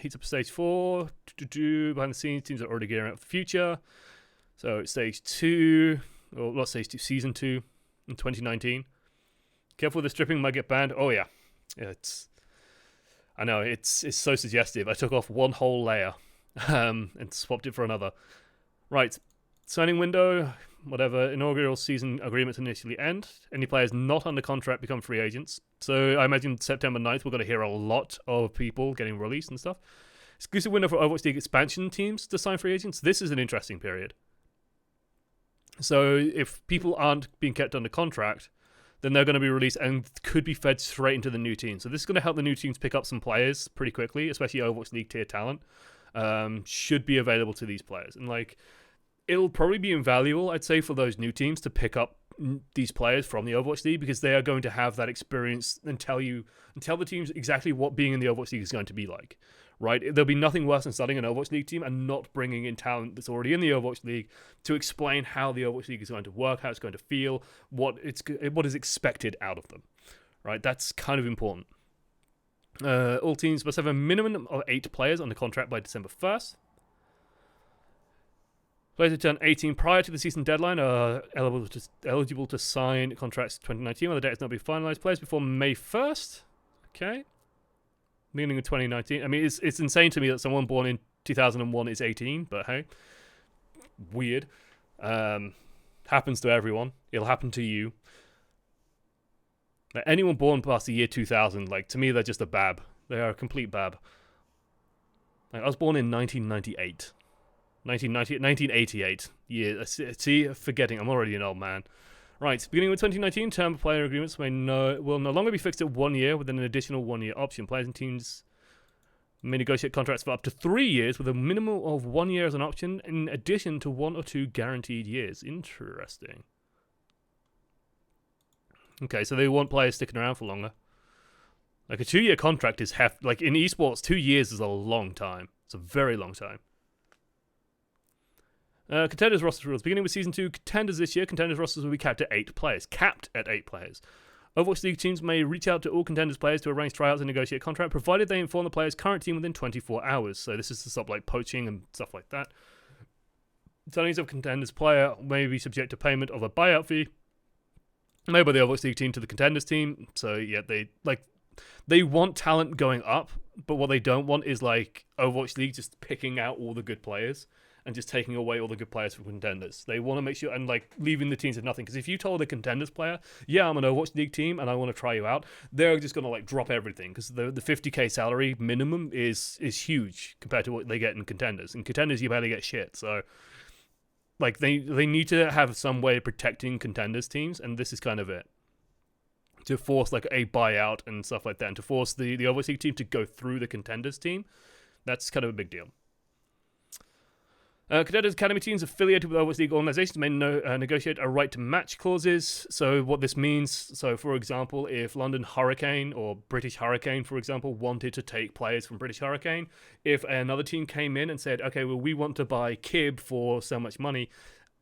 Heats up stage 4. Behind the scenes, teams are already gearing up for the future. So it's stage 2, or not stage 2, season 2 in 2019. Careful, the stripping might get banned. Oh yeah, I know, it's so suggestive. I took off one whole layer and swapped it for another. Right, signing window, whatever. Inaugural season agreements initially end. Any players not under contract become free agents. So I imagine September 9th we're going to hear a lot of people getting released and stuff. Exclusive window for Overwatch League expansion teams to sign free agents. This is an interesting period. So if people aren't being kept under contract, then they're going to be released and could be fed straight into the new team. So this is going to help the new teams pick up some players pretty quickly, especially Overwatch League tier talent. Should be available to these players. And, like, it'll probably be invaluable, I'd say, for those new teams to pick up these players from the Overwatch League, because they are going to have that experience and tell the teams exactly what being in the Overwatch League is going to be like. Right? There'll be nothing worse than starting an Overwatch League team and not bringing in talent that's already in the Overwatch League to explain how the Overwatch League is going to work, how it's going to feel, what is expected out of them. Right? That's kind of important. All teams must have a minimum of 8 players on the contract by December 1st. Players who turn 18 prior to the season deadline are eligible to sign contracts 2019 when the date has not been finalized. Players before May 1st. Okay. Beginning of 2019. I mean, it's insane to me that someone born in 2001 is 18, but hey. Weird. Happens to everyone. It'll happen to you. Like, anyone born past the year 2000, like, to me, they're just a bab. They are a complete bab. Like, I was born in 1998. 1988. Yeah, see, forgetting. I'm already an old man. Right, beginning with 2019, term player agreements will no longer be fixed at 1 year with an additional 1-year option. Players and teams may negotiate contracts for up to 3 years with a minimum of 1 year as an option, in addition to 1 or 2 guaranteed years. Interesting. Okay, so they want players sticking around for longer. Like, a 2-year contract is like, in esports, 2 years is a long time. It's a very long time. Contenders roster rules. Beginning with Season 2 Contenders this year, Contenders rosters will be capped at 8 players. Capped at 8 players. Overwatch League teams may reach out to all Contenders players to arrange tryouts and negotiate contract, provided they inform the player's current team within 24 hours. So this is to stop like poaching and stuff like that. Signings of Contenders player may be subject to payment of a buyout fee made by the Overwatch League team to the Contenders team. So yeah, they want talent going up, but what they don't want is like Overwatch League just picking out all the good players and just taking away all the good players from Contenders. They want to make sure, and like leaving the teams with nothing. Because if you told a Contenders player, yeah, I'm an Overwatch League team and I want to try you out, they're just going to like drop everything. Because the 50k salary minimum is huge compared to what they get in Contenders. In Contenders, you barely get shit. So like they need to have some way of protecting Contenders teams, and this is kind of it. To force like a buyout and stuff like that, and to force the Overwatch League team to go through the Contenders team, that's kind of a big deal. Contenders Academy teams affiliated with Overwatch League organizations may negotiate a right to match clauses. So what this means, so for example, if London Hurricane or British Hurricane, for example, wanted to take players from British Hurricane, if another team came in and said, okay, well, we want to buy Kib for so much money,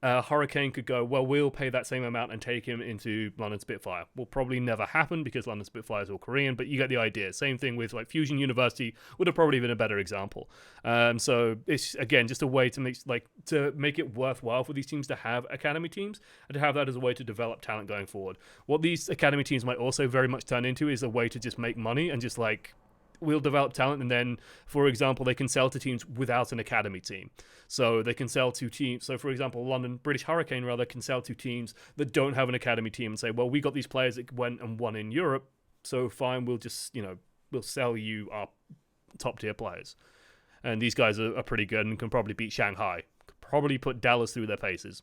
Hurricane could go, well, we'll pay that same amount and take him into London Spitfire. Will probably never happen because London Spitfire is all Korean, but you get the idea. Same thing with like Fusion University would have probably been a better example. So it's again just a way to make it worthwhile for these teams to have academy teams and to have that as a way to develop talent going forward. What these academy teams might also very much turn into is a way to just make money and just like we'll develop talent, and then, for example, they can sell to teams without an academy team. So they can sell to teams. So, for example, British Hurricane rather can sell to teams that don't have an academy team and say, well, we got these players that went and won in Europe, so fine, we'll just, we'll sell you our top tier players. And these guys are pretty good and can probably beat Shanghai. Could probably put Dallas through their paces.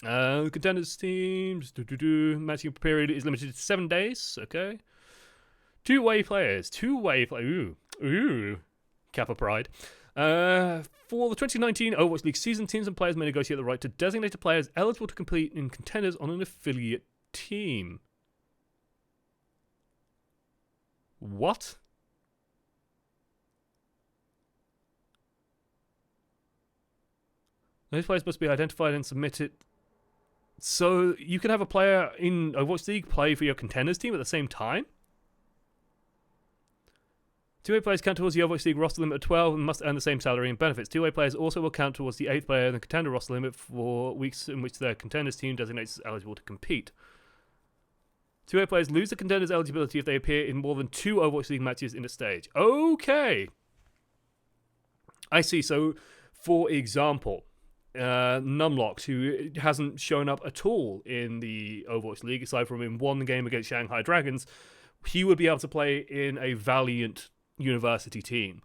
Contenders teams, matching period is limited to 7 days, okay. Two-way players. Ooh. Kappa Pride. For the 2019 Overwatch League season, teams and players may negotiate the right to designate players eligible to compete in Contenders on an affiliate team. What? Those players must be identified and submitted. So you can have a player in Overwatch League play for your Contenders team at the same time? Two-way players count towards the Overwatch League roster limit of 12 and must earn the same salary and benefits. Two-way players also will count towards the 8th player in the contender roster limit for weeks in which their Contenders team designates as eligible to compete. Two-way players lose the Contenders eligibility if they appear in more than 2 Overwatch League matches in a stage. Okay. I see. So, for example, Numlocked, who hasn't shown up at all in the Overwatch League, aside from in one game against Shanghai Dragons, he would be able to play in a Valiant University team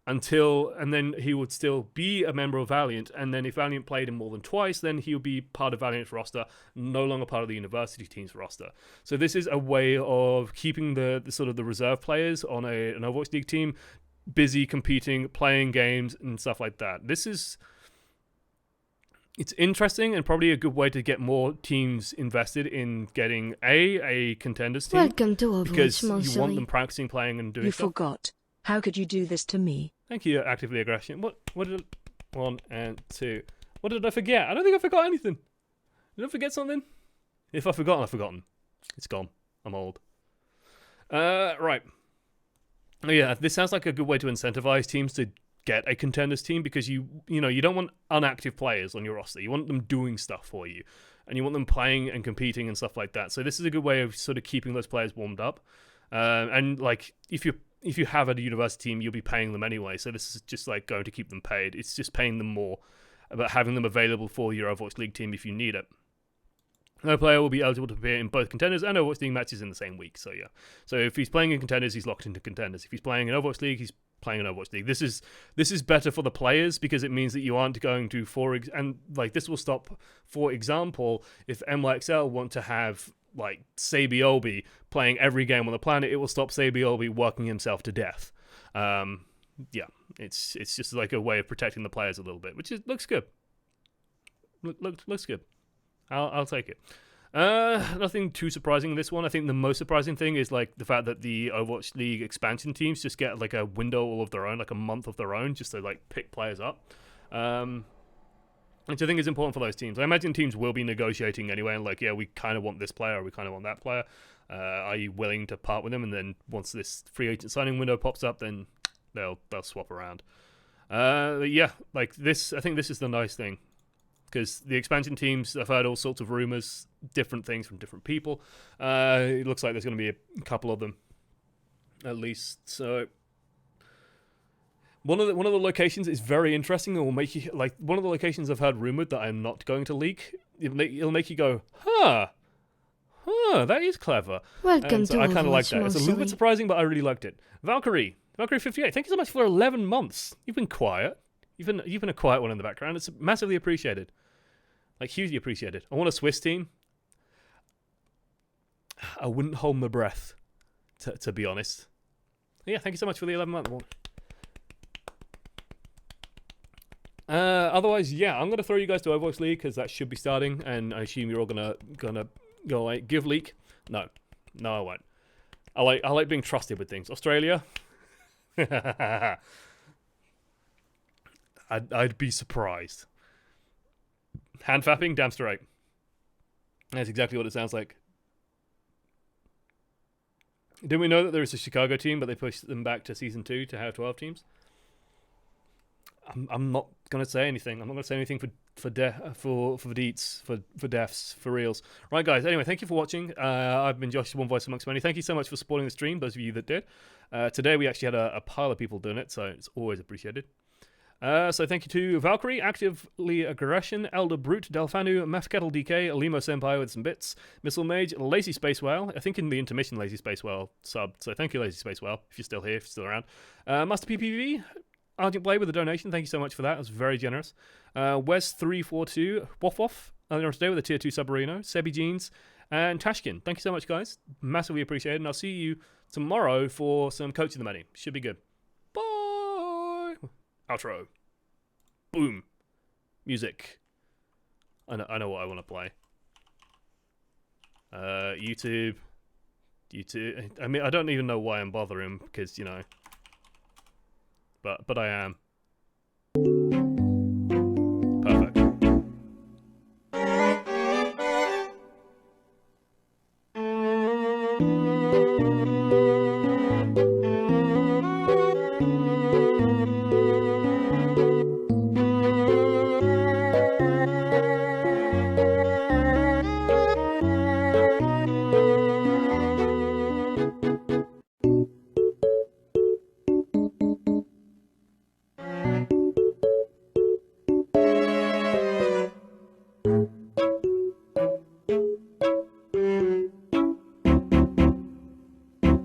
and then he would still be a member of Valiant, and then if Valiant played him more than twice, then he would be part of Valiant's roster, no longer part of the university team's roster. So this is a way of keeping the sort of the reserve players on an Overwatch League team busy competing, playing games and stuff like that. It's interesting and probably a good way to get more teams invested in getting a Contenders team. Welcome to Overwatch, because you Monthly. want them practicing, playing, and doing You stuff. forgot. How could you do this to me? Thank you, actively aggression. What did 1 and 2? What did I forget? I don't think I forgot anything. Did I forget something? If I've forgotten, I've forgotten. It's gone. I'm old. Right. Yeah, this sounds like a good way to incentivize teams to get a Contenders team, because you don't want inactive players on your roster. You want them doing stuff for you, and you want them playing and competing and stuff like that. So this is a good way of sort of keeping those players warmed up. And like if you have a university team, you'll be paying them anyway. So this is just like going to keep them paid. It's just paying them more, but having them available for your Overwatch League team if you need it. No player will be eligible to appear in both Contenders and Overwatch League matches in the same week. So yeah. So if he's playing in Contenders, he's locked into Contenders. If he's playing in Overwatch League, he's playing in Overwatch League. This is better for the players, because it means that you aren't going to and like this will stop, for example, if MYXL want to have like Sabiobi playing every game on the planet, it will stop Sabiobi working himself to death. Yeah, it's just like a way of protecting the players a little bit, which looks good. Looks good. I'll take it. Nothing too surprising in this one. I think the most surprising thing is like the fact that the Overwatch League expansion teams just get like a window all of their own, like a month of their own, just to like pick players up. which I think is important for those teams. I imagine teams will be negotiating anyway, and like, yeah, we kind of want this player, or we kind of want that player. Are you willing to part with them? And then once this free agent signing window pops up, then they'll swap around. Yeah, like this, I think this is the nice thing, because the expansion teams, I've heard all sorts of rumors, different things from different people. It looks like there's going to be a couple of them, at least. So one of the locations is very interesting, and will make you like one of the locations I've heard rumored that I'm not going to leak. It'll make you go, huh, that is clever. Welcome And so to I kind of like Overwatch that. It's a little bit Monthly. surprising, but I really liked it. Valkyrie 58. Thank you so much for 11 months. You've been quiet. You've been a quiet one in the background. It's massively appreciated. Like, hugely appreciated. I want a Swiss team. I wouldn't hold my breath, to be honest. Yeah, thank you so much for the 11-month one. Otherwise, yeah, I'm gonna throw you guys to Overwatch League because that should be starting, and I assume you're all gonna go away. Give leak? No, I won't. I like being trusted with things. Australia. I'd be surprised. Hand fapping, damn straight. That's exactly what it sounds like. Didn't we know that there was a Chicago team, but they pushed them back to Season 2 to have 12 teams? I'm not gonna say anything. I'm not gonna say anything for deets, for deaths, for reals. Right, guys. Anyway, thank you for watching. I've been Josh, one voice amongst many. Thank you so much for supporting the stream. Those of you that did. Today we actually had a pile of people doing it, so it's always appreciated. So thank you to Valkyrie, Actively Aggression, Elder Brute, Delphanu, Mafkettle DK, Limo Senpai with some bits, Missile Mage, Lazy Space Whale. I think in the intermission Lazy Space Whale subbed. So thank you, Lazy Space Whale, if you're still here, if you're still around. Master PPV. Argent Blade with a donation. Thank you so much for that. It was very generous. Wes342, Woff Woff, earlier on today with a Tier 2 Submarino, Sebi Jeans, and Tashkin. Thank you so much, guys. Massively appreciated. And I'll see you tomorrow for some Coach of the Many. Should be good. Bye. Outro. Boom. Music. I know what I want to play. YouTube. I mean, I don't even know why I'm bothering, because, you know. But I am.